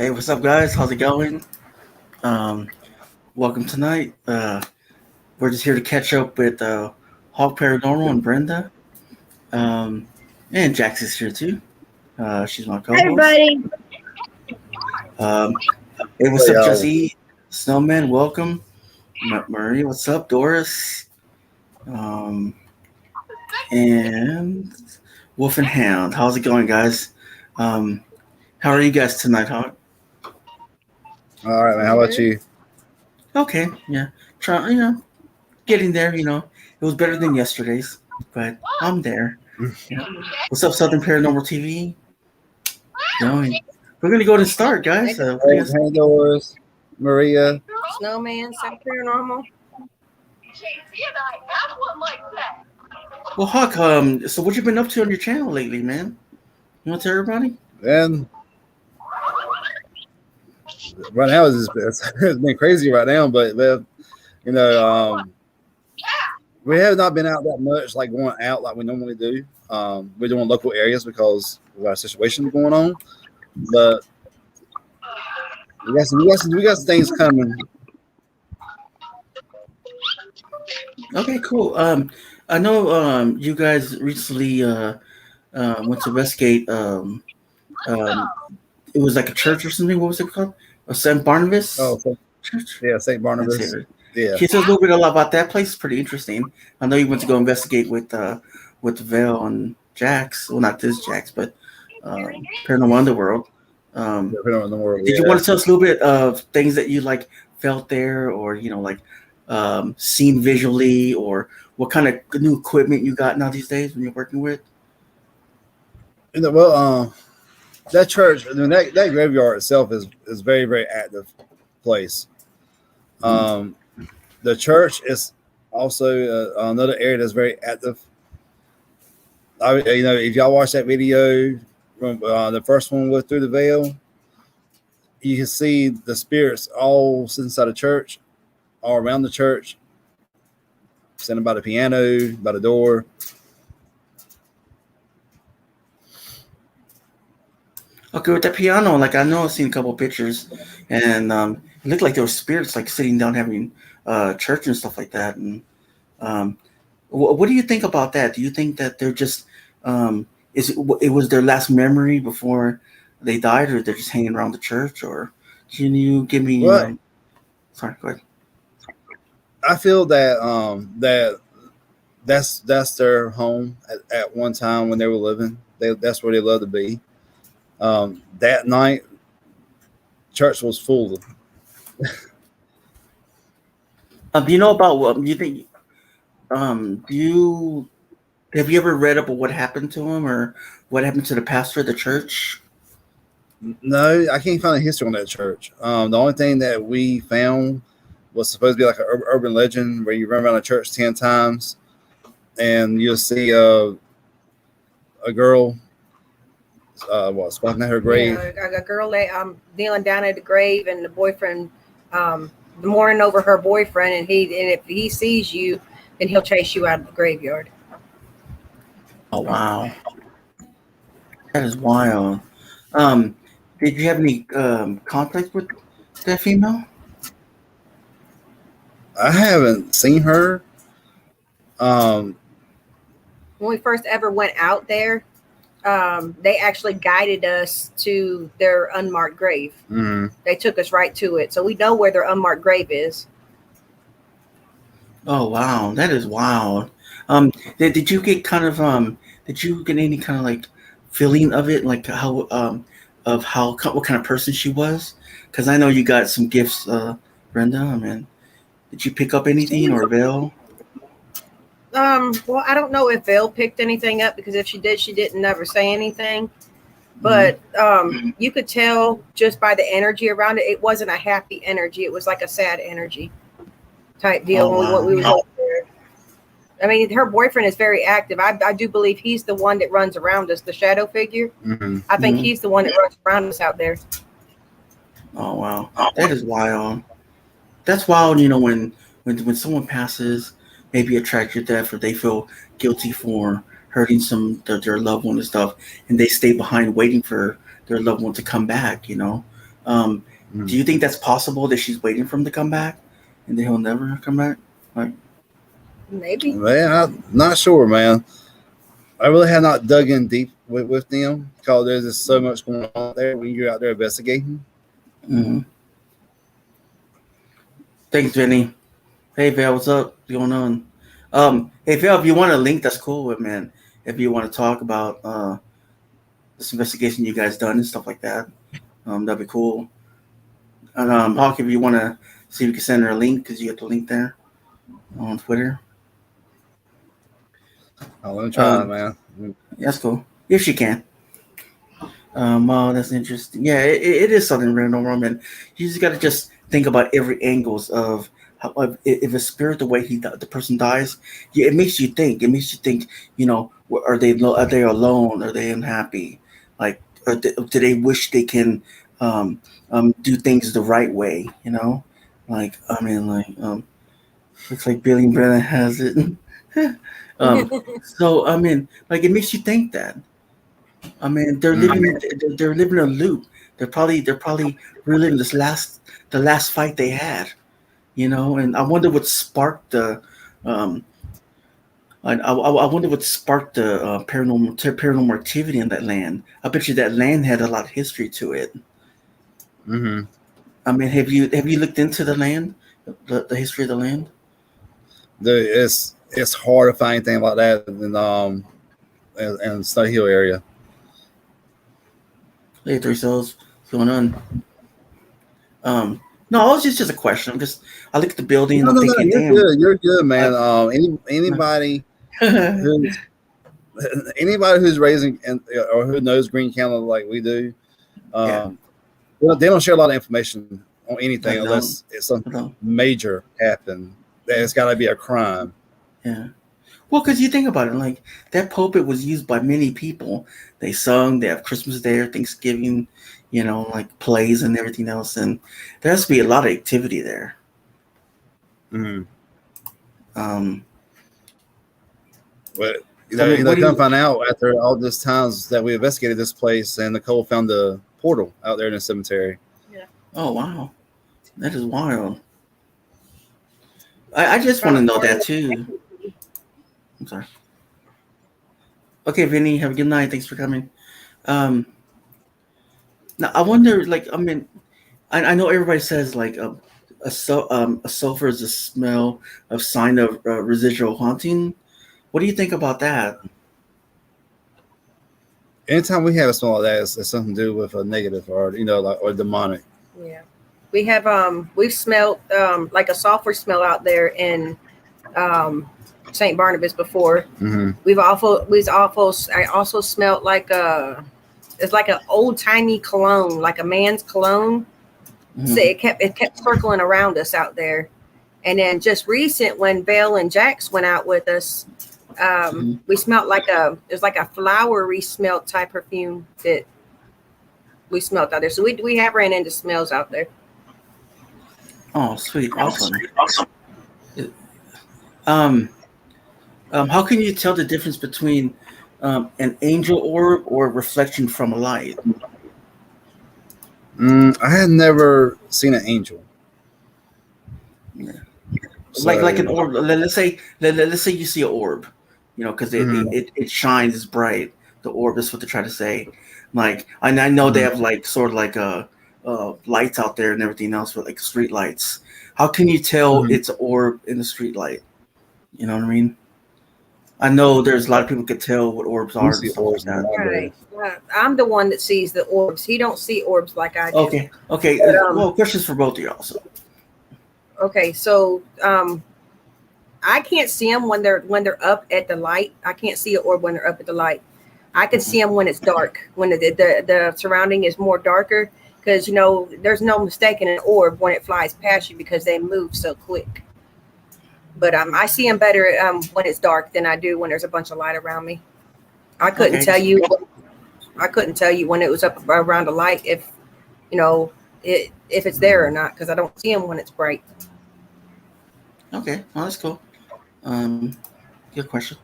Hey, what's up, guys? How's it going? Um, Welcome tonight. We're just here to catch up with Hawk Paranormal and Brenda. Um, and Jax is here too. She's my Hi, co-host. everybody. Um, hey, what's Hey, up, y'all. Jesse? Snowman, welcome. Marie, what's up? Doris. Um, and Wolf and Hound. How's it going, guys? Um, how are you guys tonight, Hawk? All right, man. How about you? Okay, yeah. Try, getting there. It was better than yesterday's, but I'm there. Yeah. What's up, Southern Paranormal TV? Going. We're gonna go ahead and start, guys. What do you guys? Hey, Doris, Maria. Snowman, South Paranormal. Well, Hawk. So what you been up to on your channel lately, man? You want to tell everybody? And right now it's been crazy right now, but you know, we have not been out that much, like going out like we normally do. We're doing local areas because of our situation going on, but we got some things coming. Okay, cool. I know you guys recently went to Westgate. It was like a church or something. What was it called? A St. Barnabas Oh, Church. yeah, St. That's Barnabas. it. Yeah. Can you tell us a little bit about that place? It's pretty interesting. I know you went to go investigate with Vale and Jax. Well, not this Jax, but Paranormal Underworld. In the world, Did you want to tell us a little bit of things that you like felt there, or like seen visually, or what kind of new equipment you got now these days when you're working with? Well, that church, I mean, that graveyard itself is very, very active place. The church is also another area that's very active. If y'all watch that video from the first one was through the veil, you can see the spirits all sitting inside the church, all around the church, sitting by the piano, by the door. Okay, with that piano, like I know I've seen a couple pictures, and it looked like there were spirits like sitting down having church and stuff like that. And what do you think about that? Do you think that they're just it was their last memory before they died, or they're just hanging around the church? Or can you give me? Well, Sorry, go ahead. I feel that that's their home at one time when they were living. That's where they love to be. That night, church was full. Do you know about what you think? Do you have you ever read about what happened to him, or what happened to the pastor of the church? No, I can't find a history on that church. The only thing that we found was supposed to be like an urban legend where you run around a church 10 times and you'll see a girl spotting at her grave. Yeah, a girl kneeling down at the grave, and the boyfriend mourning over her boyfriend, and if he sees you, then he'll chase you out of the graveyard. Oh wow, that is wild. Did you have any contact with that female? I haven't seen her. When we first ever went out there, they actually guided us to their unmarked grave. Mm-hmm. They took us right to it, so we know where their unmarked grave is. Oh wow, that is wild. Did you get kind of did you get any kind of like feeling of it, like how what kind of person she was? Because I know you got some gifts, Brenda. I mean, did you pick up anything, or Vale? Well, I don't know if Vale picked anything up, because if she did, she didn't never say anything. But you could tell just by the energy around it. It wasn't a happy energy. It was like a sad energy type deal. Oh, wow. What we was over there. I mean, her boyfriend is very active. I do believe he's the one that runs around us, the shadow figure. Mm-hmm. I think he's the one that runs around us out there. Oh wow, that is wild. That's wild. When someone passes, maybe a tragic death, or they feel guilty for hurting their loved one and stuff, and they stay behind waiting for their loved one to come back. Do you think that's possible that she's waiting for him to come back, and then he'll never come back? Like, Maybe. Man, I'm not sure, man. I really have not dug in deep with them because there's just so much going on there when you're out there investigating. mm-hmm. Thanks, Vinny. Hey, Val, what's up? What's going on? Hey, Val, if you want a link, that's cool, man. If you want to talk about this investigation you guys done and stuff like that, that'd be cool. And Hawk, if you want to see if you can send her a link, because you get the link there on Twitter. Oh, let me try, man. That's cool. If she can. Oh, that's interesting. Yeah, it is something paranormal, man. You just got to just think about every angles of how if a spirit, the way the person dies, yeah, it makes you think. It makes you think. You know, are they alone? Are they unhappy? Like, do they wish they can do things the right way? You know, like I mean, looks like Billy and Brennan has it. So I mean, like it makes you think that. I mean, they're living a loop. They're probably reliving the last fight they had, you know. And I wonder what sparked the I wonder what sparked the paranormal activity in that land. I bet you that land had a lot of history to it. Mm-hmm. I mean, have you looked into the land, the history of the land? It's hard to find anything like that in Snow Hill area. Hey, Three Souls, what's going on? No, it's just a question. I look at the building and I'm thinking, damn. You're good, man. Anybody who's raising or who knows Green County like we do, Yeah. well, they don't share a lot of information on anything No. unless it's something major happened. It's got to be a crime. Yeah. Well, because you think about it, like that pulpit was used by many people. They sung, they have Christmas there, Thanksgiving, you know, like plays and everything else. And there has to be a lot of activity there. Mm-hmm. But come find out after all this times that we investigated this place, and Nicole found the portal out there in the cemetery. Yeah. Oh wow, that is wild. I just want to know that too. I'm sorry. Okay, Vinny, have a good night. Thanks for coming. Now I wonder, like, I mean, I know everybody says like a sulfur is a smell of sign of residual haunting. What do you think about that? Anytime we have a smell like that, it's something to do with a negative or or demonic. Yeah, we have we've smelled like a sulfur smell out there in St. Barnabas before. Mm-hmm. I also smelled like it's like an old timey cologne, like a man's cologne. Mm-hmm. So it kept circling around us out there. And then just recent when Belle and Jax went out with us, we smelled it was like a flowery smell type perfume that we smelled out there. So we have ran into smells out there. Oh, sweet, awesome. How can you tell the difference between an angel orb or a reflection from a light? I had never seen an angel. Yeah. So, like an orb. Let's say you see an orb, you know, because it shines, it's bright. The orb is what they're trying to say. Like, I know they have like sort of like lights out there and everything else with like street lights. How can you tell it's an orb in the street light? You know what I mean? I know there's a lot of people could tell what orbs are. And stuff like that. Right. I'm the one that sees the orbs. He don't see orbs like I do. Okay. Well, questions for both of y'all. So. Okay, so I can't see them when they're up at the light. I can't see an orb when they're up at the light. I can see them when it's dark, when the surrounding is more darker, because you know there's no mistaking an orb when it flies past you because they move so quick. But I see them better when it's dark than I do when there's a bunch of light around me. I couldn't tell you when it was up around the light if if it's there or not, because I don't see them when it's bright. Okay, well, that's cool. Good question.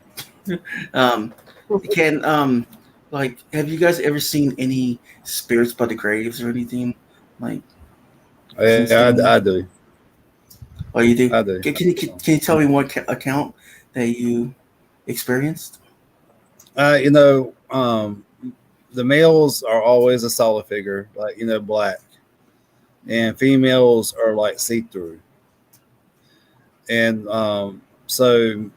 Have you guys ever seen any spirits by the graves or anything? Like, Yeah, I do. oh, you do? I do. Can you tell me what account that you experienced? You know, the males are always a solid figure, like, you know, black, and females are like see through. And so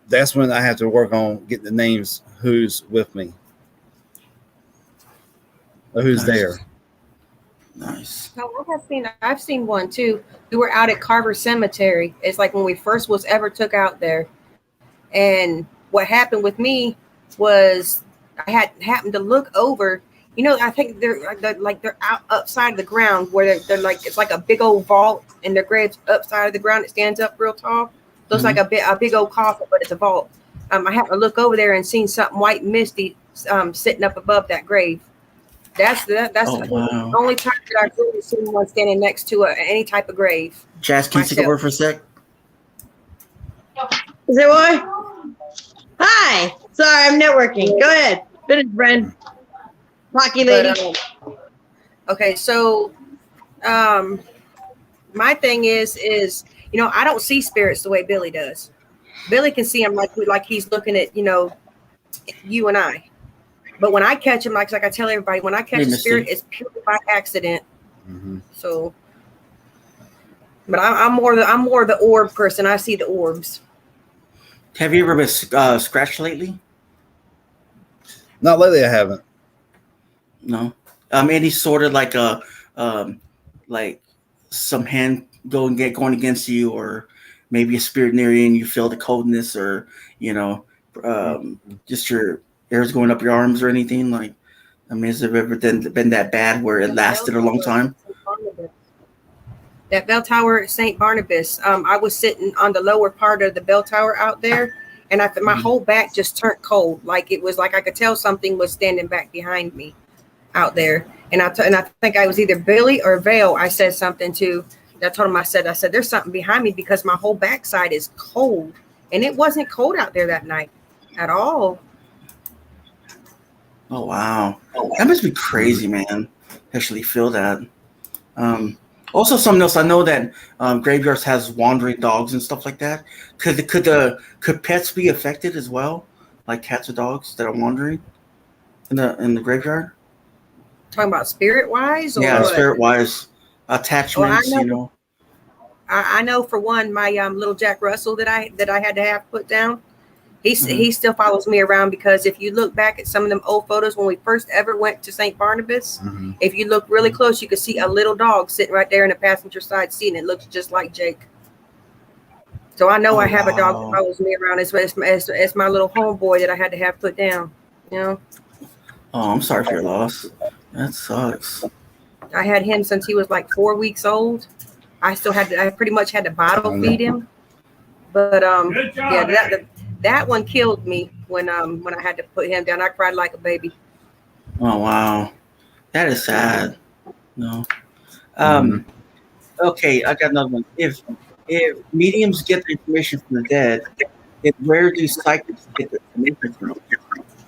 that's when I have to work on getting the names who's with me or who's Nice. there. Nice. Oh, I've seen one too. We were out at Carver Cemetery. It's like when we first was ever took out there. And what happened with me was I had happened to look over. You know, I think they're out upside of the ground where they're like, it's like a big old vault, and their grave's upside of the ground. It stands up real tall. Looks like a big old coffin, but it's a vault. I happened to look over there and seen something white misty sitting up above that grave. That's the only time that I've really seen one standing next to any type of grave. Jazz, can you take over for a sec? Is it what? Hi. Sorry, I'm networking. Go ahead. Finish, Bren. Hockey lady. Okay, so my thing is you know, I don't see spirits the way Billy does. Billy can see them like he's looking at, you know, you and I. But when I catch him, like I tell everybody, when I catch a spirit, it's purely by accident. Mm-hmm. So, but I'm more the orb person. I see the orbs. Have you ever been scratched lately? Not lately, I haven't. No. Any sort of like like some hand going against you, or maybe a spirit near you and you feel the coldness, or you know, just your hairs going up your arms or anything. Like, I mean, has it ever been that bad where it lasted a long time? That bell tower at St. Barnabas, I was sitting on the lower part of the bell tower out there, and my whole back just turned cold. Like it was like I could tell something was standing back behind me out there. And I think I was either Billy or Vale. I said something to. I told him, I said, there's something behind me because my whole backside is cold, and it wasn't cold out there that night at all. Oh wow, that must be crazy, man. Actually feel that. Also, something else. I know that graveyards has wandering dogs and stuff like that. Could pets be affected as well, like cats or dogs that are wandering in the graveyard? Talking about spirit wise, or yeah, what? spirit wise attachments. Well, you know. I know for one, my little Jack Russell that I had to have put down. He still follows me around because if you look back at some of them old photos when we first ever went to St. Barnabas, if you look really close, you could see a little dog sitting right there in the passenger side seat, and it looks just like Jake. So I know I have a dog that follows me around. It's my little homeboy that I had to have put down. You know. Oh, I'm sorry for your loss. That sucks. I had him since he was like 4 weeks old. I pretty much had to bottle feed him. But yeah, that one killed me when I had to put him down. I cried like a baby. Oh wow, that is sad. No. Okay, I got another one. If mediums get the information from the dead, where do psychics get the information from?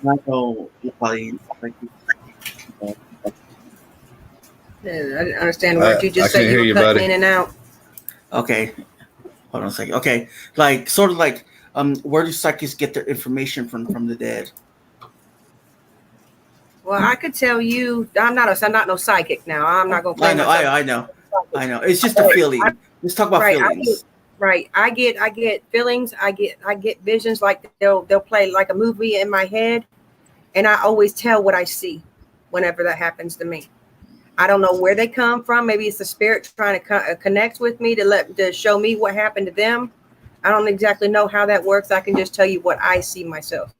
I know probably like. I didn't understand what you just said. You were cutting in and out. Okay, hold on a second. Okay, like sort of like where do psychics get their information from the dead? Well, I could tell you, I'm not no psychic now. I'm not gonna play myself. I know. It's just a feeling. Let's talk about feelings. I get feelings. I get visions. Like they'll play like a movie in my head, and I always tell what I see whenever that happens to me. I don't know where they come from. Maybe it's the spirit trying to connect with me to show me what happened to them. I don't exactly know how that works. I can just tell you what I see myself.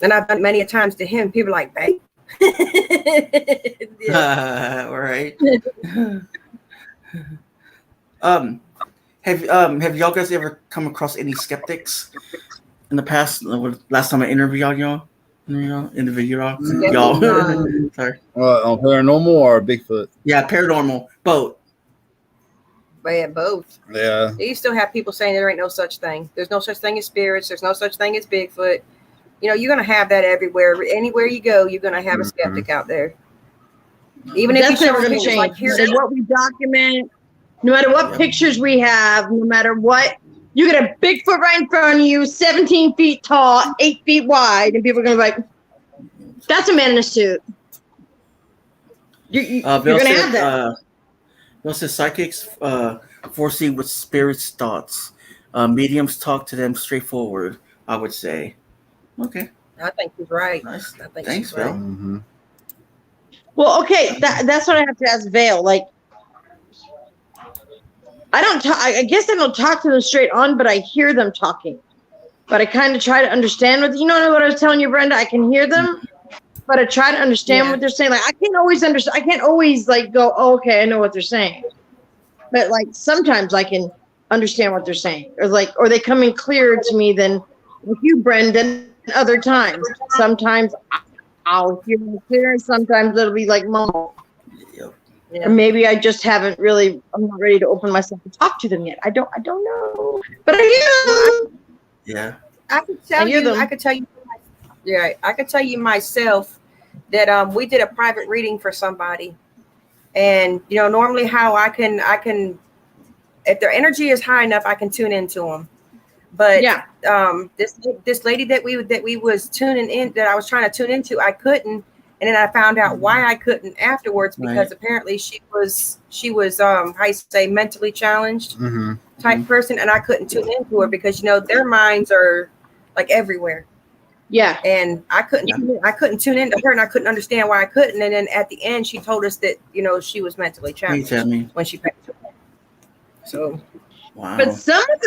And I've done many a times to him. People are like, babe. All right. Have y'all guys ever come across any skeptics in the past? Last time I interviewed y'all. Y'all. Sorry. On paranormal or Bigfoot? Yeah, paranormal. Both. But yeah, both. Yeah. You still have people saying there ain't no such thing. There's no such thing as spirits. There's no such thing as Bigfoot. You know, you're gonna have that everywhere. Anywhere you go, you're gonna have a skeptic out there. Even if That's you never show going to pictures like change. here, No matter what we document, no matter what Yeah. pictures we have, no matter what, you get a Bigfoot right in front of you, 17 feet tall, 8 feet wide, and people are going to be like, that's a man in a suit. You're Bill going to said, have that. Bill says psychics foresee with spirits' thoughts. Mediums talk to them straightforward, I would say. Okay, I think he's right. nice. I think Thanks, she's right. Bill. Mm-hmm. Well, okay, that's what I have to ask Vale. Like, I guess I don't talk to them straight on, but I hear them talking. But I kind of try to understand what what I was telling you, Brenda. I can hear them, but I try to understand what they're saying. Like, I can't always understand. I can't always like go, oh, okay, I know what they're saying. But like sometimes I can understand what they're saying, or they come in clearer to me than with you, Brendan. Other times, sometimes I'll hear them clear. Sometimes it'll be like mumble. Yep. Yeah. Or maybe I just haven't really. I'm not ready to open myself and talk to them yet. I don't know. But I hear them. Yeah. I could tell hear you. them. I could tell you. Yeah, I could tell you myself that we did a private reading for somebody, and normally how I can if their energy is high enough, I can tune into them. But this lady that we was tuning in, that I was trying to tune into, I couldn't, and then I found out why I couldn't afterwards, because apparently she was how you say, mentally challenged type person, and I couldn't tune into her because their minds are like everywhere. Yeah. And I couldn't tune into her, and I couldn't understand why I couldn't. And then at the end, she told us that she was mentally challenged when she passed away. So, wow. But some of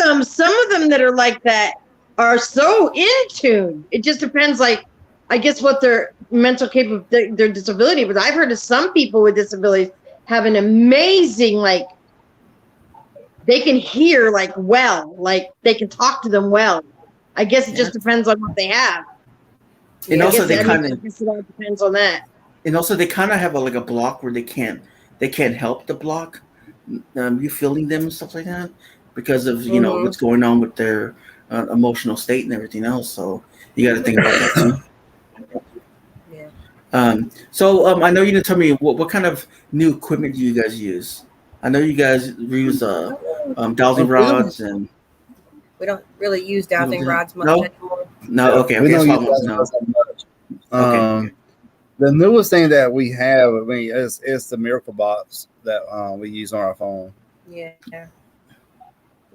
them that are like that are so in tune. It just depends, like, I guess what their mental their disability. But I've heard of some people with disabilities have an amazing, like, they can hear like they can talk to them well. I guess it just depends on what they have. And also they kind of depends on that. And also they kind of have a block where they can't help the block. You feeling them and stuff like that because of what's going on with their emotional state and everything else. So you got to think about that too. Yeah. So I know you didn't tell me what kind of new equipment do you guys use. I know you guys use dowsing rods, and we don't really use dowsing rods much anymore. No, okay. We don't That's use no. much. Okay. The newest thing that we have, is the miracle box that we use on our phone. Yeah.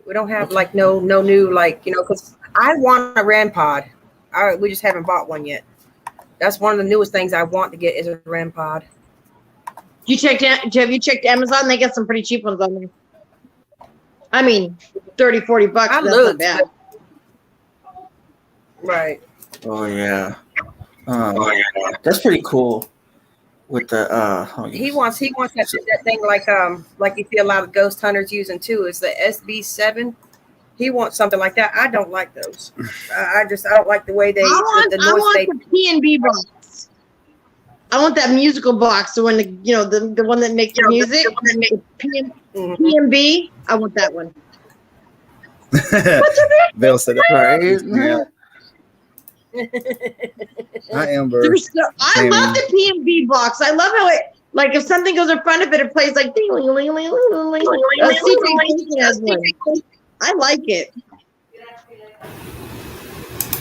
We don't have like no new, like, because I want a REM pod. We just haven't bought one yet. That's one of the newest things I want to get is a REM pod. Have you checked Amazon? They got some pretty cheap ones on there. I mean, $30-$40. That's not bad. Right. Oh yeah. That's pretty cool. With the he wants that thing like you see a lot of ghost hunters using too. Is the SB7. He wants something like that. I don't like those. I don't like the way they. I want the P&B box. I want that musical box. So when the one that makes the music, P&B. I want that one. Bill said that. Right. Hi, Amber. I love the P&B box. I love how it, like, if something goes in front of it, it plays like ding, ling, ling, ling, ling, ling. I like it.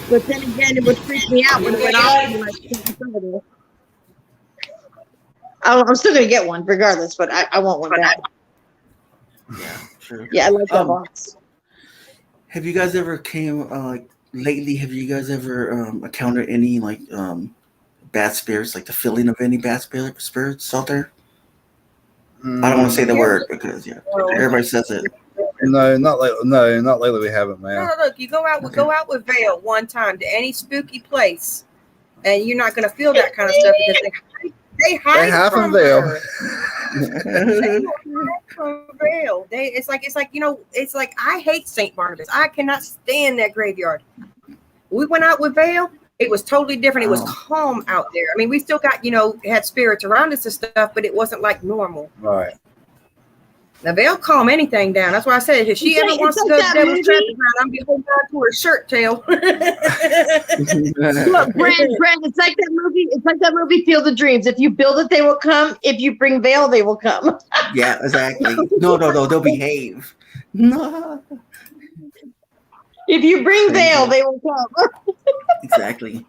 But then again, it would freak me out when it went off. I'm still gonna get one regardless, but I want one back. Yeah, sure. Yeah, I like that box. Have you guys ever lately? Have you guys ever encountered any bad spirits, like the feeling of any bad spirits out there? I don't want to say the word because everybody says it. No, not lately. No, not lately. We haven't, man. No, look, you go out with Vale one time to any spooky place, and you're not gonna feel that kind of stuff because they hide from Vale. From Vale. It's like I hate St. Barnabas. I cannot stand that graveyard. We went out with Vale. It was totally different. It was calm out there. I mean, we still got had spirits around us and stuff, but it wasn't like normal. Right. Now they'll calm anything down. That's why I said if she ever wants to go to Devil's Traffic Ground, I'm gonna hold on to her shirt tail. Look, Brand, it's like that movie. It's like that movie, Field of Dreams. If you build it, they will come. If you bring veil, they will come. Yeah, exactly. No, they'll behave. No. If you bring veil, they will come. Exactly.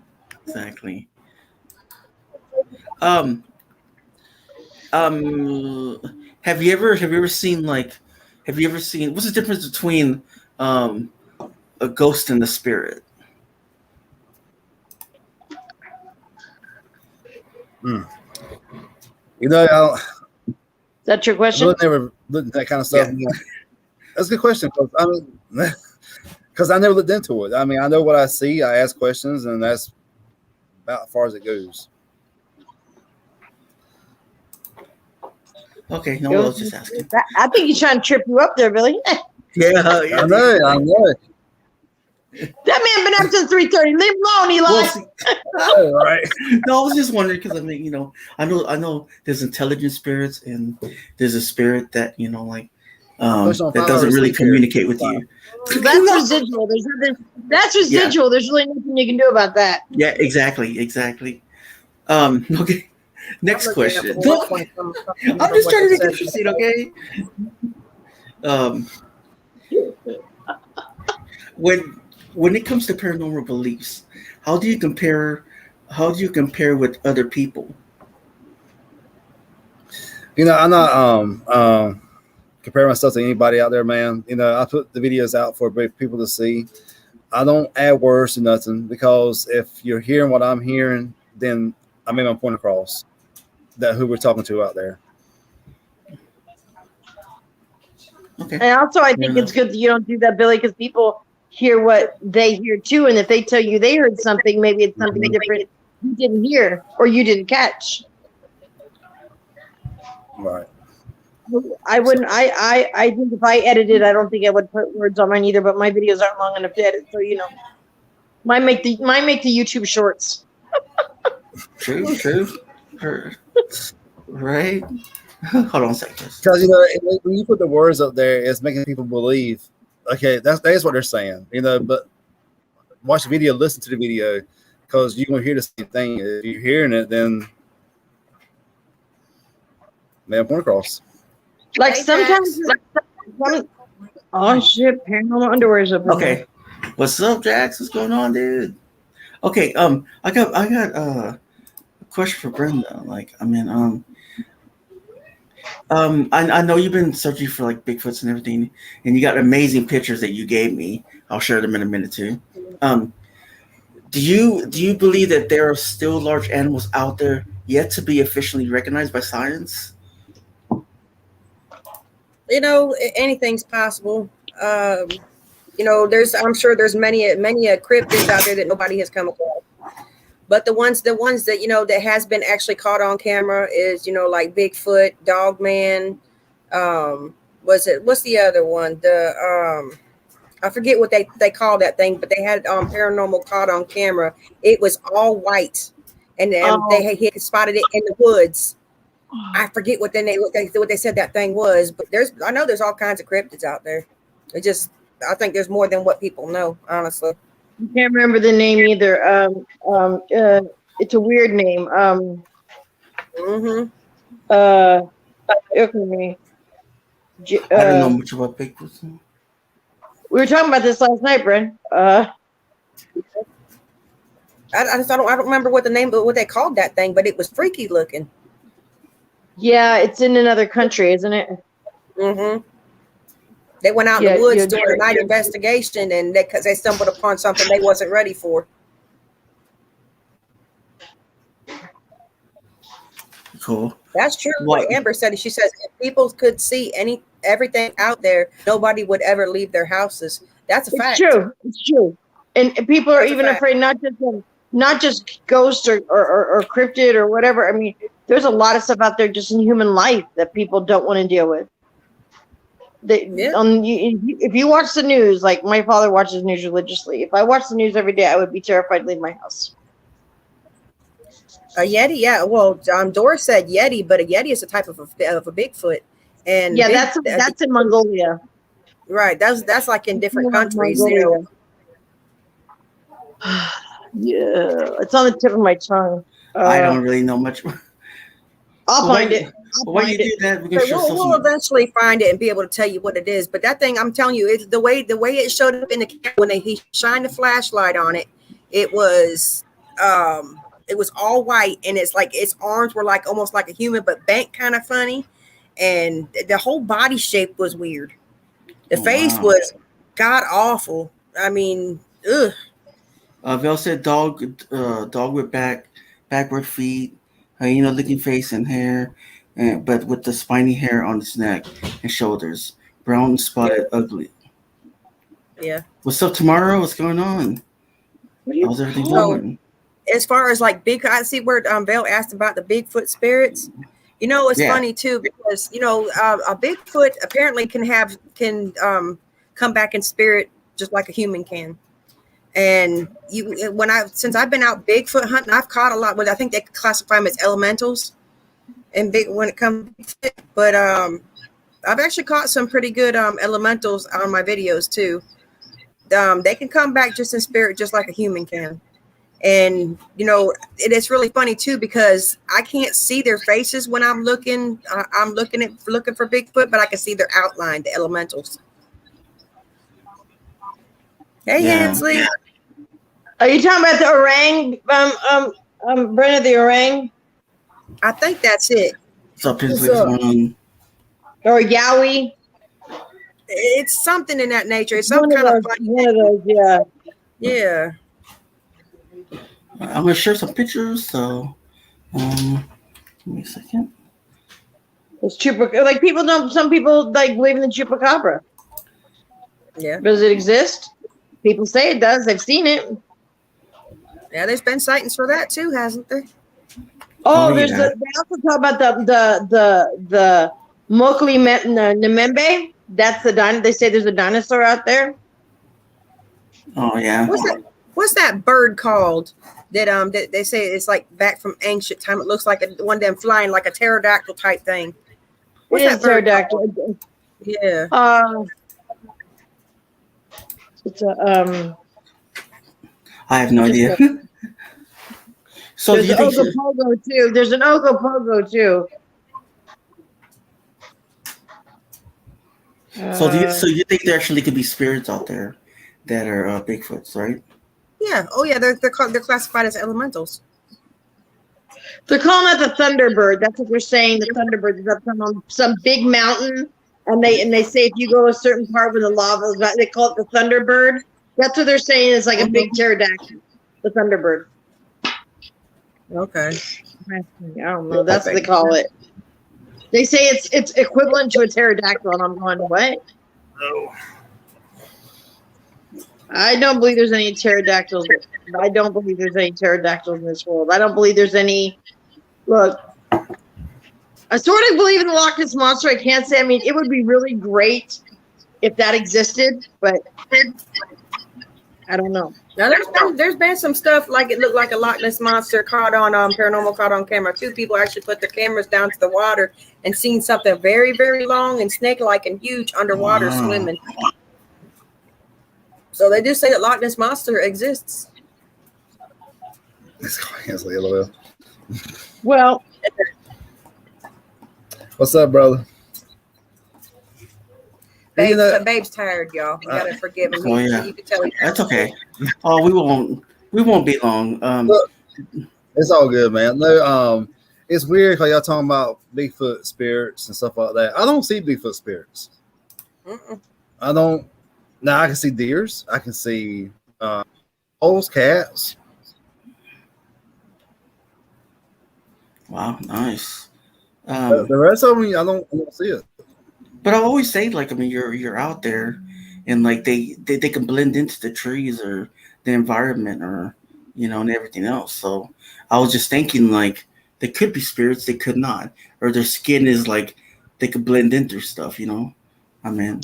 Have you ever seen what's the difference between a ghost and a spirit? You know, Is that your question? I never looked at that kind of stuff. Yeah. That's a good question because I never looked into it. I mean, I know what I see. I ask questions, and that's about as far as it goes. Okay, no, I was just asking. I think he's trying to trip you up there, Billy. Yeah. I know. That man been up since 3:30. Leave him alone, Eli. Well, see, Oh, right. no, I was just wondering because I mean, I know there's intelligent spirits and there's a spirit that that doesn't really communicate with you. That's residual. That's residual. Yeah. There's really nothing you can do about that. Yeah, exactly. Okay. Next question. I'm just trying to make it interesting, okay? When it comes to paranormal beliefs, how do you compare with other people? I'm not compare myself to anybody out there, man. I put the videos out for people to see. I don't add words to nothing because if you're hearing what I'm hearing, then I made my point across. That who we're talking to out there. Okay. And also, I think it's good that you don't do that, Billy, because people hear what they hear too, and if they tell you they heard something, maybe it's something different you didn't hear or you didn't catch. Right. I wouldn't. I think if I edited, I don't think I would put words on mine either. But my videos aren't long enough to edit, so mine make the YouTube shorts. True. Right. Hold on a second. Because when you put the words up there, it's making people believe. Okay, that's what they're saying. But watch the video, listen to the video, because you're gonna hear the same thing. If you're hearing it, then man, point across. Like sometimes. Oh shit! Paranormal underwear is up. Okay. What's up, Jax? What's going on, dude? Okay. I got a question for Brenda. I know you've been searching for Bigfoots and everything, and you got amazing pictures that you gave me. I'll share them in a minute too. Do you believe that there are still large animals out there yet to be officially recognized by science? Anything's possible. I'm sure there's many cryptids out there that nobody has come across. But the ones that that has been actually caught on camera is like Bigfoot, Dogman. What's the other one? I forget what they call that thing, but they had paranormal caught on camera. It was all white, and they had spotted it in the woods. I forget what they said that thing was, but I know there's all kinds of cryptids out there. I think there's more than what people know, honestly. I can't remember the name either. It's a weird name. Mm-hmm. Okay. I don't know much about Bigfoot. We were talking about this last night, Brent. I don't remember what the name, but what they called that thing, but it was freaky looking. Yeah, it's in another country, isn't it? Mm-hmm. They went out in the woods doing a night investigation, and because they stumbled upon something they wasn't ready for. Cool. That's true. What Amber said, she says if people could see everything out there, nobody would ever leave their houses. That's a fact. It's true. And people are even afraid not just ghosts or cryptid or whatever. I mean, there's a lot of stuff out there just in human life that people don't want to deal with. If you watch the news, like my father watches news religiously. If I watched the news every day, I would be terrified to leave my house. A Yeti, yeah. Well, Doris said Yeti, but a Yeti is a type of a Bigfoot. And Yeah, that's in Mongolia. right. That's like in different countries. Mongolia. Yeah, it's on the tip of my tongue. I don't really know much. I'll find it. Why you do that? We're gonna So show we'll eventually find it and be able to tell you what it is. But that thing, I'm telling you, it's the way it showed up in the camera when he shined the flashlight on it. It was all white, and it's like its arms were like almost like a human, but bent kind of funny, and the whole body shape was weird. The face was god awful. I mean, ugh. Val said dog with backward feet, looking face and hair, but with the spiny hair on its neck and shoulders, brown and spotted, ugly. Yeah. What's up, tomorrow? What's going on? How's everything going? As far as like I see where Val asked about the Bigfoot spirits. It's funny too because a Bigfoot apparently can come back in spirit just like a human can. And since I've been out Bigfoot hunting, I've caught a lot. I think they classify them as elementals, and when it comes to it. But I've actually caught some pretty good elementals on my videos too. They can come back just in spirit, just like a human can. And it's really funny too because I can't see their faces when I'm looking. I'm looking for Bigfoot, but I can see their outline, the elementals. Hey, Hensley. Are you talking about the orang, Brenda, the orang? I think that's it. What's up, Hensley? Or Yowie? It's something in that nature. It's some kind of funny. One of those, yeah. Yeah. I'm gonna share some pictures. So, give me a second. It's like people don't. Some people like believe in the chupacabra. Yeah. Does it exist? People say it does. They've seen it. Yeah, there's been sightings for that too, hasn't there? Oh, they also talk about the Mokli Nemembe. That's the dinosaur. They say there's a dinosaur out there. Oh yeah. What's that bird called? That they say it's like back from ancient time. It looks like one of them flying like a pterodactyl type thing. What's that pterodactyl? Yeah. It's a I have no idea. So there's an Ogopogo too. There's an Ogopogo too. So you think there actually could be spirits out there that are Bigfoots, right? Yeah. Oh yeah. They're classified as elementals. They're calling it the Thunderbird. That's what they're saying. The Thunderbird is up on some big mountain, and they say if you go a certain part where the lava is, they call it the Thunderbird. That's what they're saying. Is like a big pterodactyl, the Thunderbird. Okay. I don't know. That's what they call it. They say it's equivalent to a pterodactyl, and I'm going, what? No. I don't believe there's any pterodactyls. I don't believe there's any pterodactyls in this world. I don't believe there's any. Look, I sort of believe in the Loch Ness Monster. I can't say. I mean, it would be really great if that existed, but I don't know. Now there's been some stuff like it looked like a Loch Ness Monster caught on Paranormal caught on camera. 2 people actually put their cameras down to the water and seen something very, very long and snake-like and huge underwater swimming. So they do say that Loch Ness Monster exists. Well, what's up, brother? Babe's tired, y'all. You gotta forgive him. Oh yeah, you can tell that's okay. Oh, we won't be long. Look, it's all good, man. No, it's weird because y'all talking about Bigfoot spirits and stuff like that. I don't see Bigfoot spirits. I don't. Now I can see deers. I can see holes, cats. Wow, nice. The rest of them, I don't see it. But I always say, like, I mean, you're out there, and like they can blend into the trees or the environment, or and everything else. So I was just thinking, like, they could be spirits, they could not, or their skin is like they could blend into stuff. I mean.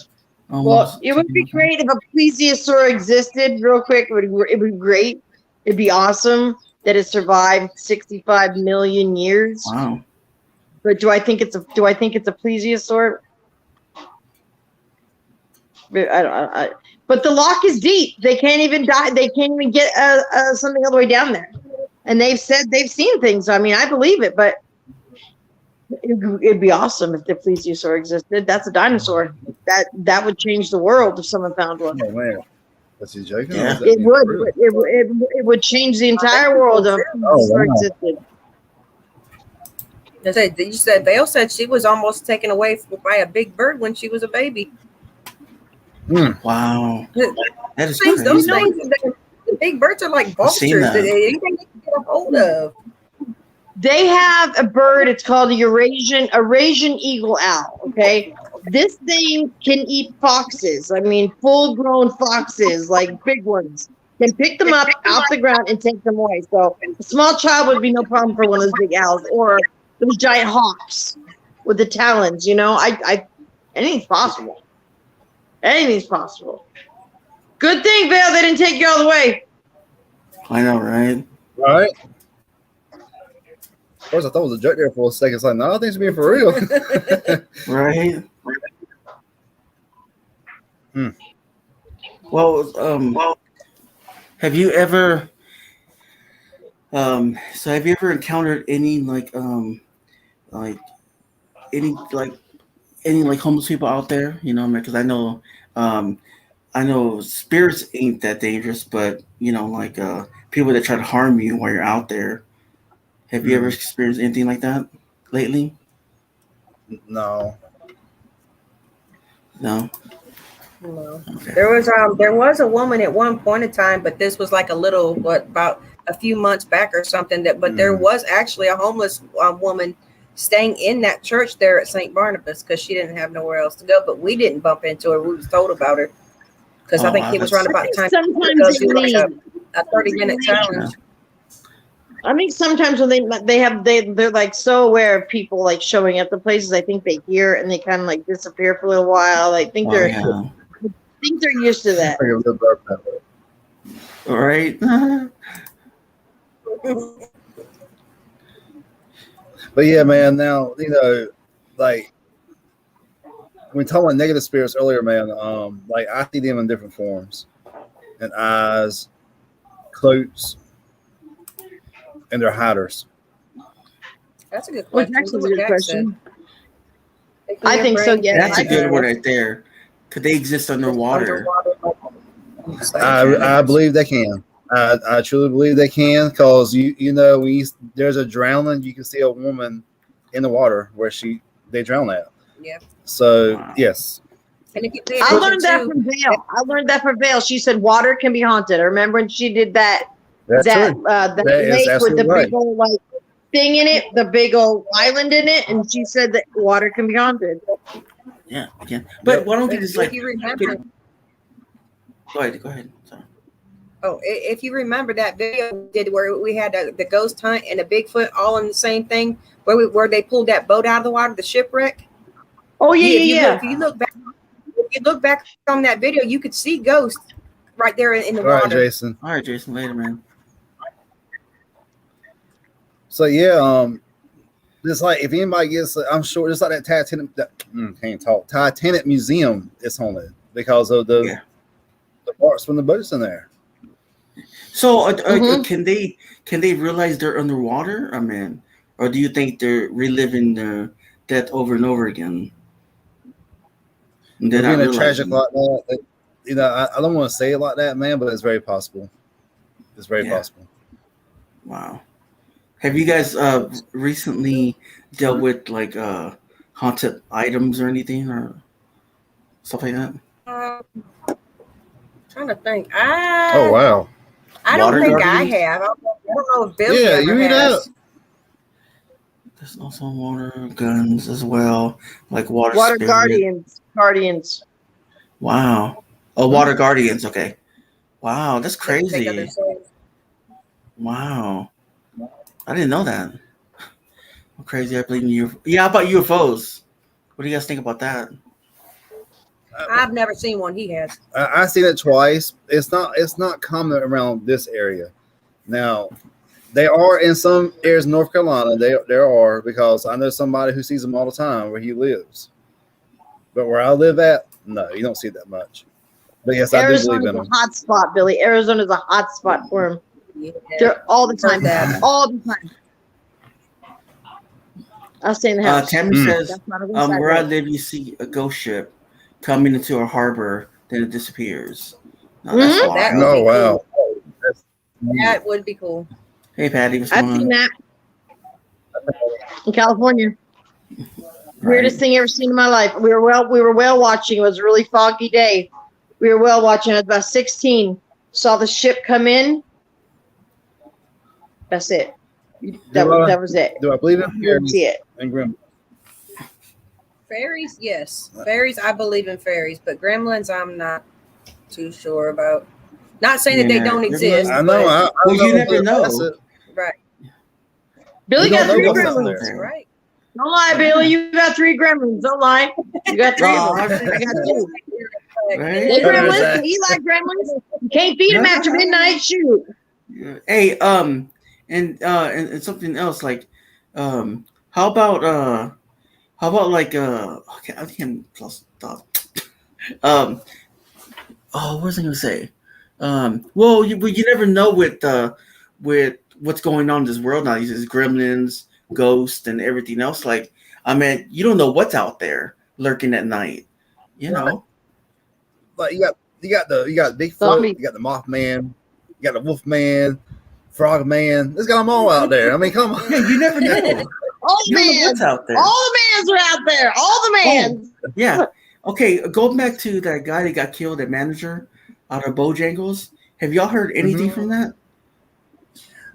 Well, it would be great if a plesiosaur existed. Real quick, it would be great. It'd be awesome that it survived 65 million years. Wow. But do I think it's a plesiosaur? But the lock is deep. They can't even die. They can't even get something all the way down there. And they've said they've seen things. I mean, I believe it, but it'd be awesome if the plesiosaur existed. That's a dinosaur. That would change the world if someone found one. Oh man, was he joking? Yeah. Or was that It being would. for real? It would change the entire world if a plesiosaur wow. existed. You said Vale said she was almost taken away by a big bird when she was a baby. Wow. That is Things, crazy. those things, the big birds are like I've seen vultures. that. Anything you can get a hold of. They have a bird. It's called a Eurasian eagle owl. Okay, this thing can eat foxes. I mean, full-grown foxes, like big ones. Can pick them up off the ground and take them away. So a small child would be no problem for one of those big owls or those giant hawks with the talons. You know, anything's possible. Anything's possible. Good thing, Vale, they didn't take you all the way. I know, right? Right. Of course, I thought it was a joke there for a second. It's like, no, I think it's being for real. Right. Well, have you ever encountered any any homeless people out there? You know, because I know spirits ain't that dangerous, but people that try to harm you while you're out there. Have you ever experienced anything like that lately? No. No. Okay. There was a woman at one point in time, but this was like about a few months back or something. But there was actually a homeless woman staying in that church there at St. Barnabas because she didn't have nowhere else to go. But we didn't bump into her. We was told about her because I think he was around about the time. Sometimes they need a 30-minute challenge. I think sometimes when they're like so aware of people like showing up the places, I think they hear and they kind of like disappear for a little while. I think they're used to that. All right. But yeah, man. Now like we talked about negative spirits earlier, man. Like I see them in different forms, and eyes, cloaks. And they're hiders. That's a good question. That's a good question. I think so. Yeah, that's a good one right there. Could they exist underwater? I believe they can. I truly believe they can because there's a drowning. You can see a woman in the water where they drown at. Yeah. So yes. And I learned that from Vale. She said water can be haunted. I remember when she did that. That's that lake with the right. big old like thing in it, the big old island in it, and she said that water can be haunted. Yeah, again. But why don't they just if you remember? Go ahead. Sorry. Oh, if you remember that video we did where we had the ghost hunt and a Bigfoot all in the same thing, where they pulled that boat out of the water, the shipwreck. Oh yeah. If you look back on that video, you could see ghosts right there in the water. All right, Jason. Later, man. So yeah, just like if anybody gets, I'm sure just like that Titanic museum is haunted because of the parts from the boats in there. So can they realize they're underwater? I mean, or do you think they're reliving their death over and over again? Being a tragic like that, I don't want to say it like that, man, but it's very possible. It's very possible. Wow. Have you guys recently dealt with like haunted items or anything or stuff like that? Trying to think. Oh wow! I don't think I have. I don't know if Billy you mean has. that? There's also water guns as well, like water guardians. Wow. Oh, water guardians. Okay. Wow, that's crazy. Wow. I didn't know that. How crazy I believe in you. Yeah, how about UFOs? What do you guys think about that? I've never seen one. He has. I've seen it twice. It's not common around this area. Now, they are in some areas in North Carolina. There are because I know somebody who sees them all the time where he lives. But where I live at, no, you don't see it that much. But yes, I do believe Arizona's in a them. hot spot, Billy. Arizona's a hot spot for them. Yeah. They're all the time. Heard that. All the time. I'll stay in the house. Tammy says, That's not a inside where I road. live, you see a ghost ship coming into a harbor, then it disappears. No, that's Mhm. wild. That would No, be wow. cool. That's That would be cool. Hey, Patty, what's I've going seen on? that in California. Weirdest thing I ever seen in my life. We were whale watching. It was a really foggy day. We were whale watching. I was about 16. Saw the ship come in. That's it. That was it. Do I believe in You didn't fairies see it. and gremlins? Fairies, yes. Fairies, I believe in fairies, but gremlins, I'm not too sure about. Not saying that they Yeah, don't exist. I know. I Well, know you never know. that's it. But, right. Billy We don't got know 3 what's out gremlins. there. Right. Don't lie, Billy. You got 3 gremlins. Don't lie. You got 3 of them. I got 2. Right? They gremlins. Exactly. You like gremlins. You can't feed them after midnight. Shoot. Yeah. Hey, and something else like, how about like okay, I can't close thought. What was I gonna say? Well, you never know with what's going on in this world now. These gremlins, ghosts, and everything else. Like, I mean, you don't know what's out there lurking at night. You know. Like you got Bigfoot, Zombie. you got the Mothman, you got the Wolfman, Frogman. It's got them all out there. I mean, come on. Yeah, you never know. All You the don't know mans. what's out there. All the mans are out there. All the mans. Yeah. Okay, going back to that guy that got killed, that manager out of Bojangles. Have y'all heard anything from that?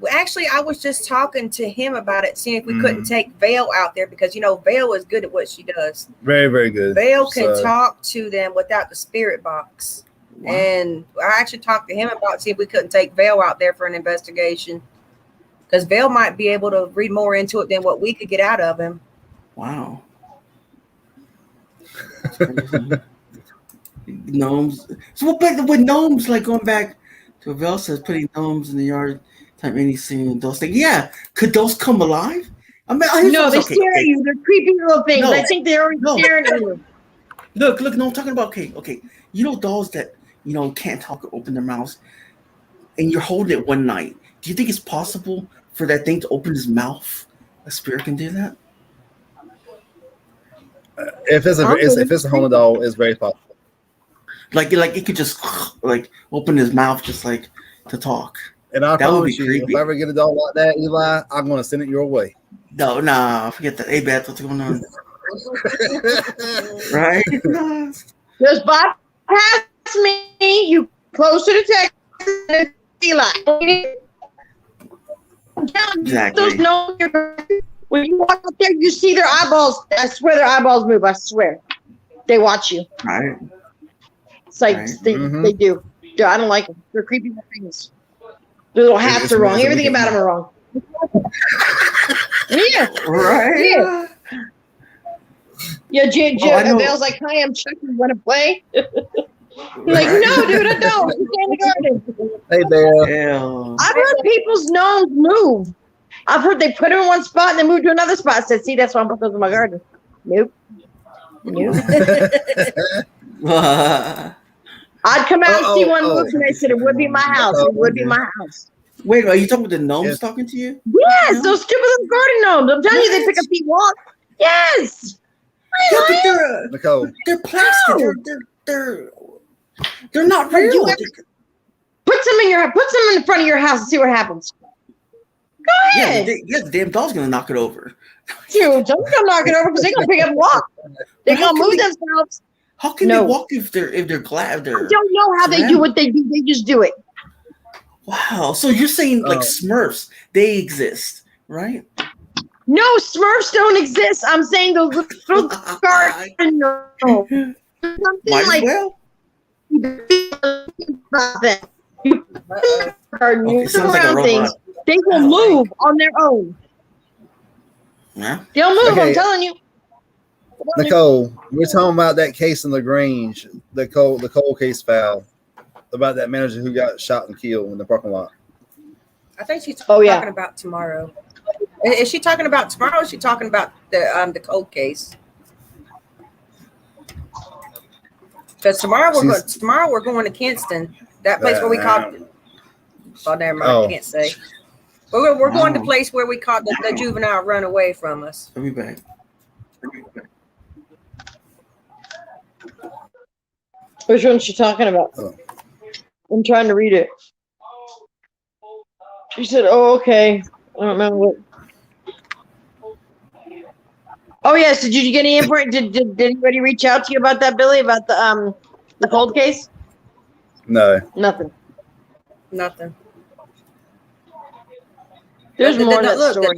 Well, actually, I was just talking to him about it, seeing if we couldn't take Vale out there because, Vale is good at what she does. Very, very good. Vale can So- talk to them without the spirit box. Wow. And I actually talked to him about see if we couldn't take Vale out there for an investigation. Because Vale might be able to read more into it than what we could get out of him. Wow. That's crazy. Gnomes. So with gnomes, like going back to what Vel says, putting gnomes in the yard, type anything, those things. Yeah, could those come alive? I mean, No, they stare at you. They're creepy little things. No. I think they're always staring at you. Look. No, I'm talking about okay. You know dolls that can't talk or open their mouths, and you're holding it one night. Do you think it's possible for that thing to open his mouth? A spirit can do that. If it's a haunted doll, it's very possible. Like it could just like open his mouth just like to talk. And I That would be promise you, creepy. if I ever get a doll like that, Eli, I'm going to send it your way. No, nah, forget that. Hey, Beth, what's going on? Right? Just bypass me. You closer to Texas, Eli. Exactly. Those know when you walk up there, you see their eyeballs. I swear their eyeballs move. I swear. They watch you. Right. It's like Right. they do. Dude, I don't like them. They're creepy little things. Their little hats are wrong. Everything about them are wrong. Yeah. Right. Yeah. Yeah, I know. Bell's like, hi, I'm Chuck. You want to play? Like, no, dude, I don't. You stay in the garden. Hey, Belle. Hell. I've heard people's gnomes move. I've heard they put them in one spot and then move to another spot. I said, see, that's why I'm putting those in my garden. Nope. I'd come out and see one move, and I said, it would be my house. It would be my house. Wait, are you talking about the gnomes Yes. talking to you? Yes, those stupid little garden gnomes. I'm telling you, they pick up feet walk. Yes. Yeah, but they're Nicole. plastic. No. They're not real. You Put some in the front of your house and see what happens. Go Yeah, ahead. the damn dog's gonna knock it over. Dude, don't come knock it over because they're gonna pick up and walk. They're How gonna can move they- themselves. How can No. they walk if they're glad? I They're don't know how they do what they do. They just do it. wow. So you're saying like Smurfs, they exist, right? No, Smurfs don't exist. I'm saying those little garden gnomes. Something Might as like well. that. Okay, sounds like a robot. Things. They will move on their own. Yeah. They'll move. Okay. I'm telling you. Nicole, we're talking about that case in LaGrange, the cold case file about that manager who got shot and killed in the parking lot. I think she's Oh, yeah. talking about tomorrow. Is she talking about tomorrow or is she talking about the cold case? Because tomorrow we're going to Kinston, that place where we caught. Oh, never mind. I can't say. We're going to the place where we caught the juvenile run away from us. I'll be back. Which one's she talking about? Oh. I'm trying to read it. She said, "Oh, okay." I don't remember what. Oh yes, did you get any input? Did anybody reach out to you about that, Billy? About the cold case? No. Nothing. There's The- more the- to that look, story.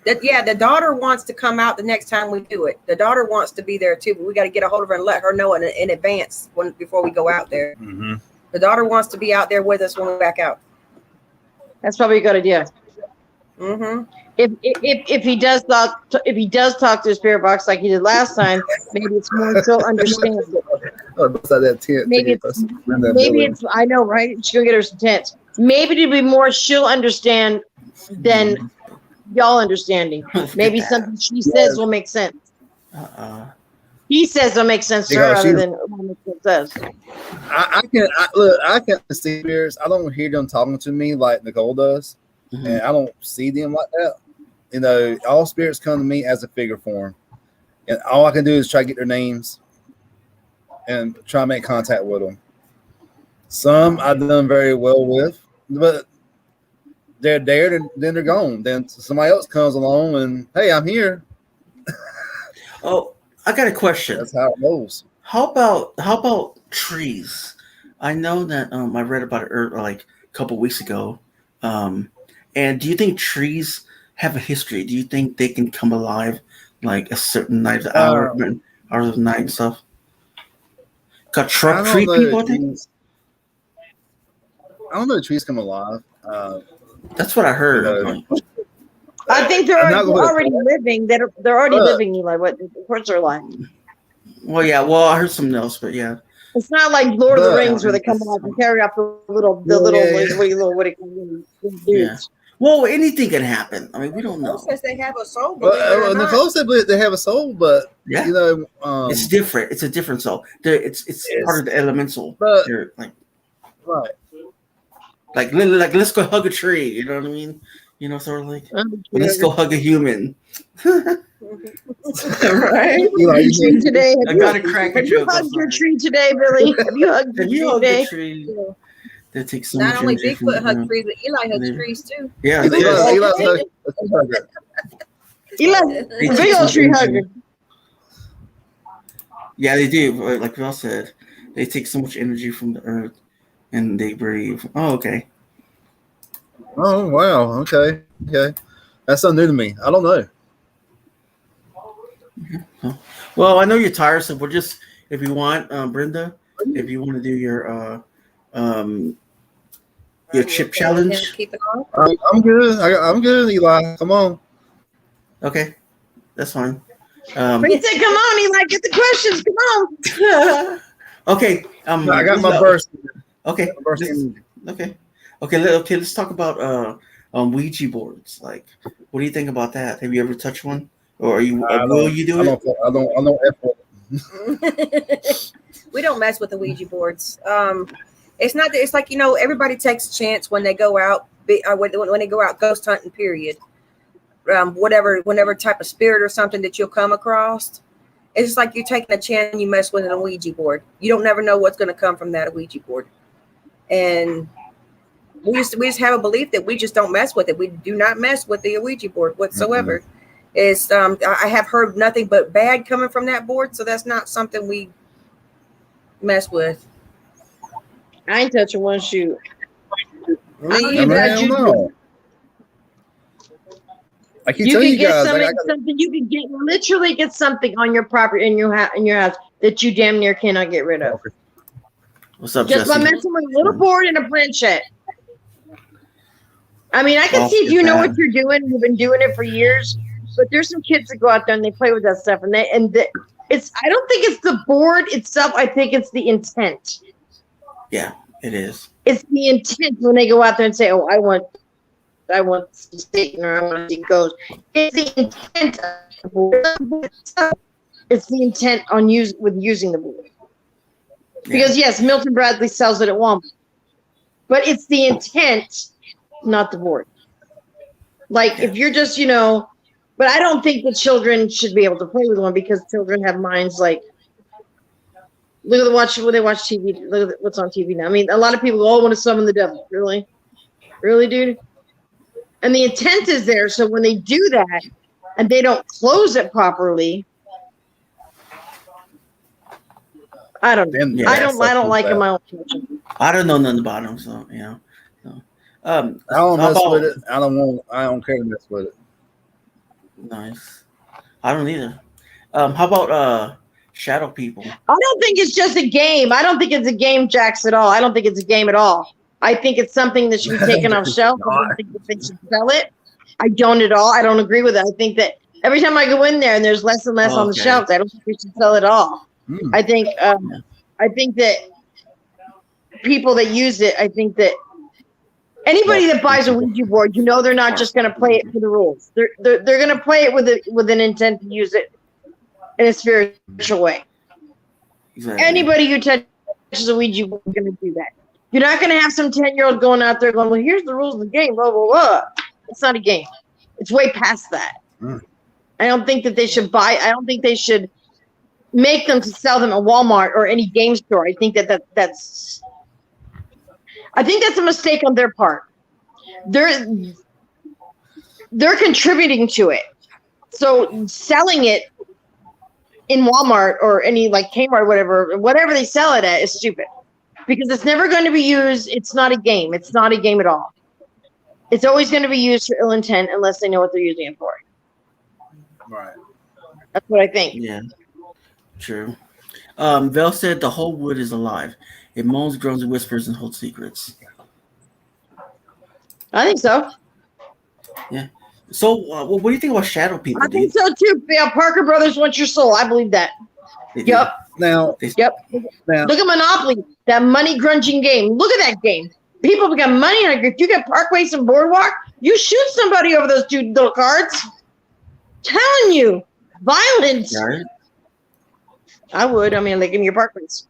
the daughter wants to come out the next time we do it. The daughter wants to be there too, but we got to get a hold of her and let her know in advance before we go out there. Mm-hmm. The daughter wants to be out there with us when we back out. That's probably a good idea. Mm-hmm. If he does talk to the spirit box like he did last time, maybe it's more she'll understand. Maybe it's I know, right? She'll get her some tents. Maybe it'll be more she'll understand than y'all understanding. Maybe something she says will make sense. He says it'll make sense to her other than what it says. I can see spirits. I don't hear them talking to me like Nicole does, and I don't see them like that. You know, all spirits come to me as a figure form, and all I can do is try to get their names and try to make contact with them. Some I've done very well with, but they're there, then they're gone. Then somebody else comes along and, hey, I'm here. Oh, I got a question. That's how it goes. How about trees? I know that I read about it like a couple weeks ago. And do you think trees have a history? Do you think they can come alive like a certain night of the hour of the night and stuff? Got tree people, I think? I don't know if trees come alive. That's what I heard. I think they're already living. They're already living, Eli. What? Of course they're alive. Well, yeah. Well, I heard something else, but yeah. It's not like Lord of the Rings where they come alive and carry off the little what it can do. Yeah. Well, anything can happen. I mean, we don't know. Says they have a soul. Nicole said they have a soul, but yeah, you know, it's different. It's a different soul. It's part of the elemental. But, right. Like let's go hug a tree. You know what I mean? You know, sort of like let's go hug a human. Right? Tree today. I got to crack a joke. Have you hugged your tree today, Billy? Have you hugged your tree today? That takes so Not much only energy Bigfoot from hug trees, but Eli hugs trees too. Yeah, Eli's a big old tree hugger. Yeah, they do. Like Val said, they take so much energy from the earth, and they breathe. Oh, okay. Oh wow. Okay. That's something new to me. I don't know. Well, I know you're tired, so we'll just, if you want, Brenda, if you want to do your chip challenge. Keep it on. I'm good. I'm good, Eli. Come on. Okay, that's fine. He said, "Come on, Eli, get the questions. Come on." Okay. I got my burst. Okay. Okay. Let's talk about Ouija boards. Like, what do you think about that? Have you ever touched one, or will you do it? I don't effort. We don't mess with the Ouija boards. It's not. It's like, everybody takes a chance when they go out. When they go out ghost hunting. Period. Whatever type of spirit or something that you'll come across. It's just like you're taking a chance and you mess with an Ouija board. You don't never know what's going to come from that Ouija board. And we just have a belief that we just don't mess with it. We do not mess with the Ouija board whatsoever. It's I have heard nothing but bad coming from that board, so that's not something we mess with. I ain't touching one shoe. I keep telling you guys, something. You can literally get something on your property in your house that you damn near cannot get rid of. What's up, just Jesse? by messing with a little board and a planchette. I mean, I can see if you know what you're doing. You've been doing it for years, but there's some kids that go out there and they play with that stuff, and it's. I don't think it's the board itself. I think it's the intent. Yeah, it is. It's the intent when they go out there and say, "Oh, I want to see Satan or I want to see ghosts." It's the intent of the board. It's the intent on using the board. Because yes, Milton Bradley sells it at Walmart, but it's the intent, not the board. Like if you're just, but I don't think that children should be able to play with one because children have minds like, look at when they watch TV. Look at what's on TV now. I mean, a lot of people all want to summon the devil. Really, dude. And the intent is there, so when they do that and they don't close it properly, I don't know. Yeah, I don't like in my own kitchen. I don't know nothing about them, so I don't mess with it. I don't care to mess with it. Nice. I don't either. How about shadow people? I don't think it's just a game. I don't think it's a game, Jax, at all. I don't think it's a game at all. I think it's something that should be taken off shelf. I don't think that they should sell it. I don't at all. I don't agree with it. I think that every time I go in there and there's less and less on the shelves, I don't think we should sell it all. I think that people that use it, I think that anybody that buys a Ouija board, they're not just going to play it for the rules. They're going to play it with an intent to use it in a spiritual way. Exactly. Anybody who touches a Ouija board is going to do that. You're not going to have some 10-year-old going out there going, well, here's the rules of the game, blah, blah, blah. It's not a game. It's way past that. I don't think that they should I don't think they should make them to sell them at Walmart or any game store. I think that's a mistake on their part. They're contributing to it. So selling it in Walmart or any like Kmart, whatever they sell it at is stupid. Because it's never going to be used. It's not a game. It's not a game at all. It's always going to be used for ill intent unless they know what they're using it for. Right. That's what I think. Yeah. True. Vel said the whole wood is alive. It moans, groans, and whispers and holds secrets. I think so. Yeah. So, what do you think about shadow people? I think so too. Yeah, Parker Brothers wants your soul. I believe that. Yep. Now, look at Monopoly, that money grunging game. Look at that game. People got money, and if you get Parkways and Boardwalk, you shoot somebody over those two little cards. Telling you, violence. Right. I would. I mean, like, give me your Parkways.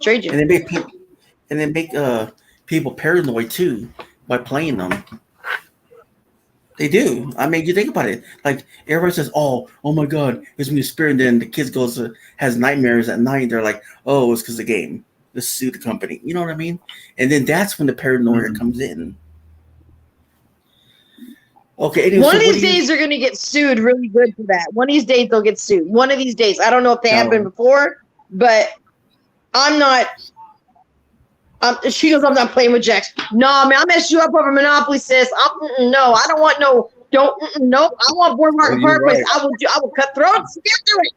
Trade you. And they make people paranoid too by playing them. They do. I mean, you think about it. Like everybody says, "Oh my God, it's me a spirit." And then the kids has nightmares at night. They're like, "Oh, it's because of the game. Let's sue the company." You know what I mean? And then that's when the paranoia comes in. Okay. Anyway, one of these days they're going to get sued really good for that. One of these days they'll get sued. One of these days. I don't know if they have been before, but I'm not. She goes, I'm not playing with Jax. No, man, I messed you up over Monopoly, sis. No, I don't want no. Nope. I want Boardwalk and Parkways. Right. I will cut throats to get to it.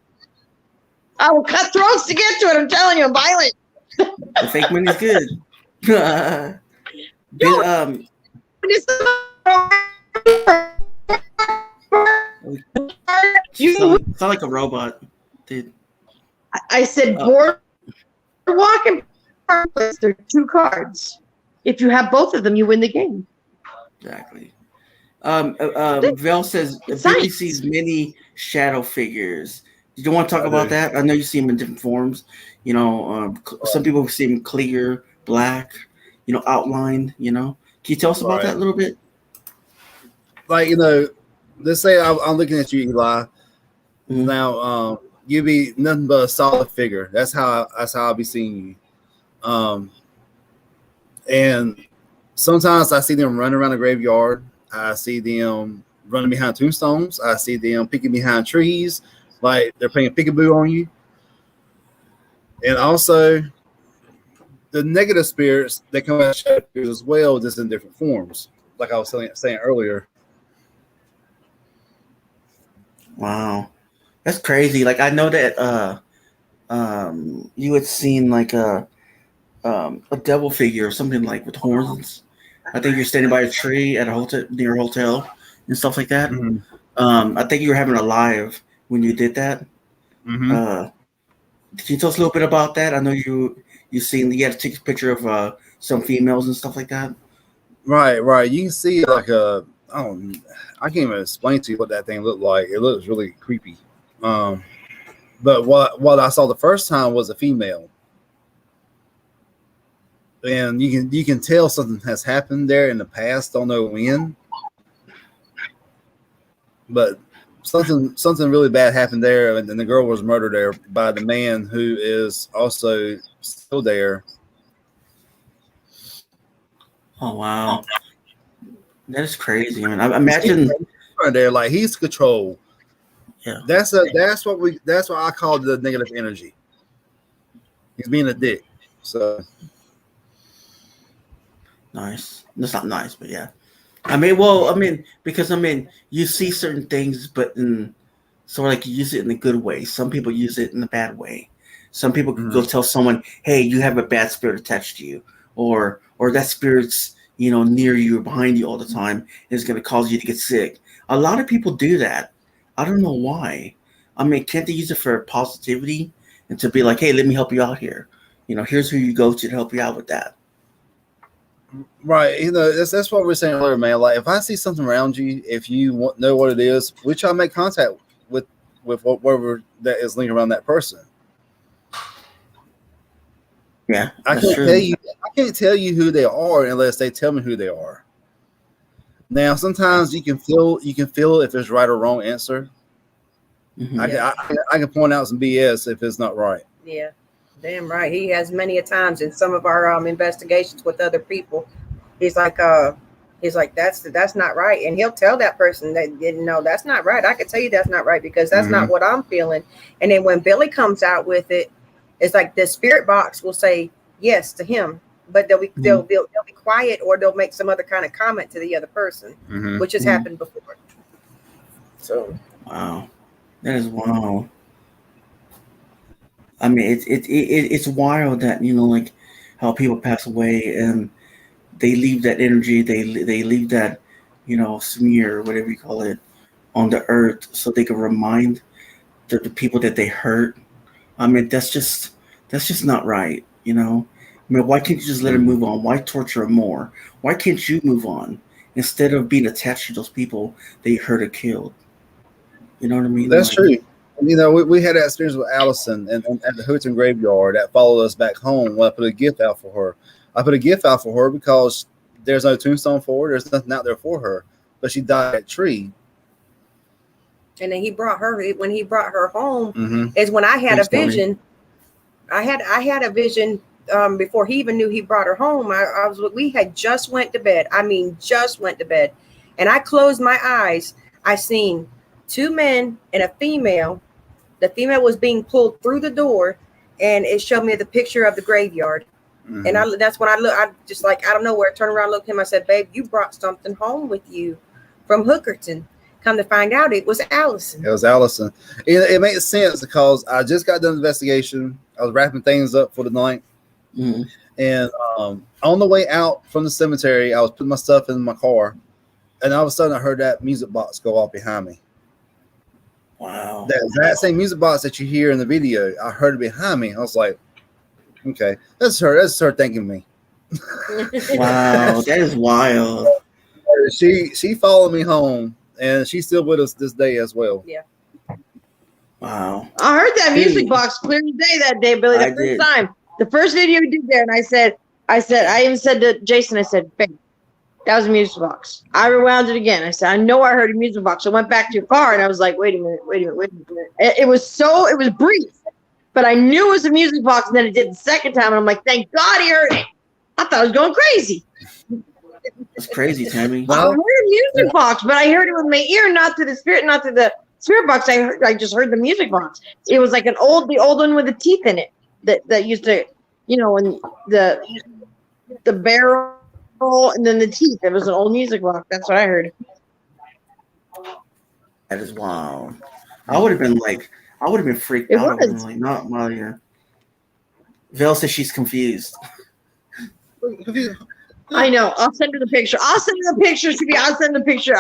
I will cut throats to get to it. I'm telling you, I'm violent. The fake money's good. You sound like a robot, dude. I said Boardwalk and Parkways. They're two cards. If you have both of them, you win the game. Exactly. Vel says Vicky sees many shadow figures. Did you want to talk about that? I know you see them in different forms. You know, some people see them clear, black, outlined. Can you tell us about that a little bit? Like, let's say I'm looking at you, Eli. Mm-hmm. Now, you be nothing but a solid figure. That's how I'll be seeing you. And sometimes I see them running around the graveyard. I see them running behind tombstones. I see them peeking behind trees, like they're playing peekaboo on you. And also, the negative spirits that come out of as well, just in different forms, like I was saying earlier. Wow, that's crazy. Like I know that you had seen like a devil figure or something like with horns. I think you're standing by a tree at a hotel near a hotel and stuff like that. Mm-hmm. I think you were having a live when you did that. Mm-hmm. Can you tell us a little bit about that? I know you had to take a picture of some females and stuff like that. Right. You can see like I can't even explain to you what that thing looked like. It looks really creepy. But what I saw the first time was a female. and you can tell something has happened there in the past. Don't know when, but something really bad happened there, and then the girl was murdered there by the man who is also still there. Oh wow, that is crazy. I mean, I imagine there, like he's control. Yeah, that's what I call the negative energy. He's being a dick. So nice. That's not nice, but yeah. Because you see certain things, but like you use it in a good way. Some people use it in a bad way. Some people can go tell someone, "Hey, you have a bad spirit attached to you," or that spirit's near you or behind you all the time, and it's going to cause you to get sick. A lot of people do that. I don't know why. Can't they use it for positivity and to be like, "Hey, let me help you out here. Here's who you go to help you out with that." Right, that's what we're saying earlier, man. Like, if I see something around you, if you know what it is, we try to make contact with whatever that is linked around that person. Yeah, I can't tell you who they are unless they tell me who they are. Now, sometimes you can feel if there's right or wrong answer. Mm-hmm. I can point out some BS if it's not right. Yeah. Damn right. He has many a times in some of our investigations with other people. He's like, that's not right. And he'll tell that person that, that's not right. I can tell you that's not right because that's not what I'm feeling. And then when Billy comes out with it, it's like the spirit box will say yes to him, but they'll be quiet, or they'll make some other kind of comment to the other person, which has happened before. So wow, that is wild. It's wild that like how people pass away and they leave that energy, they leave that smear, whatever you call it, on the earth, so they can remind the people that they hurt. That's just not right. Why can't you just let her move on? Why torture her more? Why can't you move on instead of being attached to those people that you hurt or killed? You know what I mean? That's true. We had that experience with Allison and at the Houghton graveyard that followed us back home when I put a gift out for her. I put a gift out for her because there's no tombstone for her. There's nothing out there for her, but she died at that tree. And then when he brought her home is when I had a vision. I had a vision before he even knew he brought her home. We had just went to bed. Just went to bed. And I closed my eyes. I seen two men and a female. The female was being pulled through the door, and it showed me the picture of the graveyard. And that's when I just like out of nowhere, turned around, looked at him. I said, "Babe, you brought something home with you from Hookerton." Come to find out, it was Allison. It was Allison. It makes sense because I just got done the investigation. I was wrapping things up for the night. And on the way out from the cemetery, I was putting my stuff in my car, and all of a sudden I heard that music box go off behind me. Wow. That same music box that you hear in the video, I heard it behind me. I was like, okay, that's her. That's her thanking me. Wow, that is wild. She followed me home, and she's still with us this day as well. Yeah. Wow. I heard that music box clear as day that day, Billy. The first time, the first video you did there, and I even said to Jason, I said, "Babe, that was a music box." I rewound it again. I said, "I know I heard a music box." I went back to your car, and I was like, "Wait a minute." It was brief, but I knew it was a music box, and then it did the second time, and I'm like, "Thank God he heard it." I thought I was going crazy. That's crazy, Tammy. I heard a music box, but I heard it with my ear, not through the spirit box. I just heard the music box. It was like the old one with the teeth in it that used to, when the barrel and then the teeth. It was an old music box. That's what I heard. That is wild. I would have been freaked out. Like, not while you're. Vel says she's confused. I know. I'll send her the picture. I'll send the picture to me. I'll send the picture.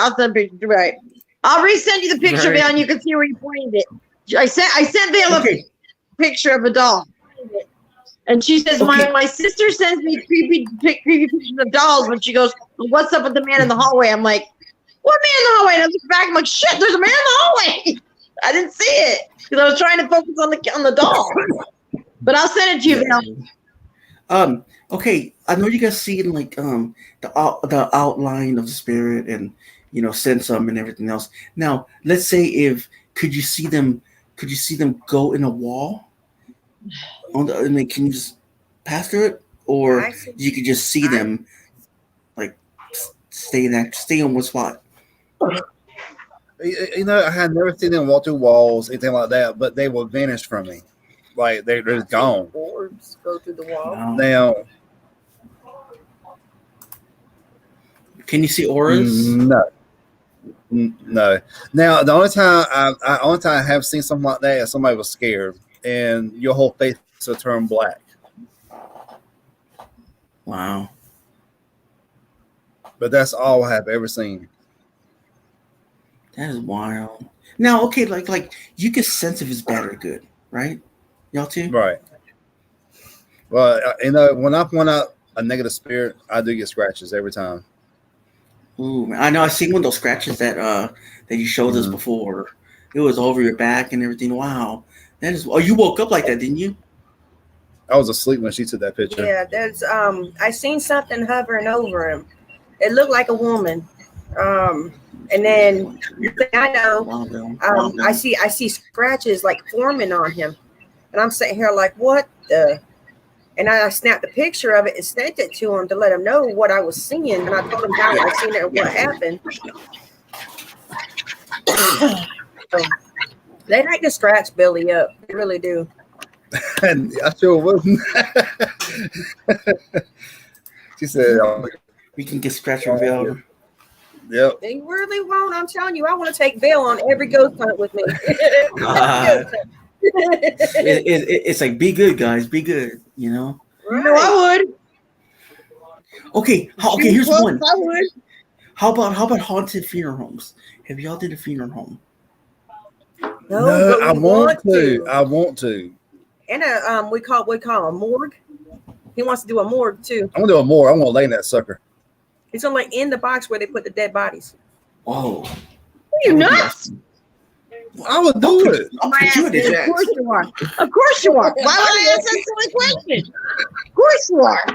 Right. I'll resend you the picture, Val, and you can see where you pointed it. I sent Val a picture of a doll. And she says, my sister sends me creepy pictures of dolls when she goes, "What's up with the man in the hallway?" I'm like, "What man in the hallway?" And I look back, I'm like, "Shit, there's a man in the hallway." I didn't see it because I was trying to focus on the doll. But I'll send it to you, Val. Okay, I know you guys see like the outline of the spirit and sense them and everything else. Now, let's say if could you see them go in a wall on the? I mean, can you just pass through it, or I see. you could just see them like stay on one spot? I had never seen them walk through walls, anything like that, but they will vanish from me. Like they're just gone. Orbs go through the wall. Wow. Now, Can you see auras? no. No. Now, the only time I have seen something like that is somebody was scared and your whole face will turn black. Wow. But that's all I have ever seen. That is wild. Now, okay, like you can sense if it's bad or good, right? Y'all too? Right. Well, when I point out a negative spirit, I do get scratches every time. Ooh, man. I know. I seen one of those scratches that you showed us before. It was over your back and everything. Wow, that is. Oh, you woke up like that, didn't you? I was asleep when she took that picture. Yeah, there's I seen something hovering over him. It looked like a woman. And then I know I see scratches like forming on him. And I'm sitting here like, what the? And I snapped a picture of it and sent it to him to let him know what I was seeing. And I told him how I seen it and what happened. So, they like to scratch Billy up. They really do. And I sure wasn't. She said, We can get scratch and veil. Yep. They really won't. I'm telling you, I want to take Bill on every ghost hunt with me. It's like, be good, guys. Be good. Right. No, I would. Okay. Here's one. I would. How about haunted funeral homes? Have y'all did a funeral home? No, I want to. I want to. And we call a morgue. He wants to do a morgue too. I'm gonna do a more. I'm gonna lay in that sucker. He's gonna lay in the box where they put the dead bodies. Whoa. Are you nuts? I would do it. I'll put you in it, Of Jack. course you are. Of course you are. Why would I ask that silly question? Of course you are.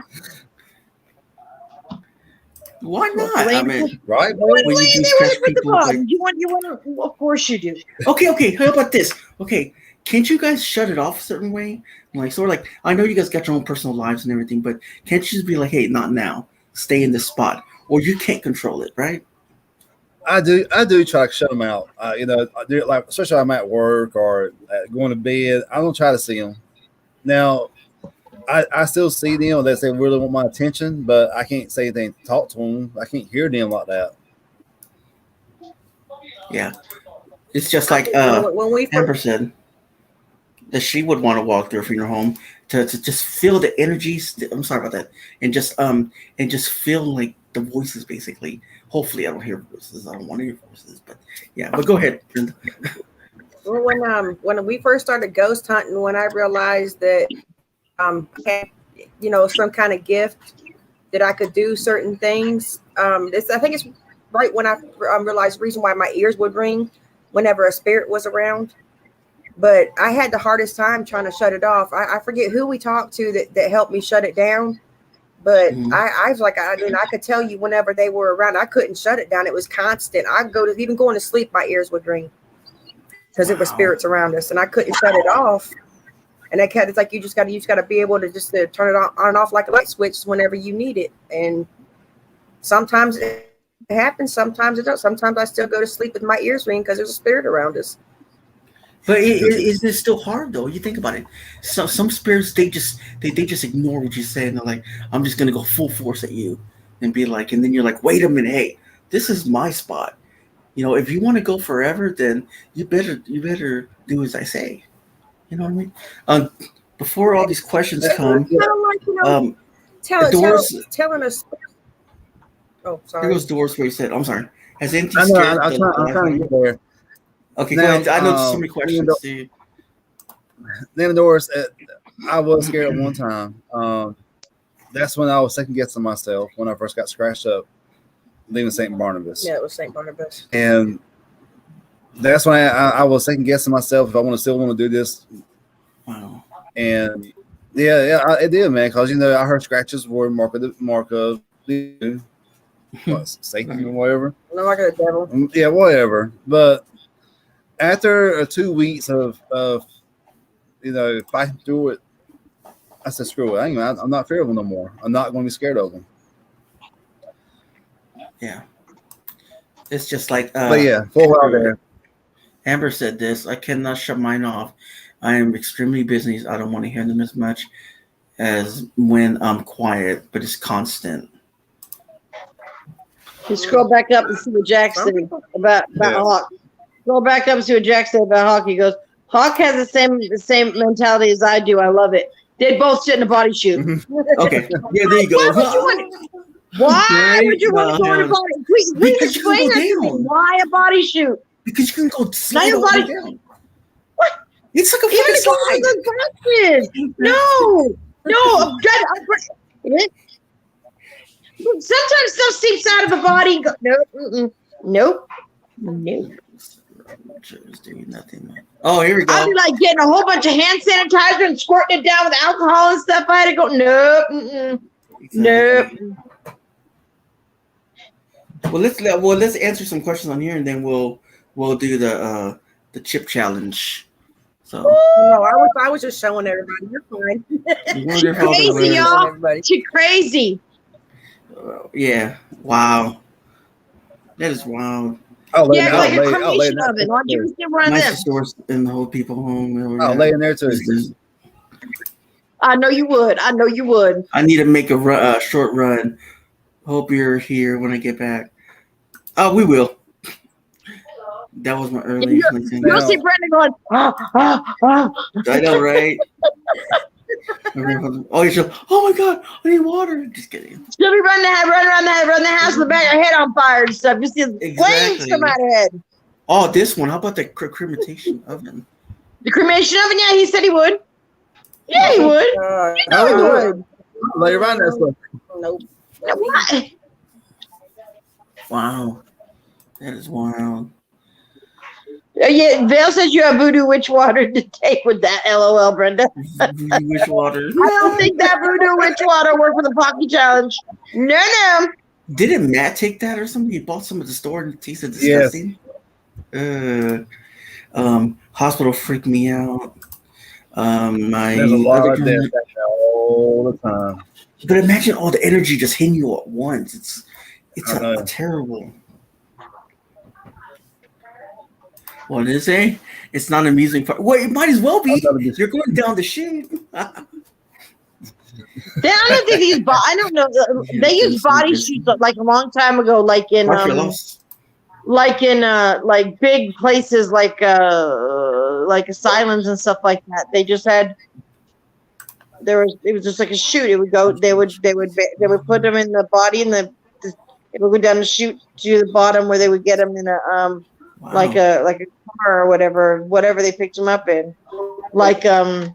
Why not? I mean, Right? when you do scratch With the people, bottom. like- You want to, of course you do. Okay. How about this? Okay, can't you guys shut it off a certain way? Like, sort of like, I know you guys got your own personal lives and everything, but can't you just be like, hey, not now. Stay in this spot, or you can't control it, right? I do try to shut them out. I do it like, especially when I'm at work or going to bed. I don't try to see them. Now, I still see them unless they really want my attention, but I can't say anything to talk to them. I can't hear them like that. Yeah, it's just like when we Amber said that she would want to walk through a funeral home to just feel the energies. I'm sorry about that, and just feel like the voices, basically. Hopefully, I don't hear voices. I don't want to hear voices, but yeah. But go ahead, Brenda. Well, when we first started ghost hunting, when I realized that I had, some kind of gift that I could do certain things. I think it's right when I realized the reason why my ears would ring whenever a spirit was around. But I had the hardest time trying to shut it off. I forget who we talked to that helped me shut it down. But I was like, I could tell you whenever they were around, I couldn't shut it down. It was constant. Even going to sleep, my ears would ring because it was spirits around us, and I couldn't shut it off. And it's like you just got to be able to just turn it on and off like a light switch whenever you need it. And sometimes it happens, sometimes it don't. Sometimes I still go to sleep with my ears ringing because there's a spirit around us. But isn't it still hard though? You think about it. So some spirits they just ignore what you say and they're like, I'm just gonna go full force at you and be like, and then you're like, wait a minute, hey, this is my spot. If you want to go forever, then you better do as I say. You know what I mean? Before all these questions come, telling us. Oh, sorry. There goes Doris where he said, I'm sorry. Has anything I'm scared trying to get there. Okay, Now, go ahead. I know so many questions. Then Doris, I was scared at one time. That's when I was second guessing myself when I first got scratched up leaving St. Barnabas. Yeah, it was St. Barnabas. And that's when I was second guessing myself if I still want to do this. Wow. And Yeah, it did, man. Because I heard scratches were mark of Satan or whatever. No, I got a devil. Yeah, whatever. But after 2 weeks of fighting through it, I said, screw it. I'm not fearful of them no more. I'm not going to be scared of them. Yeah. It's just like. But yeah, for a while there. Amber said this: I cannot shut mine off. I am extremely busy. I don't want to hear them as much as when I'm quiet, but it's constant. You scroll back up and see what Jack said about Hawk. Scroll back up and see what Jack said about Hawk. He goes, Hawk has the same mentality as I do. I love it. They both sit in a body shoot. Okay. Yeah, there you go. Why would you want to go in a body? Please explain that to me. Why a body shoot? Because you can go slide Not a body down. What? It's like a fucking slide. No. Sometimes stuff seeps out of a body and go, nope. Doing nothing. Oh, here we go. I'd be like getting a whole bunch of hand sanitizer and squirting it down with alcohol and stuff. I had to go, nope. Exactly. Well, let's answer some questions on here, and then we'll do the chip challenge. So no, I was just showing everybody. You're fine. She's crazy, y'all. She's crazy. Yeah. Wow. That is wild. Yeah, like a cremation oven. Why don't you get one of them? Source in the whole people home. I'll lay in there too. I know you would. I need to make a short run. Hope you're here when I get back. Oh, we will. That was my early. You'll see Brenda going. I know, right? Oh, my God! I need water. Just kidding. She'll be run around the house with the back of her head on fire and stuff. You see flames come out of her head. Oh, this one. How about the cremation oven? The cremation oven? Yeah, he said he would. Yeah, he would. He would. Lay around that stuff. Nope. Why? Wow, that is wild. Yeah, Vale says you have voodoo witch water to take with that. LOL, Brenda. Voodoo witch water. I don't think that voodoo witch water worked for the PAQUI challenge. No. Didn't Matt take that or something? He bought some at the store and he said disgusting. Yes. Hospital freaked me out. There's a lot of death all the time. But imagine all the energy just hitting you at once. It's a terrible. What did it say? It's not amusing. Well, it might as well be. You're going down the chute. I don't think they use. I don't know. They use body shoots like a long time ago, like in big places like asylums and stuff like that. They just had. It was just like a chute. It would go. They would put them in the body and it would go down the chute to the bottom where they would get them in a like a car or whatever they picked them up in, like the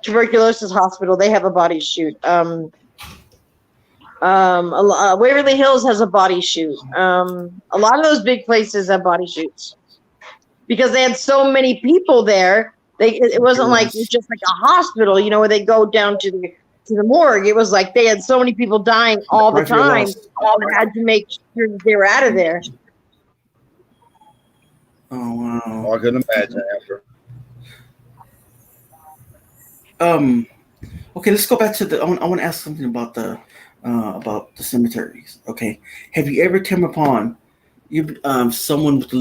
tuberculosis hospital. They have a body chute. Waverly Hills has a body chute. A lot of those big places have body chutes because they had so many people there. It wasn't like it was just like a hospital, where they go down to the morgue. It was like they had so many people dying all the time. They had to make sure that they were out of there. Oh wow! Oh, I couldn't imagine. Okay, let's go back to I want to ask something about the cemeteries. Okay, have you ever come upon someone with those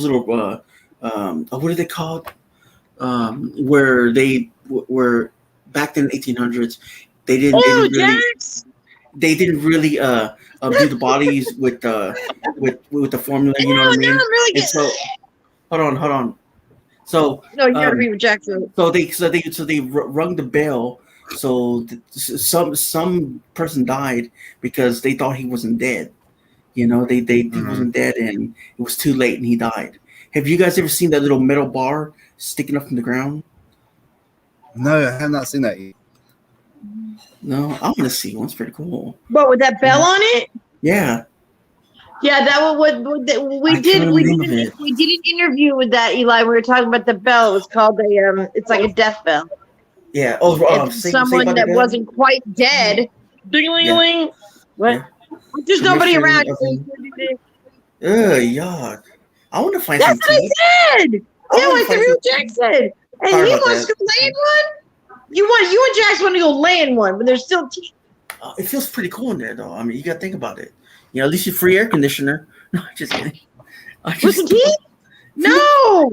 little what are they called? Where they were back in the 1800s. They didn't really do the bodies with the formula. You know what I mean? And so, hold on. So no, you gotta be with Jackson. So they rung the bell. So some person died because they thought he wasn't dead. He wasn't dead, and it was too late, and he died. Have you guys ever seen that little metal bar sticking up from the ground? No, I have not seen that yet. No, I want to see one. It's pretty cool. What, with that bell on it? Yeah. Yeah, that was we did an interview with that, Eli. We were talking about the bell. It was called it's like a death bell. Yeah. Oh, If someone by the that Bell. wasn't quite dead, ding-a-ling-a-ling. What? Yeah. There's nobody Commissioner around. of the- yuck. I want to find That's some what I teeth. said. I Yeah, wanna like the find real some- Jackson. And Sorry he about wants that. to lay in one. You and Jackson want to go lay in one when there's still teeth. It feels pretty cool in there, though. I mean, you got to think about it. You know, at least you free air conditioner. No, just kidding. With some teeth? No.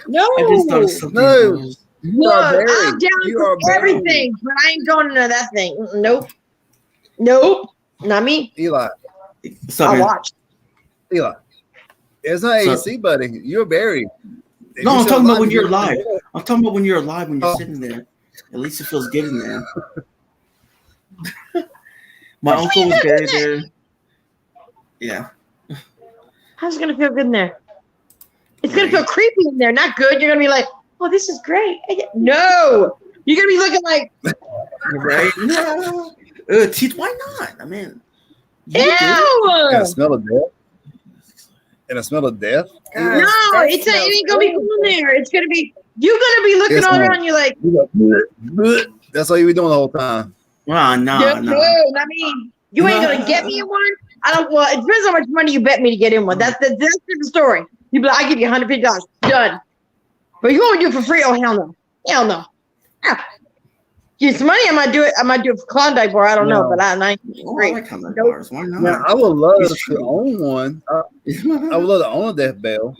No. I just thought of something. No. else. You are Look, buried. I'm down You for are buried. everything, but I ain't going into that thing. Nope. Nope. Not me. Eli, What's up, I'll man? watch. Eli. It's not So- AC, buddy. You're buried. If No, you're I'm still talking about alive, when you're you're alive. I'm talking about when you're alive, when you're Oh. sitting there. At least it feels good in there. My uncle was buried there. Yeah. How's it gonna feel good in there? It's gonna feel creepy in there, not good. You're gonna be like, "Oh, this is great." No, you're gonna be looking like, Right? No. Teeth, why not? I mean, "Ew!" And a smell of death. And a smell of death. No, it ain't gonna be cool in there. It's gonna be you're gonna be looking It's all not. around. You're like, That's all you be doing the whole time. no, no, no. I mean, you ain't gonna get me in one. I don't. Well, it depends how much money you bet me to get in one. That's the story. You be like, I give you $150. Done. But you won't do it for free? Oh hell no, hell no. Ah. Give you some money, I might do it. I might do it for Klondike bar. I don't know, No. but I ain't Oh, I great. like Klondike Nope. bars. Why not? Now, I would love It's to true. own one. I would love to own a death bell.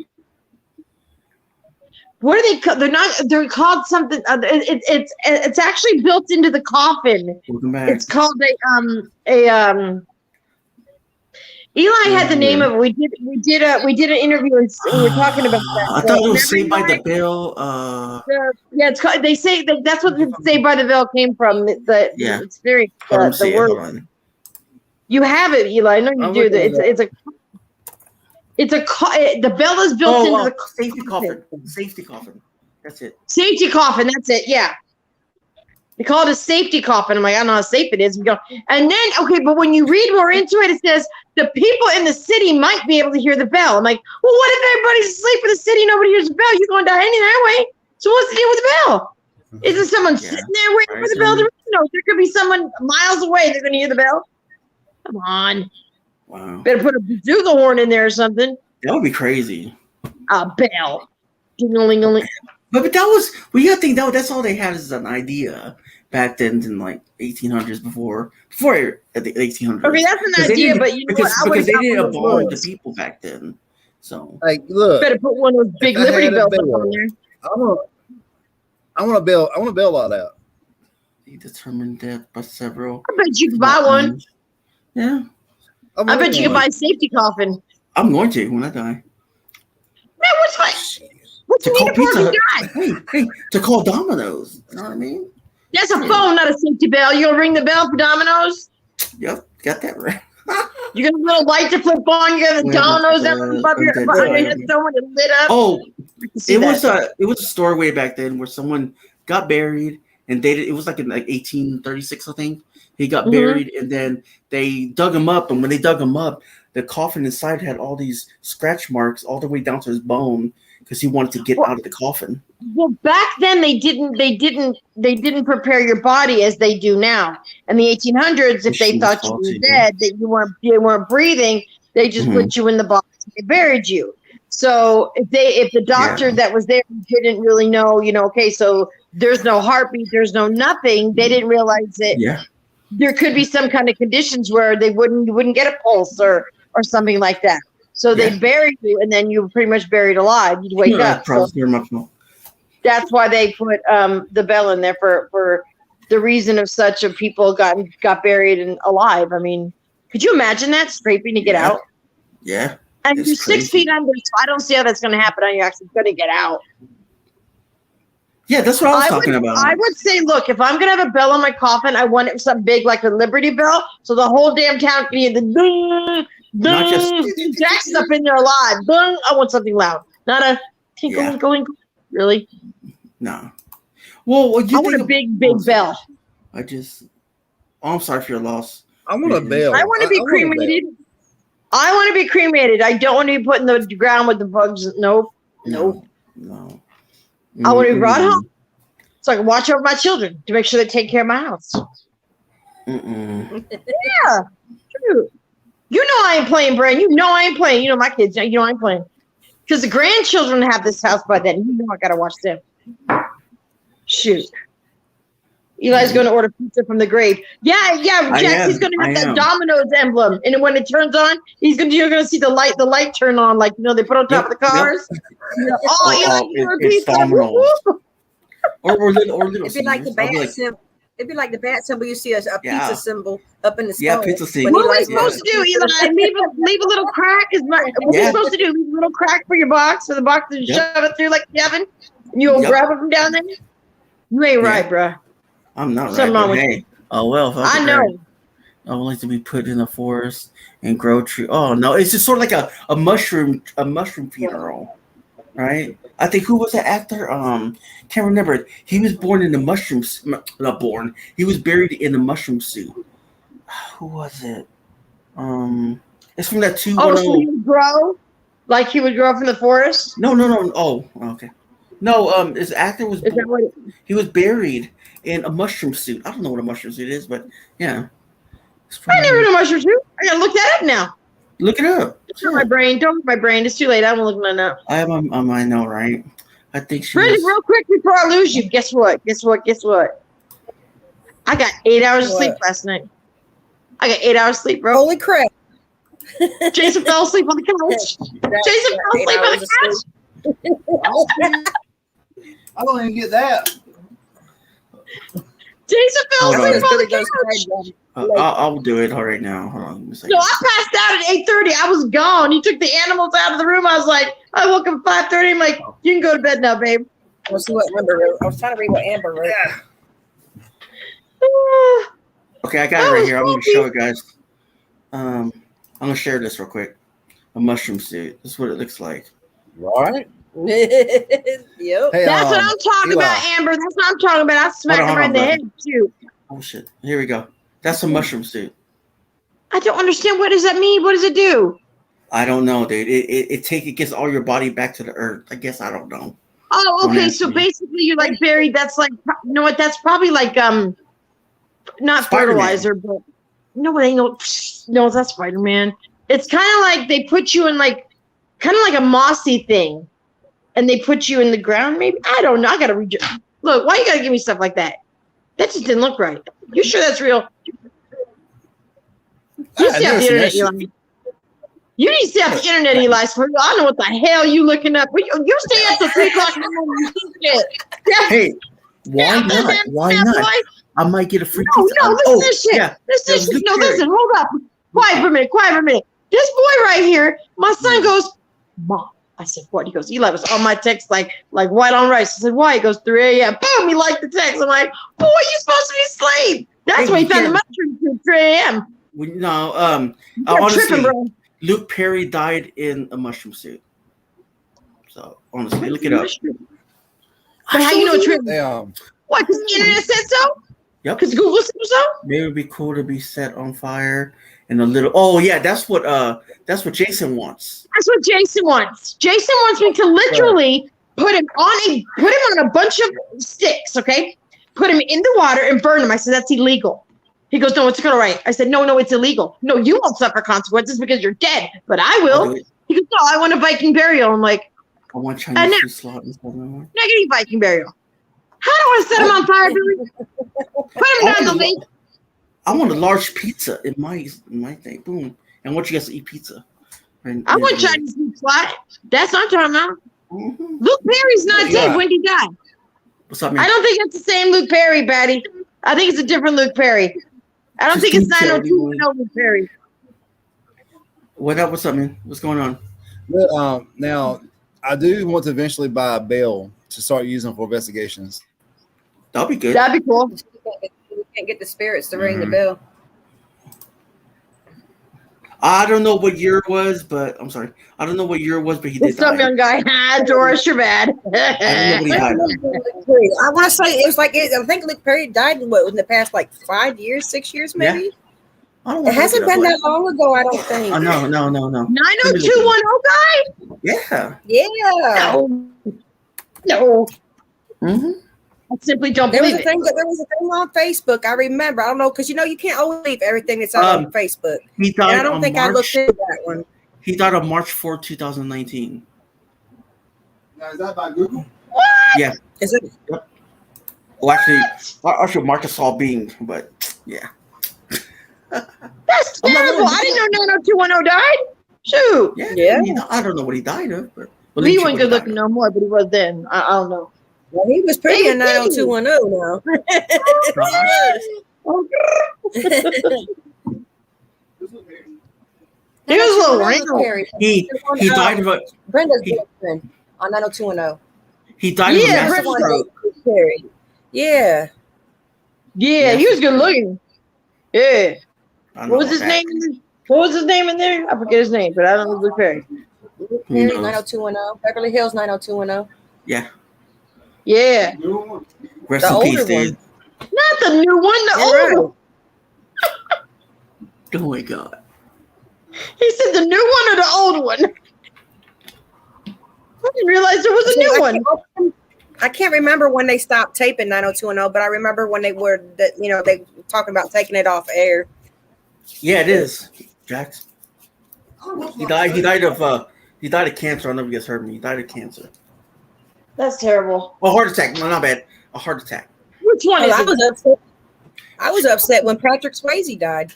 What are they called? They're not. They're called something. It's actually built into the coffin. Welcome back. It's called a. Eli had the name of it. We did an interview and we were talking about that. I thought it was Saved by the Bell. Yeah, it's called. They say that's what the Saved by the Bell came from. Yeah. It's very Hold on, see the it. word. Hold on. You have it, Eli. I know you I'm do. looking at The bell is built into the safety coffin. Safety coffin. That's it. safety coffin. That's it. Yeah. They call it a safety coffin. I'm like, I don't know how safe it is. We go, and then, okay, but when you read more into it, it says the people in the city might be able to hear the bell. I'm like, well, what if everybody's asleep in the city? Nobody hears the bell. You're going to die anyway. So what's the deal with the bell? Isn't someone sitting there waiting for the bell to ring? No, there could be someone miles away. They're going to hear the bell. Come on. Wow. Better put a bazooka horn in there or something. That would be crazy. A bell. Ding-a-ling-a-ling. But that was, we gotta think that's all they had is an idea back then in like 1800s before the 1800s. Okay, that's an idea, but you know what? I because they would've didn't got one of evolve the those. people back then. So Like, look, Better put one of those big If I Liberty had a bells bell, on there. I want a bell like that. he determined death by several. I bet you could buy one. Yeah, I bet you could buy a safety coffin. I'm going to when I die. Man, what's To you call need it for if Pizza you Hut. die? Hey, to call Domino's. You know what I mean? That's a phone, not a safety bell. You gonna ring the bell for Domino's? Yep, got that right. You got a little light to flip on. You got the Wait, Domino's that above your Untitled head, someone that lit up. Oh, I can see it that. was a story way back then where someone got buried and it was like in like 1836, I think. He got buried and then they dug him up, and when they dug him up, the coffin inside had all these scratch marks all the way down to his bone because he wanted to get out of the coffin. Well, back then they didn't prepare your body as they do now. In the 1800s, if they thought you were dead, that you weren't breathing, they just put you in the box and they buried you. So if the doctor that was there didn't really know, okay, so there's no heartbeat, there's no nothing, they didn't realize that there could be some kind of conditions where you wouldn't get a pulse or something like that. So they buried you, and then you were pretty much buried alive. You'd wake up. So that's why they put the bell in there for the reason of such of people got buried and alive. I mean, could you imagine that scraping to get out? Yeah. And you're 6 feet under, so I don't see how that's going to happen. You're actually going to get out. Yeah, that's what I was talking about. I would say, look, if I'm going to have a bell on my coffin, I want it something big like a Liberty Bell, so the whole damn town can hear the ding, Not just- ding. Jack's up in there alive. Ding. I want something loud, not a tinkling, going. Really? No. Well, I want a big bell. I'm sorry for your loss. I want a bell. I want to be cremated. I want to be cremated. I don't want to be put in the ground with the bugs. Nope. No. I want to be brought home. so I can watch over my children to make sure they take care of my house. Mm-mm. Yeah, true. You know I ain't playing, Brand. You know I ain't playing. You know my kids. You know I ain't playing. Because the grandchildren have this house by then. You know I gotta watch them. Shoot. Eli's going to order pizza from the grave. Yeah, Jax, he's going to have that Domino's emblem. And when it turns on, you're going to see the light turn on, like, you know, they put on top of the cars. Yep. It's Domino's. or little It'd be like the bat symbol. It'd be like the bat symbol. You see a pizza symbol up in the sky. Yeah, pizza symbol. What are we supposed to do, Eli? Leave a little crack? What are we supposed to do? Leave a little crack for your box, for the box to shove it through like the oven? And you'll grab it from down there? You ain't right, bro. I'm not right. Hey, I know. I would like to be put in the forest and grow tree. Oh no, it's just sort of like a mushroom funeral, right? I think who was the actor? Can't remember. He was born in the mushrooms. Not born. He was buried in the mushroom suit. Who was it? It's from that 210. Oh, so he would grow like he would grow up in the forest? No. Oh, okay. No, his actor was. He was buried in a mushroom suit. I don't know what a mushroom suit is, but yeah. I never knew mushroom suit. I gotta look that up now. Look it up. Don't my brain. It's too late. I'm looking it up. I know, right? I think she. Brenda, real quick before I lose you. Guess what? I got 8 hours of sleep last night. I got 8 hours of sleep, bro. Holy crap! Jason fell asleep on the couch. Jason fell asleep on the couch. I don't even get that. Jason fell asleep on the couch. I'll do it all right now. Hold on. No, I passed out at 8:30. I was gone. He took the animals out of the room. I was like, I woke up at 5:30. I'm like, you can go to bed now, babe. Let's see what Amber wrote. I was trying to read what Amber wrote. Okay, I got it right here. I'm going to show it, guys. I'm going to share this real quick. A mushroom suit. This is what it looks like. All right. Yep. Hey, that's what I'm talking about, Amber. That's what I'm talking about. I smacked him right in the head, too. Oh, shit. Here we go. That's a mushroom suit. I don't understand. What does that mean? What does it do? I don't know, dude. It gets all your body back to the earth. I guess I don't know. Oh, okay. So basically, you're like buried. That's like, you know what? That's probably like not Spider-Man. Fertilizer, but no, they know. No, that's Spider-Man. It's kind of like they put you in like a mossy thing, and they put you in the ground. Maybe I don't know. I gotta read. Look, why you gotta give me stuff like that? That just didn't look right. You sure that's real? You see off the internet, Eli. You need to stay off the internet, Eli. For real. I don't know what the hell you looking up. You stay up till 3 o'clock in the morning. Hey, why not? Why not? I might get a free. No, listen to this shit. Yeah. Listen, hold up. Quiet for a minute. This boy right here, my son goes, Mom. I said, what? He goes, Eli was on my text like white on rice. I said, why? He goes, 3 a.m. Boom, he liked the text. I'm like, boy, you're supposed to be asleep. That's why he found the mushroom at 3 a.m. No, honestly, Luke Perry died in a mushroom suit. So, honestly, look it up. But how you know it's real? What, because the internet said so? Yep. Because Google said so? Maybe it would be cool to be set on fire in a little. Oh, yeah, that's what Jason wants. That's what Jason wants. Jason wants me to literally put him on a bunch of sticks, okay? Put him in the water and burn him. I said, that's illegal. He goes, no, it's all right. I said, no, it's illegal. No, you won't suffer consequences because you're dead, but I will. He goes, no, I want a Viking burial. I'm like, I want Chinese slot and stuff. Negative Viking burial. How do I set him on fire, Billy? Put him down the lake. I want a large pizza in my thing. Boom. And I want you guys to eat pizza. I want Chinese food slot. That's what I'm talking about. Mm-hmm. Luke Perry's not dead. When did he die? What's up, man? I don't think it's the same Luke Perry, Batty. I think it's a different Luke Perry. I don't think it's 90210 Luke Perry. What's up, man? What's going on? Well, now, I do want to eventually buy a bell to start using for investigations. That'll be good. That'd be cool. You can't get the spirits to ring the bell. I don't know what year it was, but I'm sorry. I don't know what year it was, but he did. Some young guy. Doris, you're bad. I don't know what he died. I want to say it was like I think Luke Perry died in the past 5 years, 6 years, maybe. Yeah. It hasn't been that long ago, I don't think. Oh, no. 90210 guy? Yeah. Yeah. No. Mm-hmm. I simply don't There was believe a it. thing. There was a thing on Facebook. I remember. I don't know because you can't always believe everything that's out on Facebook. He And died I don't on think I looked March. into that one. He died on March 4, 2019. Now, is that by Google? What? Yeah. Is it? Well, actually, Marcus Saul Bean, but yeah. That's terrible. I didn't know 90210 died. Shoot. Yeah. I don't know what he died of, but He wasn't good looking no more, but he was then. I don't know. Well, he was pretty in Maybe. 90210 now. He was a little wrinkled. He died of a Brenda's girlfriend on 90210. he died of a Yeah, massive Brenda. stroke. Yeah. Yeah, he was good looking. Yeah. I don't What was know his that. name? What was his name in there? I forget his name, but I don't know Luke Perry. Perry, knows? 90210. Beverly Hills 90210. Yeah. Yeah. Rest The in peace, older dude. Not the new one, the You're old one. Oh my god. He said the new one or the old one. I didn't realize there was a new one. I can't remember when they stopped taping 90210, but I remember when they were they were talking about taking it off air. Yeah, it is. Jax. He died of cancer. I don't know if you guys heard me. He died of cancer. That's terrible. Oh, heart attack. No, not bad. A heart attack. Which one is it? I was upset when Patrick Swayze died.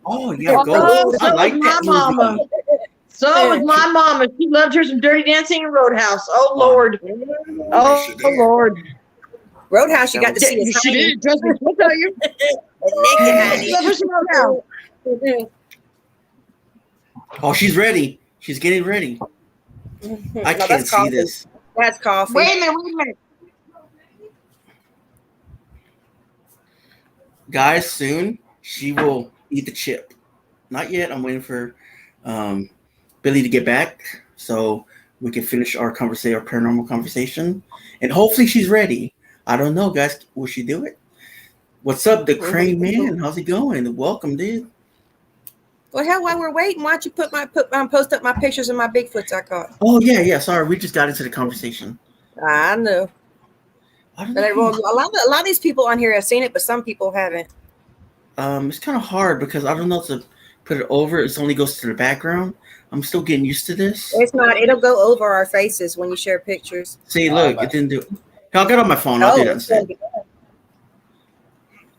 Oh yeah, Oh, go. so I like was my that mama. movie. So was my mama. She loved her some Dirty Dancing and Roadhouse. Oh Lord. Oh, she did. Lord. Roadhouse, you got to see his She honey. did. Trust me. I'll tell you. Naked honey. Love her some Roadhouse. Oh, she's ready. She's getting ready. I No, can't that's see coffee. this. That's coffee. Wait a minute. Guys, soon she will eat the chip. Not yet. I'm waiting for Billy to get back so we can finish our paranormal conversation. And hopefully she's ready. I don't know, guys. Will she do it? What's up, the Crane Man? How's it going? Welcome, dude. Well, hell, while we're waiting, why don't you post up my pictures of my Bigfoots I caught? Oh yeah. Sorry, we just got into the conversation. I know. I don't But know. well, a lot of these people on here have seen it, but some people haven't. It's kind of hard because I don't know to put it over. It only goes to the background. I'm still getting used to this. It's not. It'll go over our faces when you share pictures. See, look, it didn't do it. I'll get on my phone. I'll do that instead.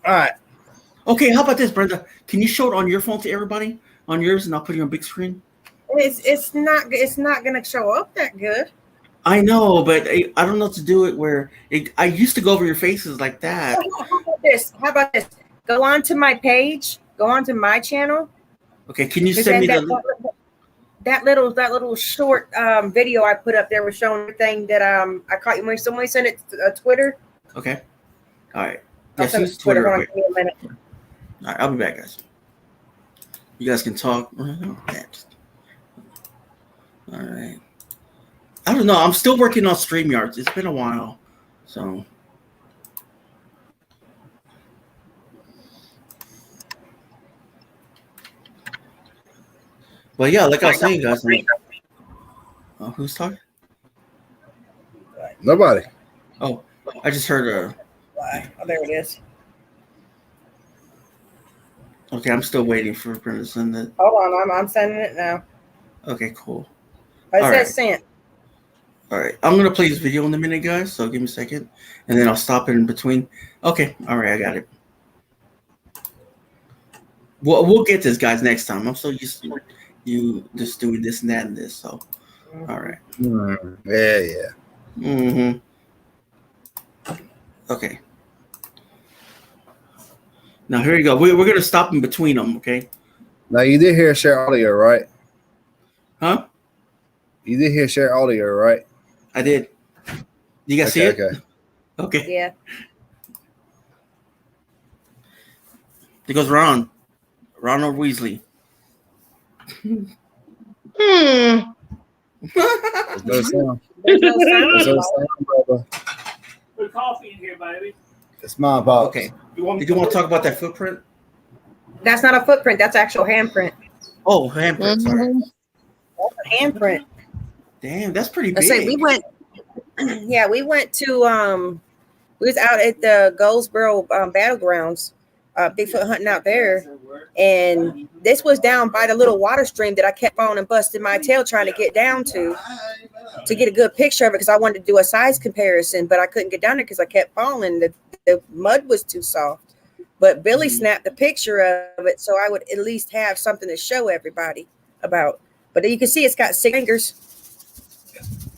All right. Okay, how about this, Brenda? Can you show it on your phone to everybody? On yours, and I'll put it on big screen? It's not gonna show up that good. I know, but I don't know to do it where I used to go over your faces like that. How about this? Go on to my page. Go on to my channel. Okay, can you send me the link? that little short video I put up there was showing everything that I caught you when somebody sent it to Twitter. Okay. All right. I'll Yes, send it use to Twitter. Twitter. Hold on, give me a minute. All right, I'll be back, guys. You guys can talk. All right. I don't know. I'm still working on StreamYards. It's been a while, so. But yeah, like I was saying, guys. Who's talking? Nobody. Oh, I just heard Oh, there it is. Okay, I'm still waiting for Brenda to send it. Hold on, I'm sending it now. Okay, cool. It All says right. sent. All right, I'm gonna play this video in a minute, guys. So give me a second, and then I'll stop it in between. Okay, all right, I got it. We'll get this, guys, next time. I'm so used to you just doing this and that and this. So, all right. Yeah. Mm-hmm. Okay. Now here you go. We're gonna stop in between them. Okay. Now you did hear share audio, right? Huh? You did hear share audio, right? I did. You guys see it? Okay. Okay. Yeah. It goes Ronald Weasley. Hmm. There's no sound. There's no There's sound. no sound, brother. Put coffee in here, baby. It's my box. Okay. You Did you want to talk about that footprint? That's not a footprint. That's actual handprint. Oh, handprint. Sorry. That's a handprint. Damn, that's pretty I big. say we went. Yeah, we went to We was out at the Goldsboro battlegrounds, Bigfoot hunting out there, and this was down by the little water stream that I kept on and busting my tail trying to get down to get a good picture of it because I wanted to do a size comparison, but I couldn't get down there because I kept falling. The mud was too soft. But Billy snapped a picture of it, so I would at least have something to show everybody about. But you can see it's got 6 fingers.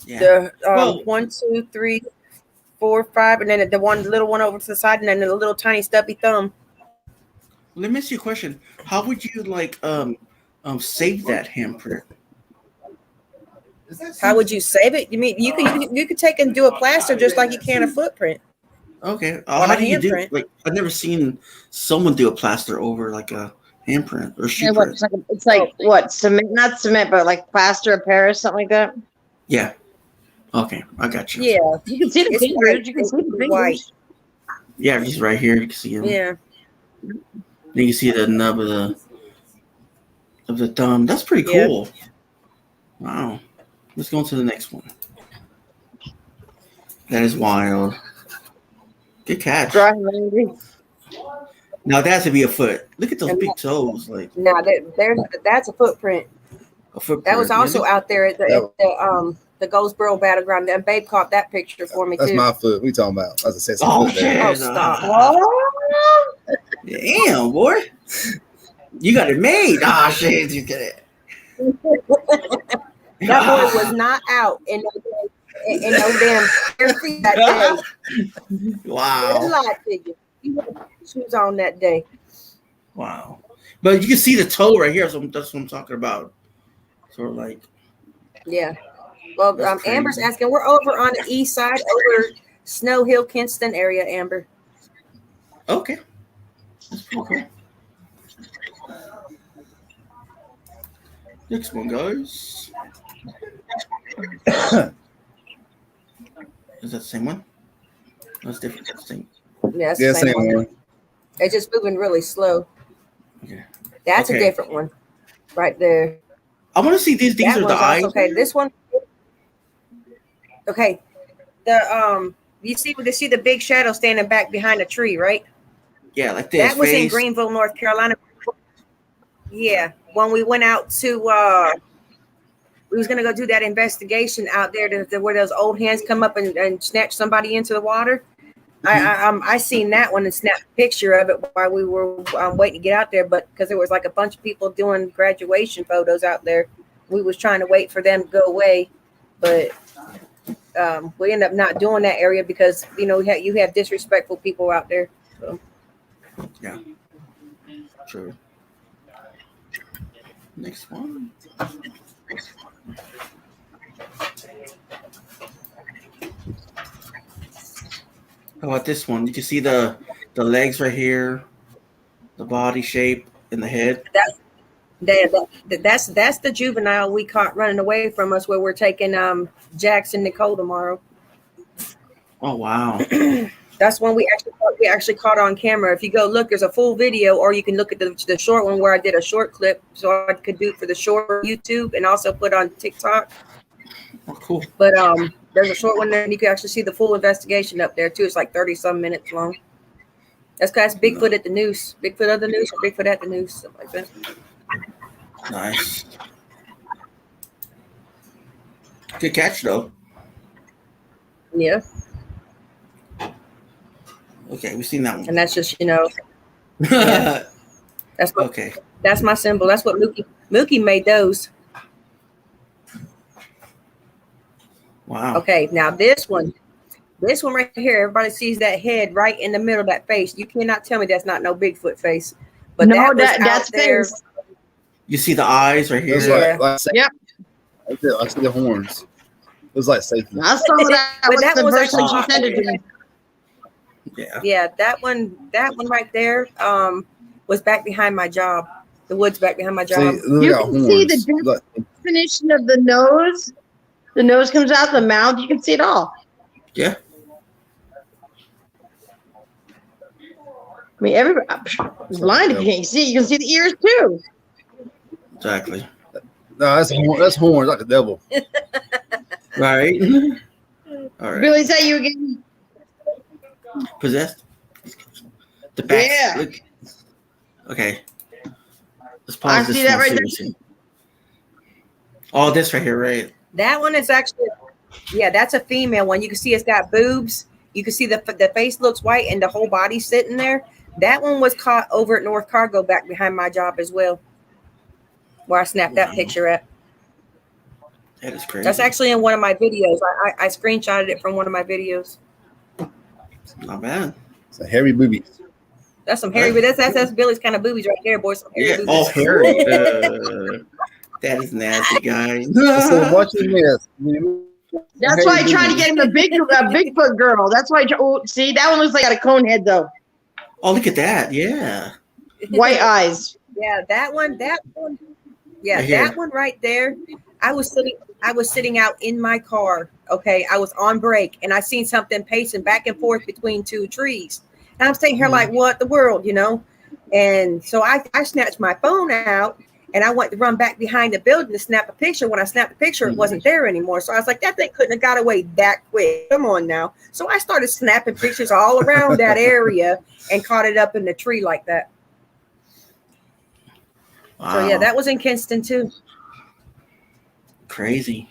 Yeah. The 1, 2, 3, 4, 5, and then the one little one over to the side, and then the little tiny stubby thumb. Let me ask you a question. How would you save that handprint? How would you save it? You mean you could take and do a plaster just like you can a footprint? Okay. On How a do you do? handprint. Like, I've never seen someone do a plaster over like a handprint or shoe Yeah, print. it's like what, cement, not cement, but like plaster of Paris, something like that. Yeah. Okay, I got you. Yeah, You can see the It's fingers. white. You can see the It's fingers. white. Yeah, he's right here. You can see him. yeah. Then you can see the nub of the thumb. That's pretty Yeah. cool. Wow. Let's go on to the next one. That is wild. Good catch. Dry lady. Now that has to be a foot. Look at those And big toes. Like Now that's a footprint. a footprint. That was also out there at the Goldsboro battleground. And Babe caught that picture for me That's too. my foot. We talking about? As I said, Oh, foot there. yeah. Oh, stop. Oh, Damn, boy. You got it made. Ah, shit. You get it. That boy was not out in no damn feet that day. Wow. Good luck to you. She was on that day. Wow. But you can see the toe right here. So that's what I'm talking about. Sort of like. Yeah. Well, That's crazy. Amber's asking. We're over on the east side, over Snow Hill, Kinston area. Amber. Okay. That's pretty cool. Next one, guys. Is that the same one? That's different. That's the same. Yeah, it's Yeah, the same same one. one. It's just moving really slow. Okay. That's Okay. a different one, right there. I want to see these. These That are the one's eyes. also, okay. This one. Okay. You see the big shadow standing back behind a tree, right? Yeah, like this. That was in face. Greenville, North Carolina. Yeah, when we went out to, we was gonna go do that investigation out there to where those old hands come up and snatch somebody into the water. I seen that one and snapped a picture of it while we were waiting to get out there, but because there was like a bunch of people doing graduation photos out there, we was trying to wait for them to go away, but we ended up not doing that area because you have disrespectful people out there. So. Yeah. True. Next one. How about this one? You can see the legs right here, the body shape, and the head. That's the juvenile we caught running away from us where we're taking Jackson Nicole tomorrow. Oh wow. That's one we actually caught on camera. If you go look, there's a full video, or you can look at the short one where I did a short clip, so I could do it for the short YouTube and also put on TikTok. Oh, cool. But there's a short one there, and you can actually see the full investigation up there too. It's like 30-some minutes long. That's Bigfoot at the noose, Bigfoot of the noose, or Bigfoot at the noose, something like that. Nice. Good catch though. Yeah, Okay, we've seen that one. and that's just that's what, Okay. that's my symbol. That's what Mookie made those. Wow. Okay, now this one right here, everybody sees that head right in the middle of that face. You cannot tell me that's not no Bigfoot face. But no, that's that's out there. face. You see the eyes right here. It's Yeah. like Yep. I see the horns. It was like safety. I saw that. But What's that the was person actually- she sent it to? Yeah. Yeah, that one right there was back behind my job. The woods back behind my See, job. they You got can see the horns. Look, Definition of the nose. The nose comes out, the mouth. You can see it all. Yeah. I mean, everybody blind if you can't see it. You can see the ears too. Exactly. no, that's horns like a devil. Right. All right. Billy, say you again. Possessed. The back. Yeah. Look. Okay. Let's I pause this see that one. right Seriously. Oh, this right here, right? That one is actually, yeah, that's a female one. You can see it's got boobs. You can see the face looks white and the whole body sitting there. That one was caught over at North Cargo back behind my job as well, where I snapped that picture at. That is crazy. That's actually in one of my videos. I screenshotted it from one of my videos. Not bad. It's a hairy boobies. That's some hairy, but that's Billy's kind of boobies right there, boys. Some hairy Yeah. boobies. Oh, hairy. That is nasty, guys. So watching this. That's why I tried to get him a Bigfoot girl. That's why. See, that one looks like a cone head though. Oh, look at that. Yeah. White eyes. Yeah, that one. Yeah, Right here. that one right there. I was sitting out in my car. Okay, I was on break and I seen something pacing back and forth between two trees. And I'm sitting here like, what the world, you know? And so I snatched my phone out and I went to run back behind the building to snap a picture. When I snapped the picture, it wasn't there anymore. So I was like, that thing couldn't have got away that quick. Come on now. So I started snapping pictures all around that area and caught it up in the tree like that. Wow. So yeah, that was in Kinston too. Crazy.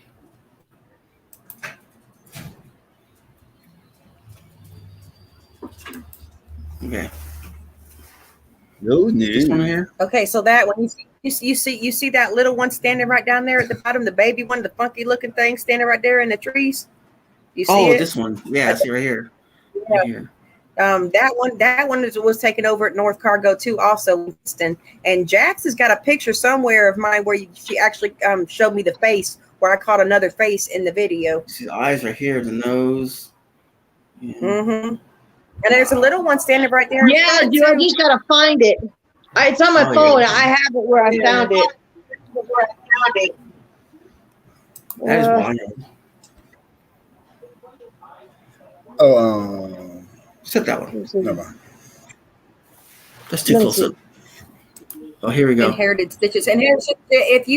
Okay. No, This one no. here. Okay, so that one you see that little one standing right down there at the bottom, the baby one, the funky looking thing standing right there in the trees. You see Oh, it? this one. Yeah, I see right here. Yeah. Right here. That one was taken over at North Cargo too, also Winston. And Jax has got a picture somewhere of mine where she actually showed me the face, where I caught another face in the video. See the eyes right here, the nose. Yeah. Mm-hmm. And there's a little one standing right there. in Yeah, front, dude, I too. just gotta find it. It's on my Oh, phone. yeah. I have it where I found it. That is Uh, wild. Oh, Set that one. never mind. That's too Let me close see. up. Oh, here we go. Inherited stitches. And here's if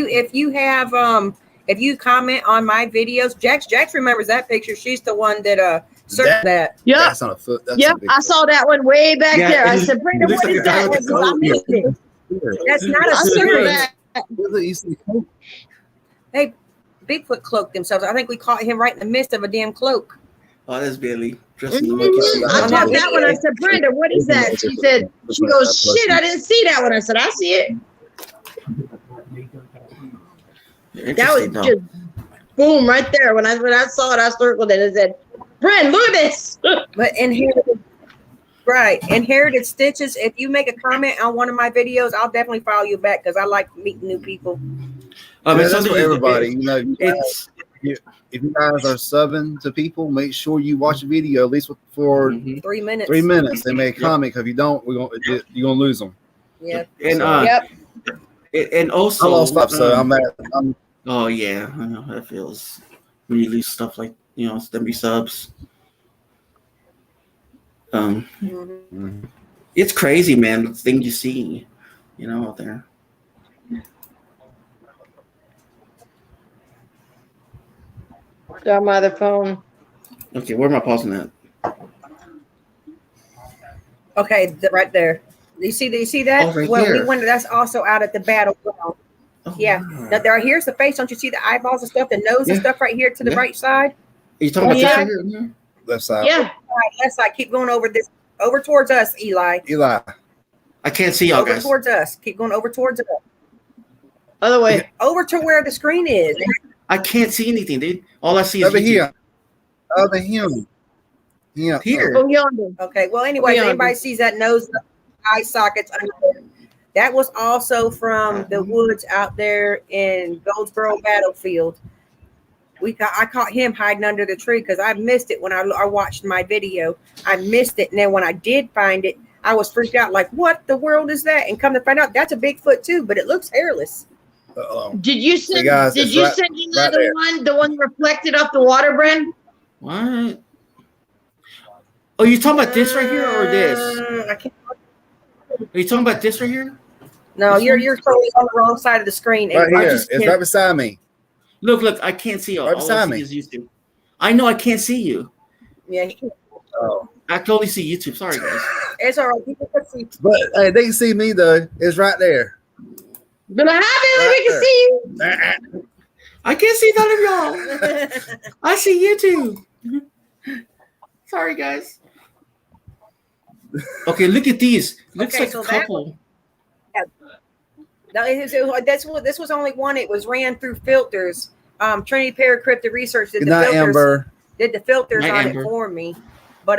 you comment on my videos, Jax remembers that picture. She's the one that searched that. Yep. That's not a foot. That's Yep. a big I saw that one way back Yeah, there. I it- said, Brenda, it looks what like is a guy that? with a I coat. missed it. foot. That's not a I saw search. that. You see the coat? Hey, Bigfoot cloaked themselves. I think we caught him right in the midst of a damn cloak. Oh, that's Billy. Dressed in the Mhm. monkey suit. I On saw that that one. I said, Brenda, what is that? She said, she goes, shit, I didn't see that one. I said, I see it. That was Interesting, though. just boom right there. When I saw it, I circled it and said, Brenda, look at this. But inherited stitches. If you make a comment on one of my videos, I'll definitely follow you back because I like meeting new people. I mean, Yeah, that's something for is- everybody. You know, It's if you guys are subbing to people, make sure you watch the video at least for mhm. 3 minutes. 3 minutes and make a Yep. comment. Because if you don't, you're gonna lose them. Yeah. And Yep. and also I lost stuff, so I'm mad. Oh yeah, I know how that feels when you lose stuff like them subs. Mhm. It's crazy, man. The things you see, out there. Got my other phone. Okay, where am I pausing at? Okay, right there. You see that? Oh, right well, there. we went. That's also out at the battleground. Oh, Yeah. wow. Now here's the face. Don't you see the eyeballs and stuff, the nose and Yeah. stuff right here to the Yeah. right side? Are you talking about Yeah. this right here? Left side. Yeah. All right, left side. Keep going over towards us, Eli. Eli. I can't see y'all Over guys. towards us. Keep going over towards us. Other way. Over to where the screen is. I can't see anything, dude. All I see is Over YouTube. here. Over him. Yeah. Here. Go yonder. Okay. Well, anyway, if Beyond. anybody sees that nose, eye sockets under there, that was also from the woods out there in Goldsboro Battlefield. I caught him hiding under the tree because I missed it when I watched my video. I missed it, and then when I did find it, I was freaked out. Like, what the world is that? And come to find out, that's a Bigfoot too, but it looks hairless. Uh-oh. Did you send? Hey, guys, did it's you right- send me right the there. one? The one reflected off the water, Bren? What? Oh, you talking about this right here or this? I can't. Are you talking about this right here? No, This you're one? totally on the wrong side of the screen. Right and I here. just It's can't- right beside me. Look, I can't see y'all. Right All I beside see me. is YouTube. I know I can't see you. Yeah, he can't. Oh. I can only see YouTube. Sorry, guys. It's all right. People can see. But hey, they can see me though. It's right there. But like, hi, Billy, we can see you. I can't see none of y'all. I see YouTube. Sorry, guys. Okay, look at these. Looks Okay, like so a that couple. No, this was only one. It was ran through filters. Trinity Para-CRYPTID Research did Good the night, filters. Amber. Did the filters Night, on Amber. it for me. But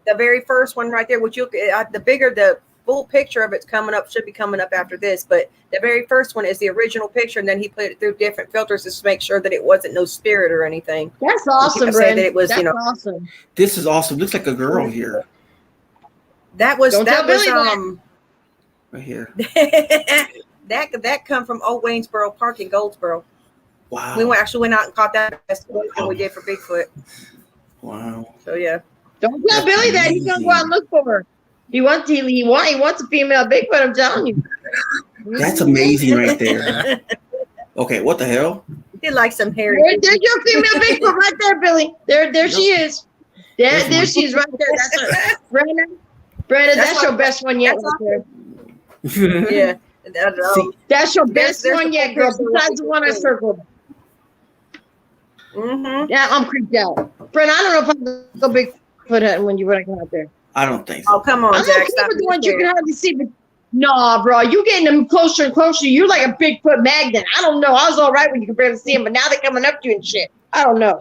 the very first one right there, which you the full picture of it's coming up, should be coming up after this. But the very first one is the original picture, and then he put it through different filters to make sure that it wasn't no spirit or anything. That's awesome, People say Brent. that it was, That's you know, awesome. This is awesome. Looks like a girl here. That was Don't tell Billy Right here. that come from Old Waynesboro Park in Goldsboro. Wow. We actually went out and caught that than we did for Bigfoot. Wow. So yeah. Don't tell That's Billy that. He's gonna go out and look for her. He wants a female Bigfoot. I'm telling you. That's amazing right there. Okay, what the hell? He likes some hairy. There's your female Bigfoot right there, Billy. There she is. There she is right there. That's her. Brandon, that's your best one yet. Right there. Yeah. See, That's your best There's one the yet, girl. picture. Besides the one I circled. Mm-hmm. Yeah, I'm creeped out. Brent, I don't know if I'm gonna go Bigfoot hunting when you're running out there. I don't think so. Oh, come on, I'm Jack. okay Stop with the being ones you scared. can hardly see, but nah, bro, you getting them closer and closer. You're like a Bigfoot magnet. I don't know. I was all right when you could barely see them, but now they're coming up to you and shit. I don't know.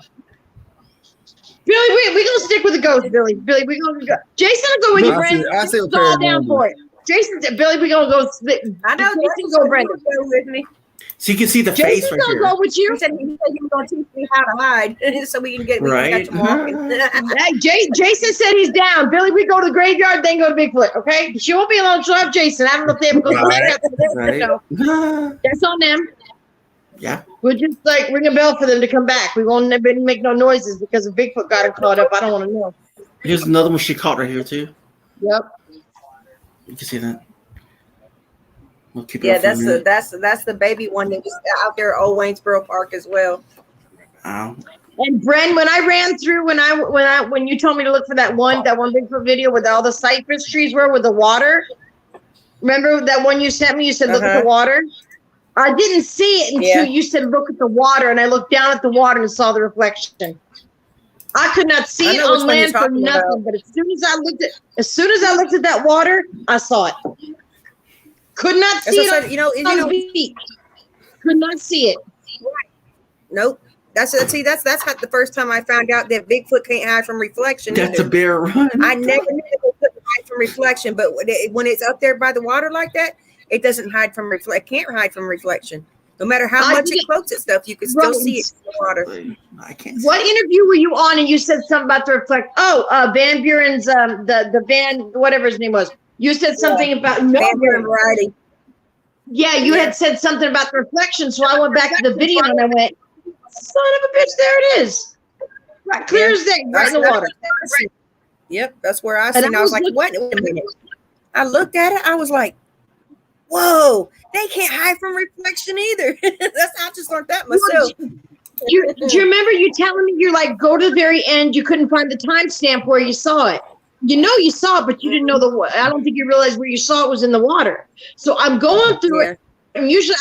Billy, we gonna stick with the ghost, Billy. Billy, we gonna go. Jason will go with you, Brent. I see what all down paranormal. for it. Jason, Billy, we gonna go. I know. Jason, go, Brandon. Go with me. So you can see the face Jason right gonna here. go with you. He said he was going to teach me how to hide, so we can get Right. catch him walking. Hey, Jason said he's down. Billy, we go to the graveyard, then go to Bigfoot. Okay, she won't be alone. She'll have Jason. I don't know if they ever go to the Right. graveyard. Right. So that's on them. Yeah. We'll just like ring a bell for them to come back. We won't make no noises because if Bigfoot got him caught up, I don't want to know. Here's another one she caught right here too. Yep. You can see that. We'll keep it Yeah, up for a minute. that's the baby one that was out there at Old Waynesboro Park as well. Ow. And Bren, when I ran through, when you told me to look for that one Bigfoot video where all the cypress trees were with the water. Remember that one you sent me? You said look at the water. I didn't see it until you said look at the water, and I looked down at the water and saw the reflection. I could not see it on land for nothing, but as soon as I looked at that water, I saw it. Could not see it. On the beach. Could not see it. Nope. That's not the first time I found out that Bigfoot can't hide from reflection. That's either. a bear run. I never knew that they couldn't hide from reflection, but when it's up there by the water like that, it doesn't hide from reflection. It can't hide from reflection. No matter how much it cloaks at stuff, you can still see it in the water. I can't. What interview were you on? And you said something about the reflect. Oh, Van Buren's the Van whatever his name was. You said something about Van Buren variety. Yeah, you had said something about the reflection, so I went back to the video and I went, son of a bitch, there it is. Right, clear as day, right in the water. Yep, that's where I seen. I was like, wait a minute. I looked at it. I was like, whoa, they can't hide from reflection either. I just learned that myself. Do you remember you telling me you're like, go to the very end, you couldn't find the timestamp where you saw it. You know you saw it, but you didn't know I don't think you realized where you saw it was in the water. So I'm going through it. And usually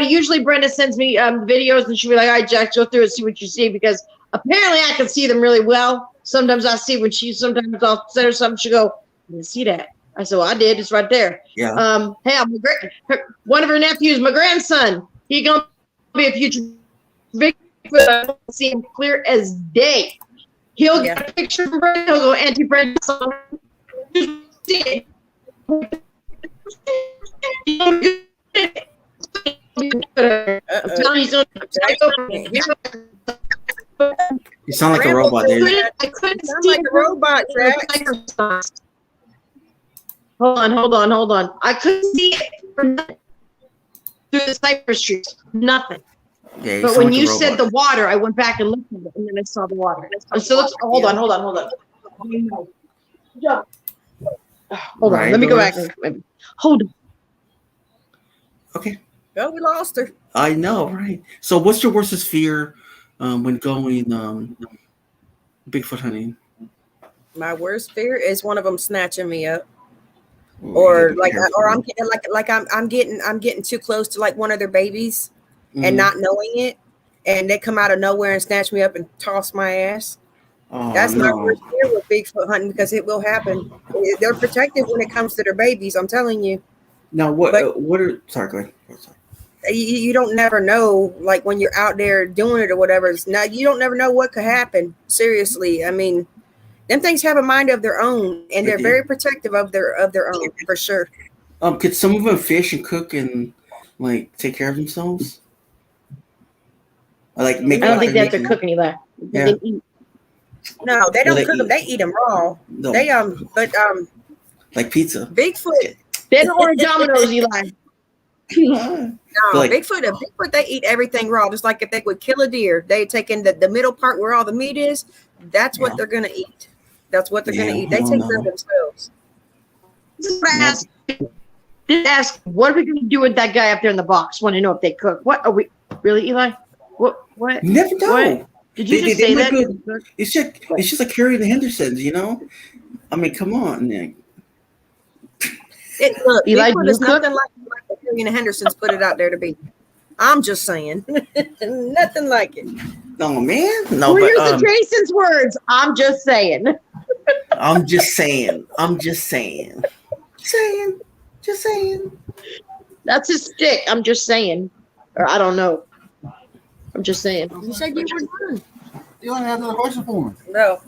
usually Brenda sends me videos and she'll be like, all right, Jack, go through and see what you see, because apparently I can see them really well. Sometimes I see sometimes I'll send her something, she'll go, I didn't see that. I said, well, I did. It's right there. Yeah. Hey, one of her nephews, my grandson, he gonna be a future Bigfoot. I don't see him clear as day. He'll get a picture from Brenda. He'll go, Auntie Brenda. I'm telling you, You sound like a robot, dude. I couldn't Sound see like a robot, Hold on. I couldn't see it from through the cypress trees. Nothing. Yeah, you But sound when like a you robot. said the water, I went back and looked at it, and then I saw the water. So hold on. Hold on. Right, Let me go Doris? back. Hold on. Okay. Oh, we lost her. I know, right? So, what's your worst fear when going Bigfoot hunting? My worst fear is one of them snatching me up, Ooh, or you gotta be like, careful. or I'm getting I'm getting too close to like one of their babies and Mhm. not knowing it, and they come out of nowhere and snatch me up and toss my ass. Oh That's my no. worst fear with Bigfoot hunting because it will happen. They're protective when it comes to their babies. I'm telling you, Now but what are sorry, go ahead. Oh, sorry. you don't never know. Like when you're out there doing it or whatever, now you don't never know what could happen. Seriously, I mean, them things have a mind of their own, and They they're do. very protective of their own for sure. Could some of them fish and cook and like take care of themselves? Or, like make I don't like think they have to make- cook any of that. Yeah. They eat. No, they Well, don't cook them. They eat them raw. No, They but like pizza. Bigfoot. They don't order Domino's, Eli. No, Like- Bigfoot, they eat everything raw. Just like if they would kill a deer, they take in the middle part where all the meat is. That's what Yeah. they're gonna eat. That's what they're gonna Yeah, eat. They hell take care of no. themselves. This is what I asked. Just ask, what are we going to do with that guy up there in the box? Want to know if they cook? What are we really, Eli? What? You never know. What? Did you just They say might that? be- It's just like Carrie the Hendersons, you know. I mean, come on, Nick. Look, Eli, Bigfoot do is you nothing like the Carolina Hendersons put it out there to be. I'm just saying, nothing like it. No, man. No, We're but using Jason's words. I'm just saying. I'm just saying. I'm just saying. Just saying. That's his stick. I'm just saying. Or I don't know. I'm just saying. You said you were done. You only have another question for me. No,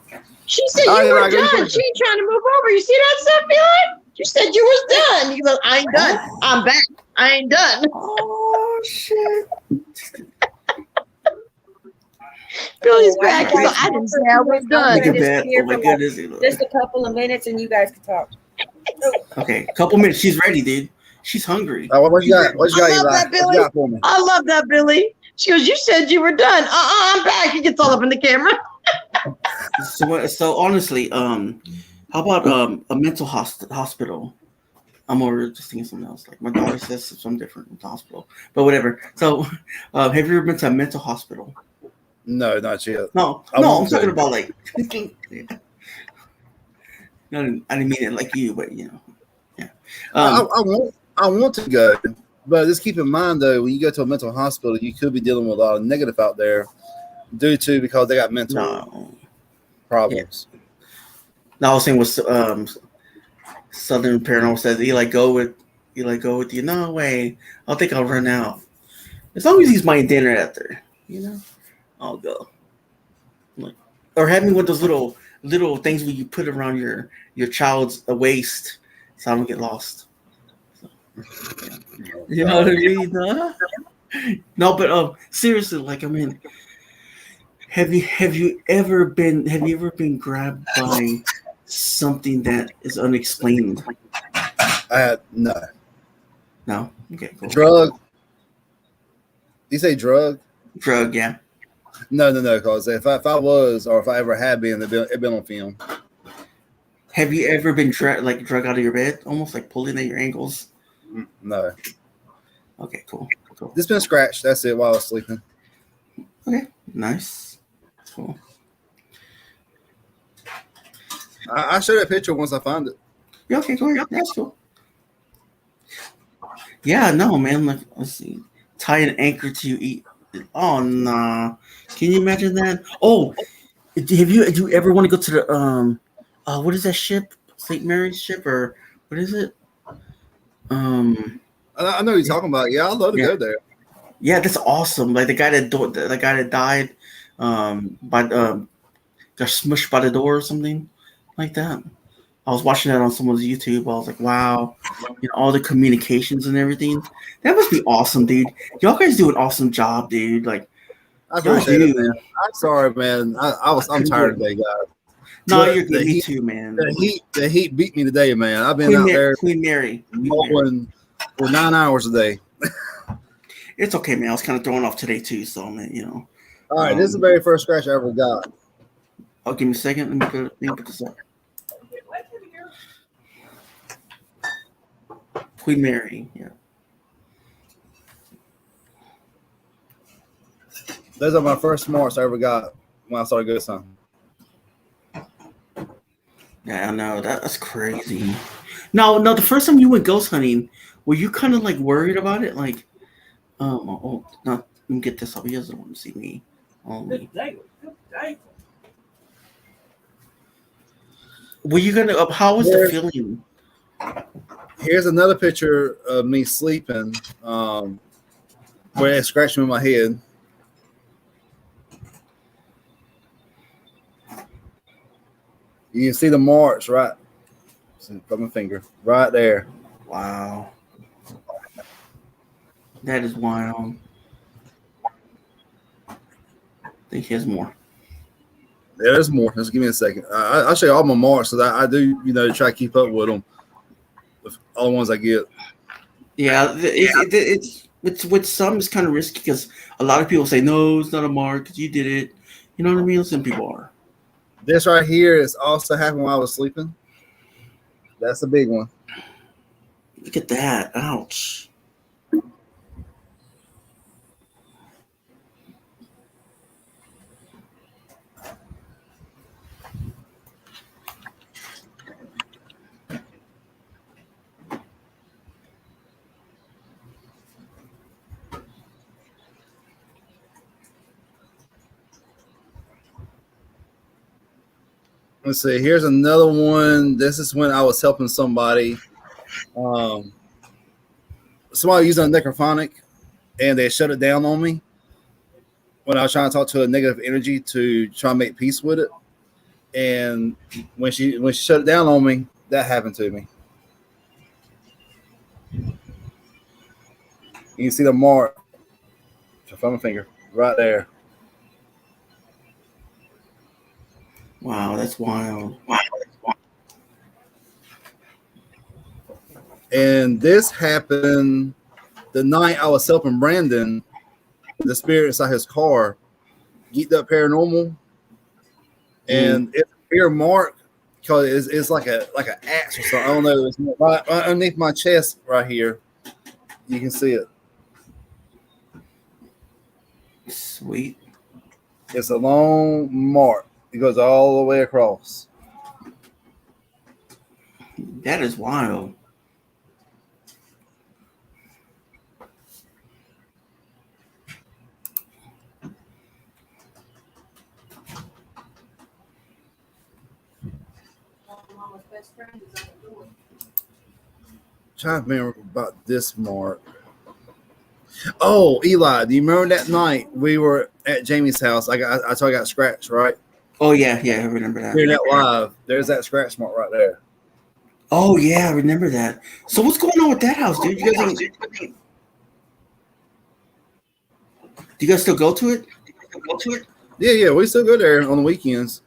She said Oh, you you're were not gonna done. finish She ain't trying to move over. You see that stuff, Eli? You said you was done. You go, I ain't done. I'm back. I ain't done. Oh shit. Billy's Oh, back. He's I- like, I didn't say I was done. Make a just bet. here Oh my for goodness. just a couple of minutes, and you guys can talk. Okay, couple minutes. She's ready, dude. She's hungry. What you got? What you got, I love Eli? that, What Billy. you got for me? I love that, Billy. She goes, you said you were done. I'm back. He gets all up in the camera. So honestly, how about a mental hospital? I'm over just thinking something else. Like my daughter says something different with the hospital, but whatever. So, have you ever been to a mental hospital? No, not yet. No, I I'm want talking to. about like. No, I didn't mean it like you, but you know, yeah. I want to go, but just keep in mind though, when you go to a mental hospital, you could be dealing with a lot of negative out there, because they got mental No, problems. no, I was saying was Southern Paranormal says Eli go with you. No way, I think I'll run out. As long as he's buying dinner out there, you know, I'll go. Like, or have me one of those little things where you put around your child's waist, so I don't get lost. So, yeah. You know what I mean? Huh? No, but seriously, like I mean, have you ever been grabbed by something that is unexplained? No. No. Okay. Cool. Drug. You say drug? Drug. Yeah. No. Because if I was, or if I ever had been, it'd been on film. Have you ever been drug out of your bed, almost like pulling at your ankles? No. Okay. Cool. Just been scratched. That's it while I was sleeping. Okay. Nice. Cool. I show that picture once I find it. Yeah, okay, cool. That's cool. Yeah, no, man. Like, let's see. Tie an anchor to you eat. Oh, nah. Can you imagine that? Oh, do you ever want to go to the what is that ship? St. Mary's ship, or what is it? I know what you're talking about. Yeah, I'd love to go there. Yeah, that's awesome. Like the guy that died, got smushed by the door or something like that. I was watching that on someone's YouTube. I was like, wow, all the communications and everything. That must be awesome, dude. Y'all guys do an awesome job, dude. Like, I y'all appreciate it, do. man. I'm sorry, man. I'm tired today, guys. No, Look, you're good. the Me heat- too, man. The heat beat me today, man. I've been out there Queen Mary. mowing for 9 hours a day. It's okay, man. I was kind of thrown off today too, so man, All right, this is the very first scratch I ever got. Oh, give me a second. Let me put this up. Queen Mary. Yeah. Those are my first smarts I ever got when I started Good Son. Yeah, I know that's crazy. Now, the first time you went ghost hunting, were you kind of like worried about it? Like, not let me get this up. He doesn't want to see me. Only. Good day. Good day. Were you gonna? How was the feeling? Here's another picture of me sleeping, where it scratched me in my head. You can see the marks right. Put my finger right there. Wow, that is wild. I think he has more. There's more. Just give me a second. I'll show you all my marks, so that I do, try to keep up with them, with all the ones I get. Yeah, it's with some it's kind of risky because a lot of people say no, it's not a mark because you did it. You know what I mean? Some people are. This right here is also happened while I was sleeping. That's a big one. Look at that! Ouch. Let's see. Here's another one. This is when I was helping somebody. Somebody using a necrophonic, and they shut it down on me when I was trying to talk to a negative energy to try and make peace with it. And when she shut it down on me, that happened to me. You can see the mark. From my finger right there. Wow, that's wild. And this happened the night I was helping Brandon. The spirit inside his car geeked up paranormal, and it's a clear mark because it's like an axe or something. I don't know. It's right underneath my chest right here. You can see it. Sweet. It's a long mark. It goes all the way across. That is wild. Trying to remember about this mark. Oh, Eli, do you remember that night we were at Jamie's house? I told you I got scratched, right? Oh yeah, I remember that. Hearing that live, there's that scratch mark right there. Oh yeah, I remember that. So what's going on with that house, dude? Do you guys still go to it? Yeah, we still go there on the weekends.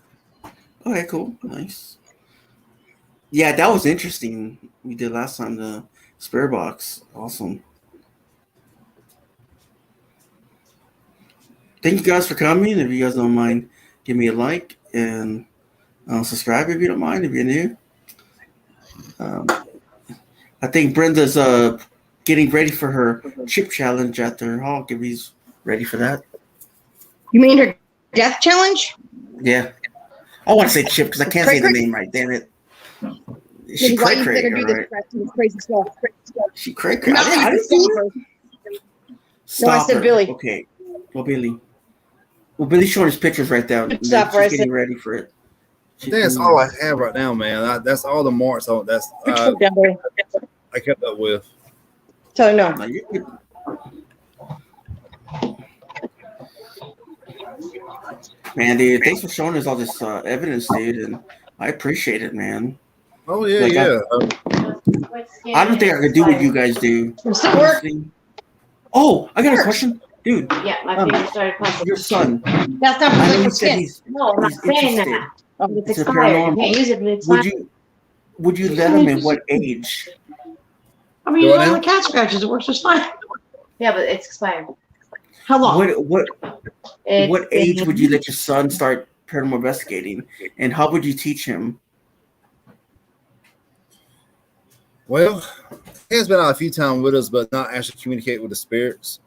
Okay, cool, nice. Yeah, that was interesting. We did last time the spirit box. Awesome. Thank you guys for coming. If you guys don't mind, give me a like and subscribe if you don't mind, if you're new. I think Brenda's getting ready for her chip challenge at their Hawk, if he's ready for that. You mean her death challenge? Yeah. I want to say chip because I can't say the name right, damn it. She cray cray, this crazy stuff. She cray cray. No, I said Billy. Okay. Well, Billy. Well, Billy's showing his pictures right now. She's getting ready for it. That's all I have right now, man. That's all the marks. That's I kept up with. So no. Man, dude, thanks for showing us all this evidence, dude, and I appreciate it, man. Oh yeah, Like, yeah. I don't think I could do what you guys do. Still working. Oh, I got a question, dude. Yeah, my finger started pumping. Your son. That's not I know you liquid said skin. No, I'm not he's saying interested. that. It's It's a expired. You paranormal. can't use it, but it's fine. Would you let him in what age? I mean, Do you I know, now? the cat scratches. It works just fine. Yeah, but it's expired. How long? What It's age would you let your son start paranormal investigating, and how would you teach him? Well, he has been out a few times with us, but not actually communicate with the spirits.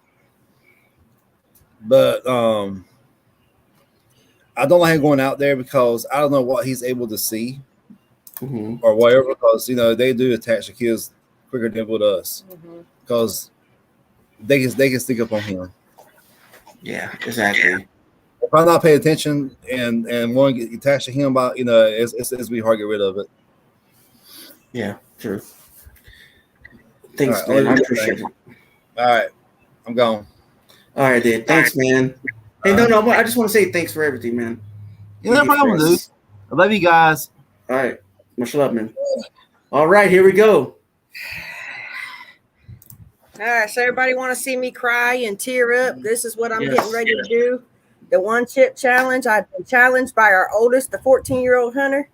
But I don't like him going out there because I don't know what he's able to see. or whatever, because they do attach the kids quicker than with us, because they can stick up on him. Yeah, exactly. If I not pay attention and one get attached to him, about it's be hard to get rid of it. Yeah, true. Thanks, All right, man. I appreciate it. All right, I'm gone. All right, dude. Thanks, man. Hey, no, I just want to say thanks for everything, man. Yeah, no problem, dude. I love you guys. All right, much love, man. All right, here we go. All right, so everybody want to see me cry and tear up? This is what I'm getting ready to do. The one chip challenge. I've been challenged by our oldest, the 14-year-old Hunter,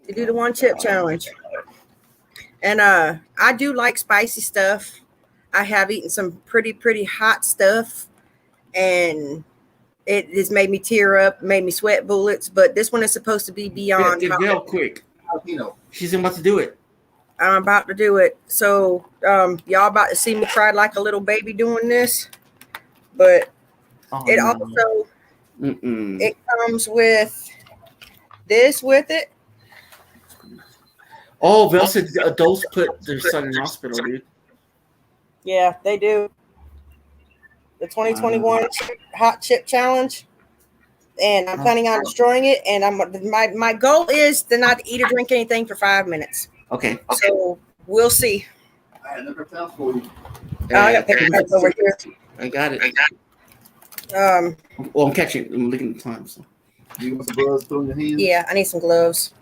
to do the one chip challenge. And I do like spicy stuff. I have eaten some pretty hot stuff, and it has made me tear up, made me sweat bullets. But this one is supposed to be beyond. Real quick. She's about to do it. I'm about to do it. So y'all about to see me cry like a little baby doing this. But it also it comes with this with it. Oh, Val said adults put their son in hospital, dude. Yeah, they do. The 2021 hot chip challenge. And I'm planning on destroying it. And my goal is to not eat or drink anything for 5 minutes. Okay. So we'll see. I never found for you. I got paper cups over here. I got it. Well, I'm catching. I'm looking at the time. So. You want some gloves put on your hands? Yeah, I need some gloves.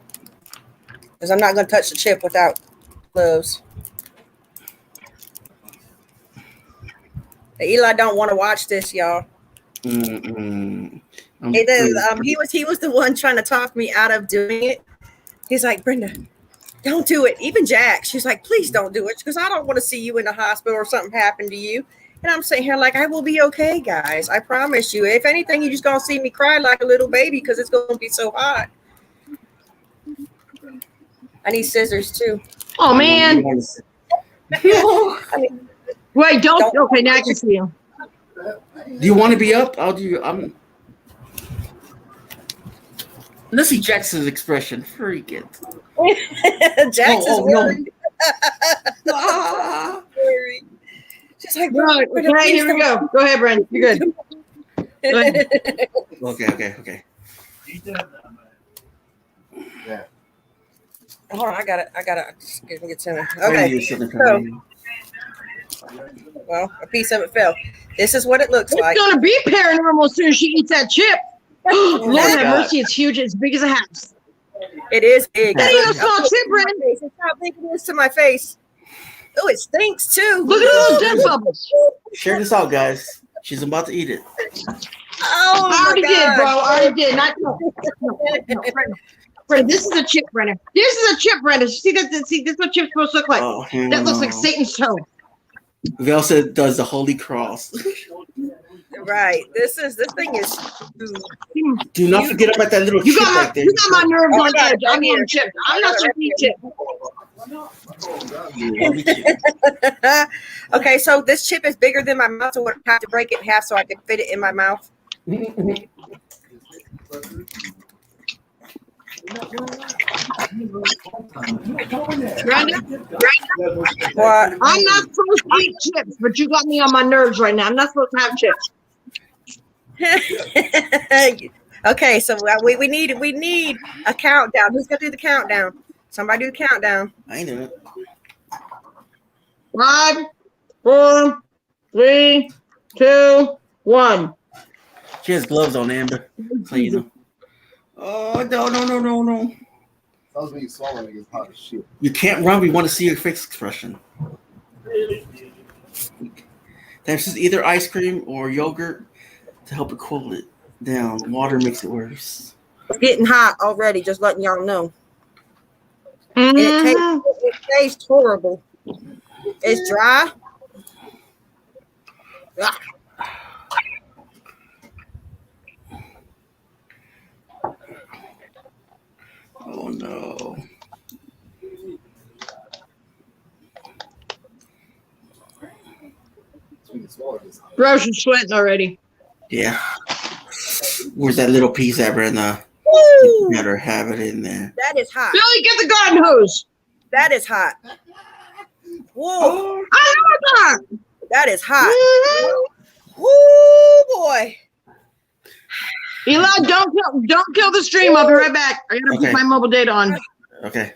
Because I'm not going to touch the chip without gloves. Eli don't want to watch this, y'all. He was the one trying to talk me out of doing it. He's like, Brenda, don't do it. Even Jack, she's like, please don't do it, because I don't want to see you in the hospital or something happen to you. And I'm sitting here like, I will be okay, guys. I promise you. If anything, you're just going to see me cry like a little baby because it's going to be so hot. I need scissors, too. Oh, man. Wait, don't. Okay, now I can see him. Do you want to be up? I'll do. Let's see Jackson's expression. Freak it. Jackson's worried. No. Worried. Just like, right, okay, here we go. Go ahead, Brent. You're good. Go ahead. Okay. Yeah. Hold on, I got it. Get to it. Okay. So, well, a piece of it fell. This is what it looks like. It's gonna be paranormal as soon as she eats that chip. Lord have mercy, it's huge. It's big as a house. It is big. That ain't no small chip, Brent. It's how big it is to my face. Oh, it stinks too. Look at those death bubbles. Share this out, guys. She's about to eat it. Oh, I already did, bro. I already did. No, Brenda, this is a chip, Brenda. This is a chip, Brenda. See that? See, this is what chip's supposed to look like. Oh, that looks like Satan's toe. Velsa does the Holy Cross. Right. This thing is. Do not forget about that little chip right there. You got my nerves on edge. I'm eating chip. I'm not supposed to eat chip. Okay, so this chip is bigger than my mouth, so I would have to break it in half so I could fit it in my mouth. Brenda? What? I'm not supposed to eat chips, but you got me on my nerves right now. I'm not supposed to have chips. Okay, so we need a countdown. Who's gonna do the countdown? Somebody do the countdown. I ain't doing it. 5, 4, 3, 2, 1. She has gloves on, Amber. So you know. Oh no! I was being swallowed against hot as shit. You can't run. We want to see your face expression. This is either ice cream or yogurt to help it cool it down. Water makes it worse. It's getting hot already. Just letting y'all know. Mm-hmm. And it tastes horrible. It's dry. Ah. Oh no. Bro, she's sweating already. Yeah. Where's that little piece at, Brenda? Woo! Woo! Better have it in there. That is hot. Billy, get the garden hose. That is hot. Whoa. I know that. That is hot. Mhm. Woo, boy. Eli, don't kill the stream. I'll be right back. I gotta Okay. put my mobile data on. Okay.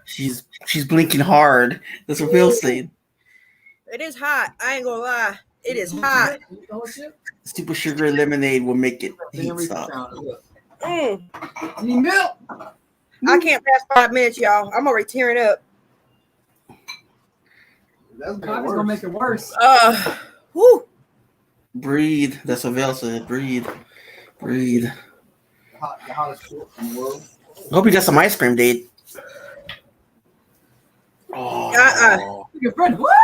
She's blinking hard. That's what Bill's saying. It is hot. I ain't gonna lie. It is hot. Stupid sugar and lemonade will make it heat stop. Mm. Milk. I can't pass 5 minutes, y'all. I'm already tearing up. Coffee's gonna make it worse. Whoo. Breathe. That's what Val said. Breathe. Breathe. The hottest shit in the world. I hope you got some ice cream, dude. Oh. Your friend, what?